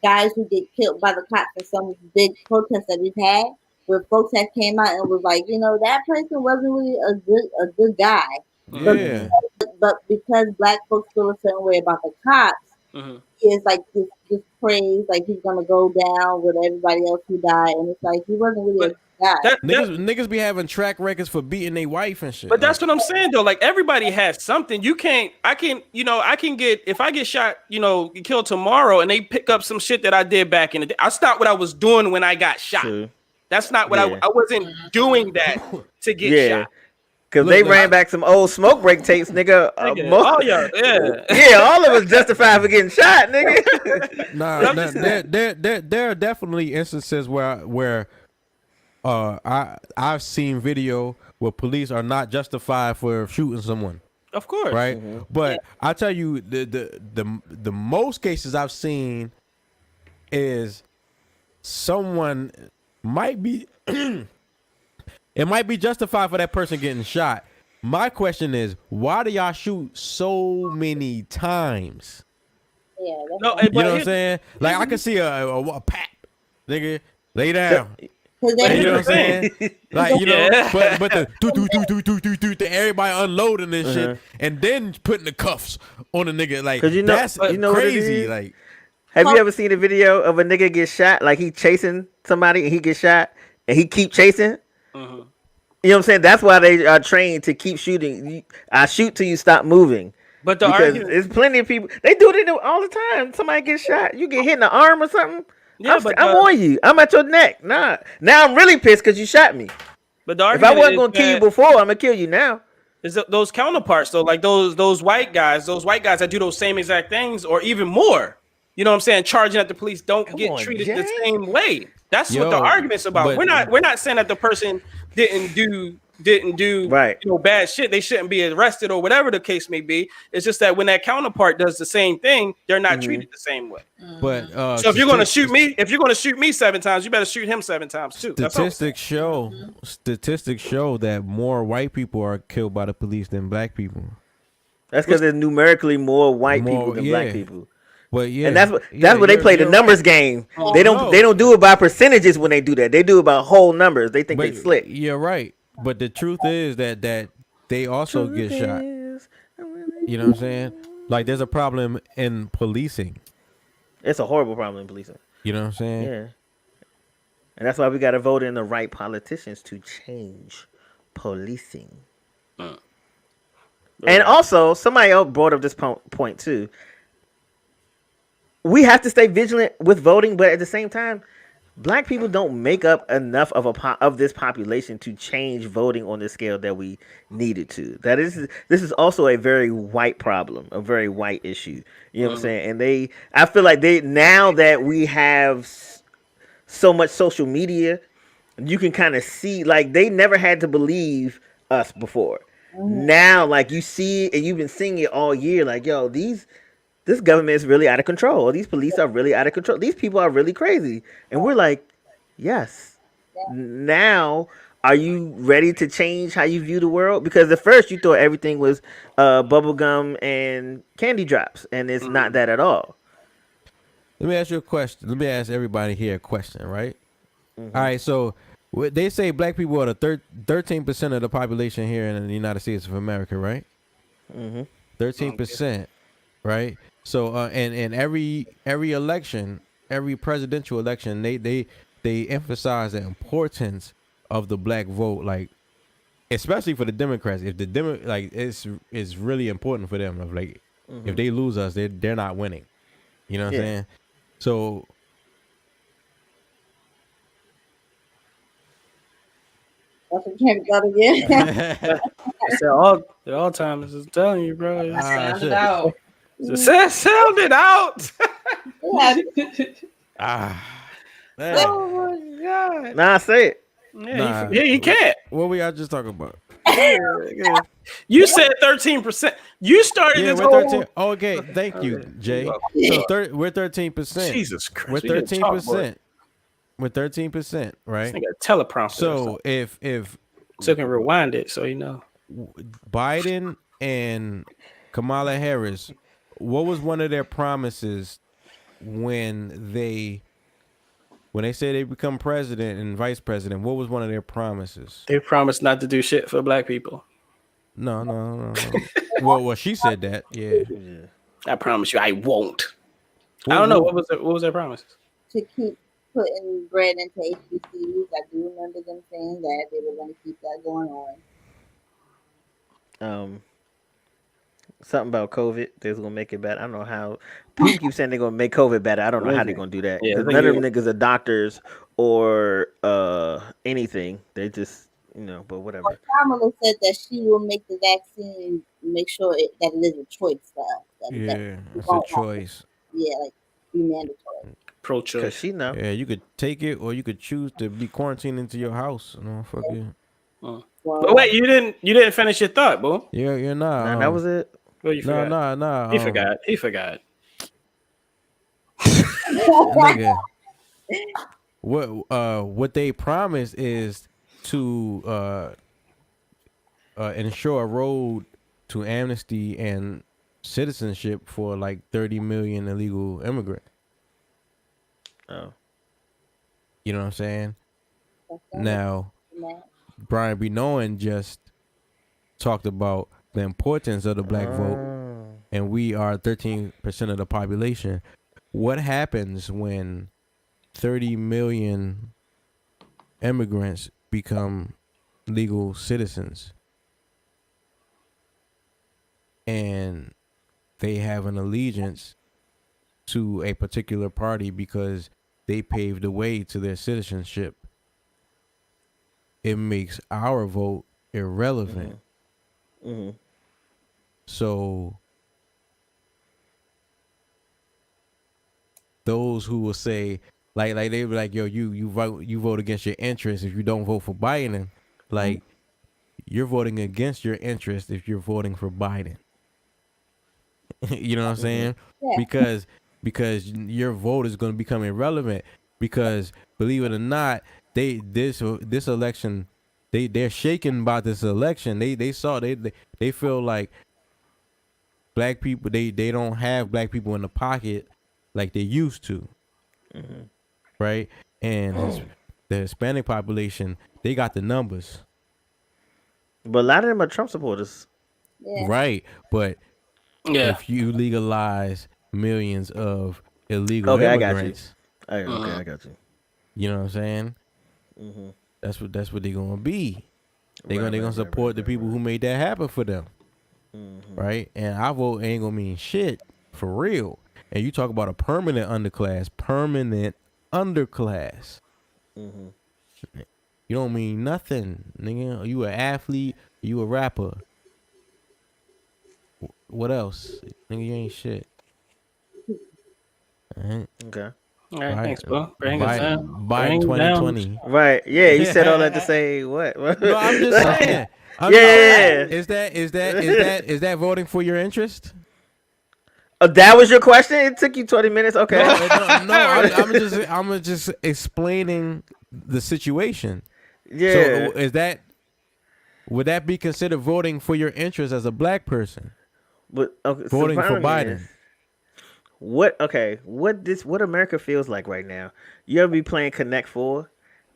guys who get killed by the cops in some big protests that we've had, where folks that came out and was like, that person wasn't really a good guy.
Yeah.
But because black folks feel a certain way about the cops, it's like this praise, like he's gonna go down with everybody else who died, and it's like he wasn't really a good guy.
Niggas be having track records for beating their wife and shit.
But that's what I'm saying though. Like everybody has something. I can get, if I get shot, killed tomorrow, and they pick up some shit that I did back in the day. I stopped what I was doing when I got shot. True. That's not what I wasn't doing that to get shot.
Because they ran back some old smoke break tapes, nigga. Yeah, all of us justified for getting shot, nigga.
There are definitely instances where I've seen video where police are not justified for shooting someone.
Of course,
right? But I tell you, the most cases I've seen is someone might be. It might be justified for that person getting shot. My question is, why do y'all shoot so many times?
Yeah,
you know what I'm saying? Like I can see a pat, nigga, lay down. You know what I'm saying? Like but the everybody unloading this shit and then putting the cuffs on the nigga. Like that's crazy. Like,
have you ever seen a video of a nigga get shot? Like he chasing somebody and he gets shot and he keep chasing. You know what I'm saying? That's why they are trained to keep shooting. I shoot till you stop moving.
But
there's plenty of people. They do it all the time. Somebody gets shot. You get hit in the arm or something. Yeah, I'm on you. I'm at your neck. Nah. Now I'm really pissed because you shot me.
But
if I wasn't gonna kill you before, I'm gonna kill you now.
Is those counterparts though? Like those white guys that do those same exact things or even more. You know what I'm saying? Charging at the police don't get treated the same way. That's what the argument's about. We're not saying that the person didn't do bad shit. They shouldn't be arrested or whatever the case may be. It's just that when that counterpart does the same thing, they're not treated the same way.
But
so if you're gonna shoot me 7 times, you better shoot him 7 times too.
Statistics show that more white people are killed by the police than black people.
That's because there's numerically more white people than black people.
But
and that's what they play the numbers game. They don't do it by percentages when they do that. They do it by whole numbers. They think they slick.
You're right. But the truth is that they also get shot. You know what I'm saying? Like there's a problem in policing.
It's a horrible problem in policing.
You know what I'm saying?
Yeah. And that's why we got to vote in the right politicians to change policing. And also, somebody else brought up this point too. We have to stay vigilant with voting, but at the same time, black people don't make up enough of this population to change voting on the scale that we needed to. This is also a very white problem, a very white issue. You know what I'm saying? And I feel like now that we have so much social media, you can kind of see, like they never had to believe us before. Now, like you see, and you've been seeing it all year, like, yo, this government is really out of control. These police are really out of control. These people are really crazy. And we're like, yes. Now, are you ready to change how you view the world? Because at first you thought everything was bubblegum and candy drops. And it's not that at all.
Let me ask you a question. Let me ask everybody here a question, right? All right. So They say black people are the 13% of the population here in the United States of America, right? 13%, right? So, and every election, every presidential election, they emphasize the importance of the black vote, like especially for the Democrats. If the like it's really important for them. Of like, if they lose us, they're not winning. You know what I'm saying? So.
That's what you got again.
It's all times is telling you, bro.
Sound it out.
Sound it out.
Man.
Oh my god.
Nah, say it.
Yeah, he can't.
What we all just talking about?
You said 13%. You started
Yeah,
this
we're
whole
13. Okay, thank you, Jay. So we're 13%.
Jesus Christ.
We're 13%. We're 13%, right?
I got a teleprompter.
So if
so I can rewind it, so you know.
Biden and Kamala Harris, what was one of their promises when they say they become president and vice president? What was one of their promises?
They promised not to do shit for black people.
No. well, she said that. Yeah.
I promise you, I won't. I don't know what was their promises.
To keep putting bread into HBCUs, I do remember them saying that they were going to keep that going on.
Something about COVID. They was gonna make it better. I don't know how. People keep saying they're gonna make COVID better. I don't know how they're gonna do that.
Yeah,
None of them niggas are doctors or anything. They just but whatever.
Well, Kamala said that she will make the vaccine, make sure that it is a choice for us.
It's a choice.
Like be mandatory.
Pro-choice.
Cause she know.
Yeah, you could take it or you could choose to be quarantined into your house. Fuck you.
But wait, you didn't finish your thought, boo.
Yeah, you're not.
Nah, that was it.
Well, you forgot.
No.
He forgot.
Nigga. What they promised is to ensure a road to amnesty and citizenship for like 30 million illegal immigrants.
Oh.
You know what I'm saying? Now, BRYANBEKNOWIN just talked about the importance of the black vote, and we are 13% of the population. What happens when 30 million immigrants become legal citizens and they have an allegiance to a particular party because they paved the way to their citizenship? It makes our vote irrelevant. So those who will say like they be like, yo, you vote against your interests if you don't vote for Biden. Like you're voting against your interest if you're voting for Biden. You know what I'm saying? Yeah. Because your vote is going to become irrelevant. Because believe it or not, this election, they're shaken by this election. They feel like black people, they don't have black people in the pocket like they used to. Right? And the Hispanic population, they got the numbers.
But a lot of them are Trump supporters.
Yeah.
Right. But if you legalize millions of illegal immigrants,
I got you.
You know what I'm saying? That's what they're gonna be. They're gonna support the people who made that happen for them, right? And our vote ain't gonna mean shit for real. And you talk about a permanent underclass. You don't mean nothing, nigga. You an athlete? You a rapper? What else, nigga? You ain't shit.
Okay.
All right, thanks, bro. Bring us down.
Biden 2020.
Right. Yeah, you said all that to say what?
No, I'm just saying. Is that voting for your interest?
Oh, that was your question? It took you 20 minutes? Okay.
I'm just explaining the situation.
Yeah.
So would that be considered voting for your interest as a black person?
But
voting for Biden.
What America feels like right now. You ever be playing Connect 4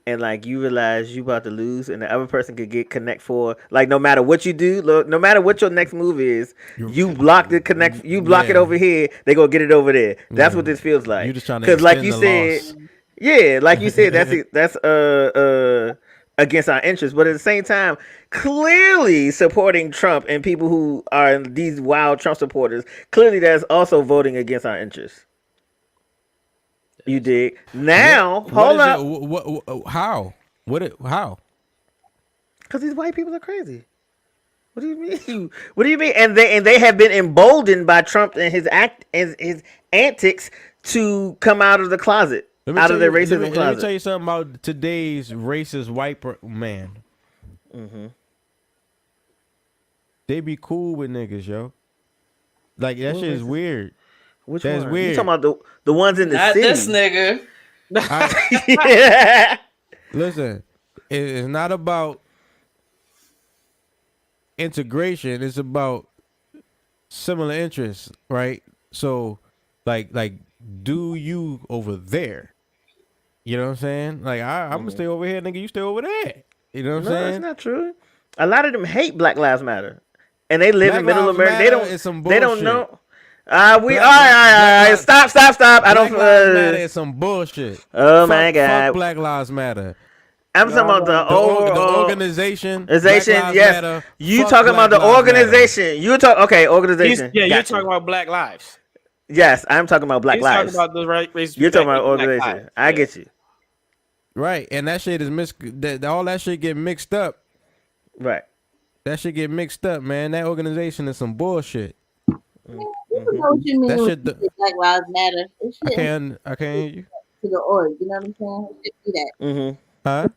and like you realize you about to lose, and the other person could get connect for like no matter what you do, no matter what your next move is, you block the connect, you block it over here, they gonna get it over there. That's what this feels like.
You just trying to
because like
extend
you
the
said,
loss.
yeah, like you said, that's against our interests, but at the same time, clearly supporting Trump and people who are these wild Trump supporters, clearly that's also voting against our interests. You dig? Now, hold up.
How? How?
Because these white people are crazy. What do you mean? What do you mean? And they have been emboldened by Trump and his antics to come out of the closet, out of their racism closet.
Let me tell you something about today's racist white man. They be cool with niggas, yo. Like that shit is weird.
Which
That's
one?
weird.
You talking about the ones in the
Not
city?
this nigga.
Yeah.
Listen, it's not about integration. It's about similar interests, right? So, like, do you over there? You know what I'm saying? Like, I'm gonna stay over here, nigga. You stay over there. You know what I'm
No,
saying?
that's not true. A lot of them hate Black Lives Matter, and they live
Black
in Middle
Lives
America.
Matter
They
is some
don't know.
bullshit.
All right. Stop. I don't.
Black Lives Matter is some bullshit.
Oh my God.
Fuck Black Lives Matter.
I'm talking about
The organization. Black
Organization,
Lives
yes.
Matter.
You
Fuck
talking about
Black
the
Lives
organization?
Matter.
You talk okay? Organization.
You're
Gotcha.
talking about Black Lives.
Yes, I'm talking about Black
He's
Lives.
talking about the right race.
You're talking about organization. I get you.
Right, and that shit is all that shit get mixed up.
Right.
That shit get mixed up, man. That organization is some bullshit.
You know what you mean
That
when
shit
you say Black Lives Matter. It
I
shouldn't
can't hear you.
to the org. You know what I'm saying? It should be that.
Huh?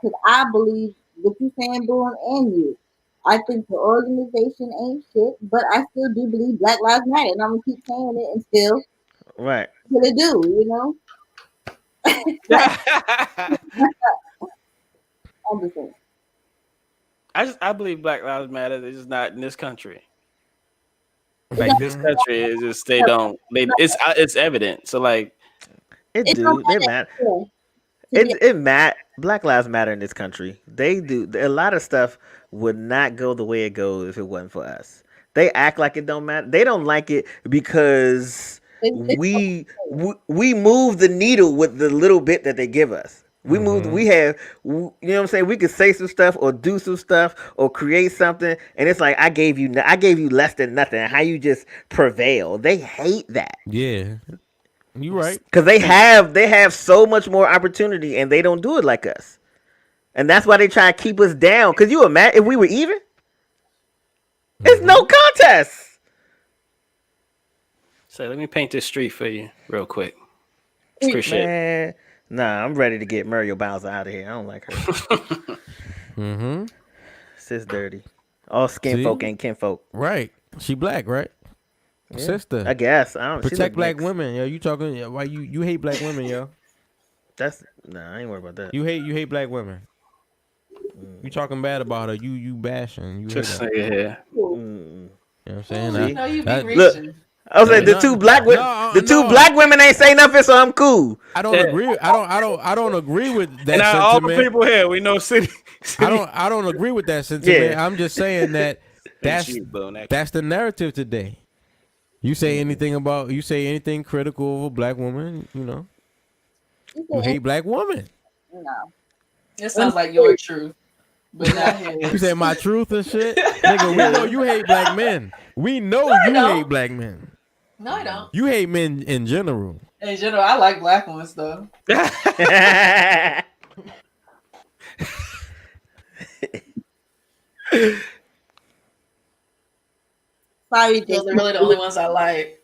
Cause I believe what you saying, Boone, and you. I think the organization ain't shit, but I still do believe Black Lives Matter, and I'm gonna keep saying it and still
Right.
what they do, you know. I'm just saying.
I believe Black Lives Matter. They're just not in this country. Like this country is just it's evident. So like
It matter. It matter. Black Lives Matter in this country. They do a lot of stuff would not go the way it goes if it wasn't for us. They act like it don't matter. They don't like it because we move the needle with the little bit that they give us. We moved. We have. You know what I'm saying? We could say some stuff or do some stuff or create something, and it's like I gave you less than nothing. How you just prevail? They hate that.
Yeah, you right.
Because they have so much more opportunity, and they don't do it like us, and that's why they try to keep us down. Because you imagine if we were even, it's no contest.
So let me paint this street for you real quick.
Man, nah, I'm ready to get Muriel Bowser out of here. I don't like her. Sis dirty. All skin folk ain't kinfolk.
Right. She black, right? Yeah. Sister.
I guess. I don't
protect black women, yo. You talking why you hate black women, yo?
I ain't worried about that.
You hate black women. You talking bad about her. You bashing. You
just
hate
say
her.
it here.
You know what I'm saying?
Look, I was like the two black women ain't say nothing, so I'm cool.
I don't agree. I don't agree with that
now,
sentiment.
all the people here, we know city.
I don't agree with that sentiment.
Yeah.
I'm just saying that that's the narrative today. You say anything critical of a black woman, you know. You hate black women.
No.
It sounds like your truth. But not his.
You say my truth and shit? Nigga, we know you hate black men. We know you hate black men.
No, I don't.
You hate men in general.
In general, I like black ones though.
Sorry,
those are really the only ones I like.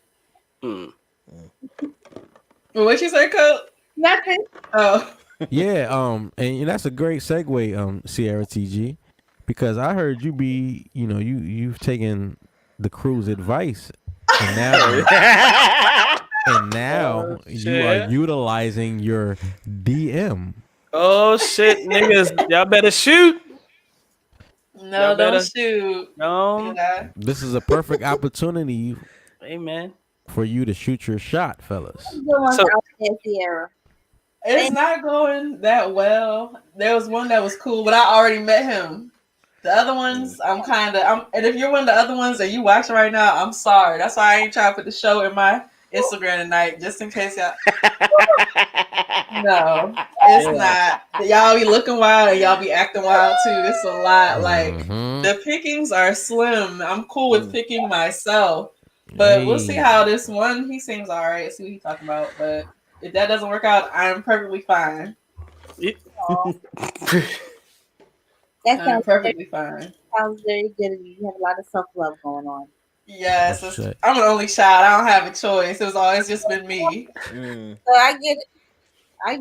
What you say, Coach?
Nothing.
Oh.
Yeah, and that's a great segue, CIARA, because I heard you be, you've taken the crew's advice, and now you are utilizing your DM.
Oh shit, niggas, y'all better shoot.
No, don't shoot.
No.
This is a perfect opportunity.
Hey man.
For you to shoot your shot, fellas.
So, CIARA.
It's not going that well. There was one that was cool, but I already met him. The other ones, and if you're one of the other ones that you watching right now, I'm sorry. That's why I ain't trying to put the show in my Instagram tonight, just in case y'all. No, it's not. Y'all be looking wild and y'all be acting wild too. It's a lot. Like the pickings are slim. I'm cool with picking myself, but we'll see how this one. He seems all right. See what he's talking about, but if that doesn't work out, I'm perfectly fine. I'm perfectly fine.
Sounds very good. You have a lot of self-love going on.
Yes, I'm an only child. I don't have a choice. It was always just been me.
So I get it. I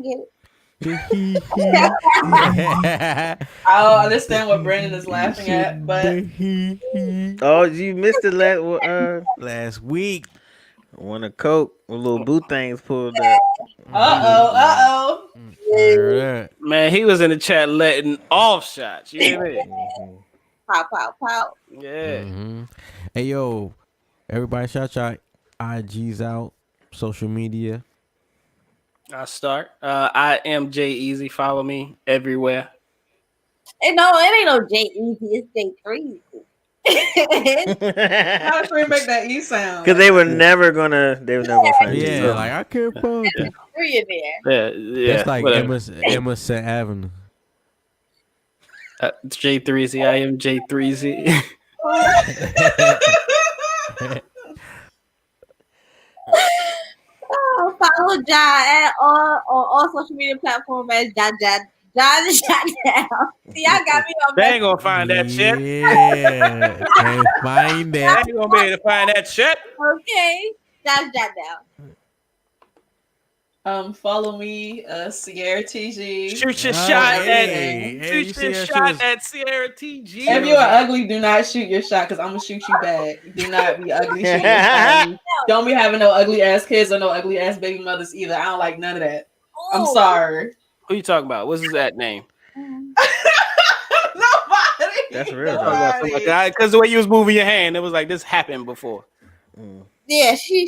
don't understand what Brandon is laughing at, but
oh, you missed it
last week.
When a Coke with little boot things pulled up.
Man, he was in the chat letting off shots. You hear me?
Pow, pow, pow.
Yeah.
Hey, yo, everybody shout your IGs out, social media.
I'll start. I am Jay Easy. Follow me everywhere.
And no, it ain't no J Easy. It's J3.
How does we make that E sound?
Because they were never gonna find you.
Yeah, like I can't find it.
Three in there.
Yeah.
That's like Emerson Avenue.
J3Z. I am J3Z.
Follow Jah on all social media platforms as Jah down. See, I got me on.
They ain't gonna find that shit.
Yeah, can't find
They
that.
ain't gonna be able to find that shit.
Okay, Jah down.
Follow me, CIARATG.
Shoot your shot at CIARATG.
If you are ugly, do not shoot your shot because I'm gonna shoot you back. Do not be ugly shooting your shot. Don't be having no ugly ass kids or no ugly ass baby mothers either. I don't like none of that. I'm sorry.
Who you talking about? What's his that name?
Nobody.
That's real.
Because the way you was moving your hand, it was like this happened before.
Yeah, she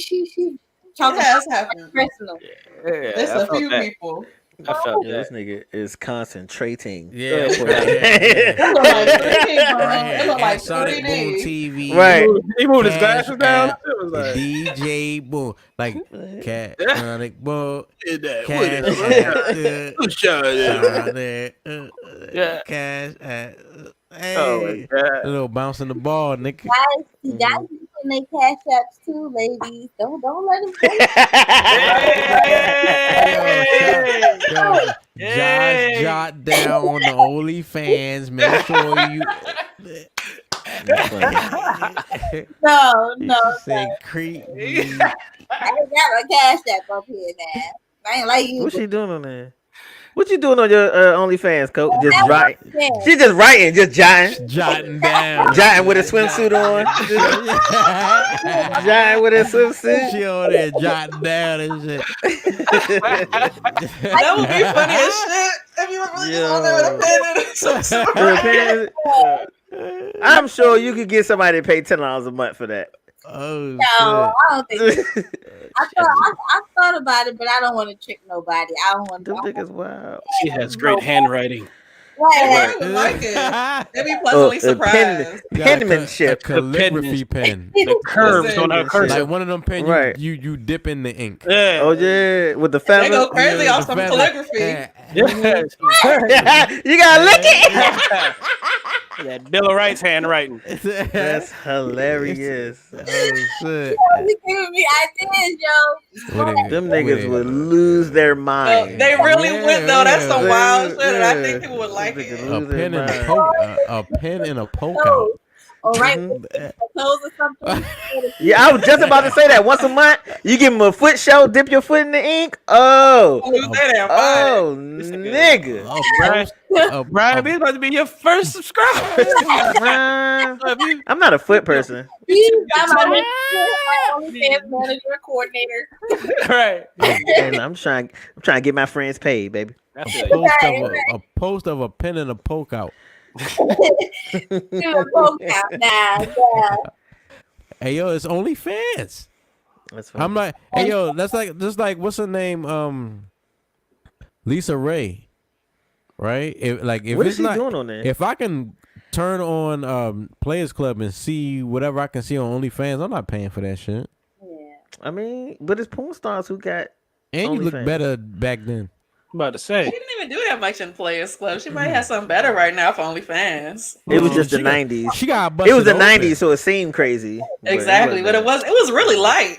talking
has happened.
Personal.
Yeah,
There's a few people.
I felt
This nigga is concentrating.
Yeah.
It look like 3D, bro. It look like
Sonic
3D.
Boom TV.
Right.
He moved his glasses down. It was like
DJ Boone. Like Cat Sonic Boom. Cash hey, a little bouncing the ball, nigga.
Guys, you guys in their cash apps too, ladies. Don't let them
Josh jot down on the OnlyFans. Make sure you.
No.
Say creep.
I ain't got a cash app up here now. I ain't like you.
What's she doing on there? What you doing on your OnlyFans, Coach? Just writing.
Yeah.
She just writing, just
Jotting down.
jotting with a swimsuit on. Jotting with a swimsuit.
She on there jotting down and shit.
That would be funny as shit if you were really just on there with a pen and some
I'm sure you could get somebody to pay $10 a month for that.
Oh,
No, I don't think so. I thought about it, but I don't want to trick nobody. I don't want
Them
to.
niggas wild.
she has great handwriting.
Right.
I would like it. They'd be pleasantly surprised.
Penmanship.
A calligraphy pen.
The curves on her cursor.
Like one of them pens
Right.
you dip in the ink.
Yeah.
Oh yeah, with the
They
feather.
go crazy
Yeah,
off
the
some
feather.
calligraphy.
Yeah.
You gotta lick it.
That Bill of Rights handwriting.
That's hilarious.
Oh shit.
You giving me ideas, yo.
Them niggas would lose their mind.
They really would though. That's some wild shit, and I
Yeah.
think people would like it.
A pen and a poke. A pen and a poke out.
All right, clothes or something.
Yeah, I was just about to say that. Once a month, you give them a foot show, dip your foot in the ink. Oh, nigga.
Brian, this about to be your first subscriber.
I'm not a foot person.
I'm my OnlyFans manager, coordinator.
Right.
And I'm trying to get my friends paid, baby.
That's
A
it.
post of a pen and a poke out. Hey yo, it's OnlyFans.
That's funny.
I'm like, hey yo, that's like what's her name? Lisa Ray, right? If
What is
it's
she
not,
doing on there?
if I can turn on Players Club and see whatever I can see on OnlyFans, I'm not paying for that shit.
Yeah.
I mean, but it's porn stars who got.
And you look
OnlyFans.
better back then.
I'm about to say.
She didn't even do that much in Players Club. She might have something better right now for OnlyFans.
It was just the
She got-
'90s.
She got
It was the
busted open.
'90s, so it seemed crazy.
Exactly, but it was really light.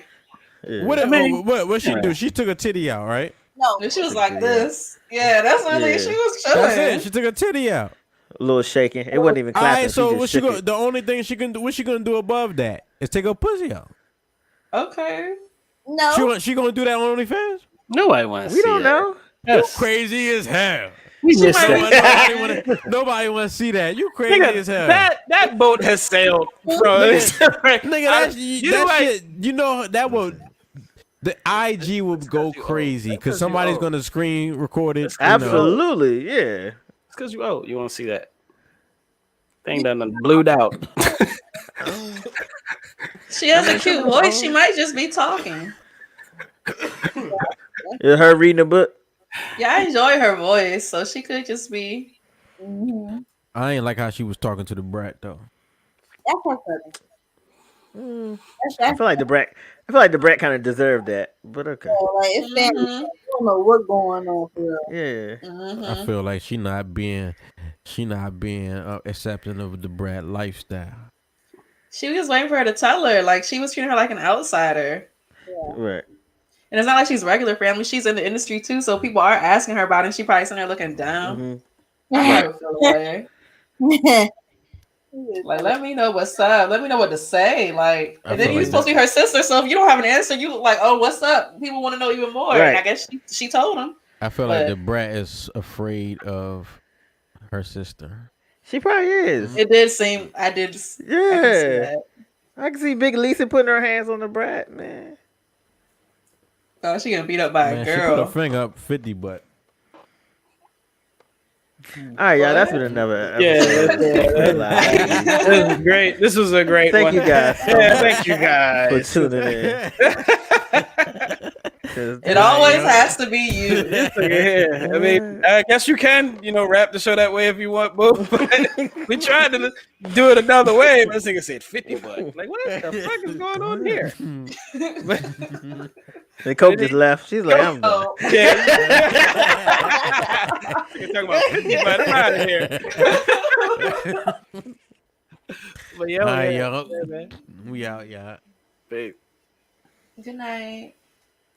Yeah.
What she do? She took a titty out, right?
No.
And she was like this. Yeah, that's really
Yeah.
she was
That's
showing.
it. She took a titty out.
A little shaking. It wasn't even
All
clapping.
right, so
she
what
just
she
shook
gonna?
it.
The only thing she can do, what she gonna do above that is take her pussy out.
Okay.
No.
She gonna do that on OnlyFans?
Nobody wants to
We
see
don't
that.
know.
Yes.
Crazy as hell.
We missed that.
Nobody wanna see that. You crazy as hell.
That boat has sailed, bro.
Nigga, that
like-
shit. You know that would. The IG would go crazy because somebody's gonna screen record it.
Absolutely, yeah.
It's because you old. You want to see that thing done blued out.
She has a cute voice. She might just be talking.
Is her reading a book?
Yeah, I enjoy her voice, so she could just be.
I ain't like how she was talking to the brat though.
That's her cousin.
I feel like the brat kind of deserved that, but okay.
Like it's family. I don't know what's going on for real.
Yeah.
I feel like she not being accepting of the brat lifestyle.
She was waiting for her to tell her. Like she was treating her like an outsider.
Right.
And it's not like she's regular family. She's in the industry too, so people are asking her about it. And she probably sitting there looking down. I probably feel away. Like, let me know what's up. Let me know what to say. Like, and then you're supposed to be her sister. So if you don't have an answer, you look like, oh, what's up? People want to know even more.
Right.
And I guess she told him.
I feel like the brat is afraid of her sister.
She probably is.
It did seem. I did.
Yeah. I can see Big Lisa putting her hands on the brat, man.
Oh, she getting beat up by a
She put
girl.
her finger up 50 butt.
All right, y'all. That's been another
Yeah,
episode.
this was great. This was a great
Thank
one.
you guys so
Yeah,
much
thank you guys
for tuning in.
It always has to be you.
Yeah, I mean, I guess you can, wrap the show that way if you want, boo. We tried to do it another way, but this nigga said 50 butt. Like, what the fuck is going on here?
The coach just left. She's like, I'm done.
Yeah. You're talking about 50 butt. I'm out of here. But yeah,
All right,
yeah,
y'all.
man.
We out, y'all.
Babe.
Good night.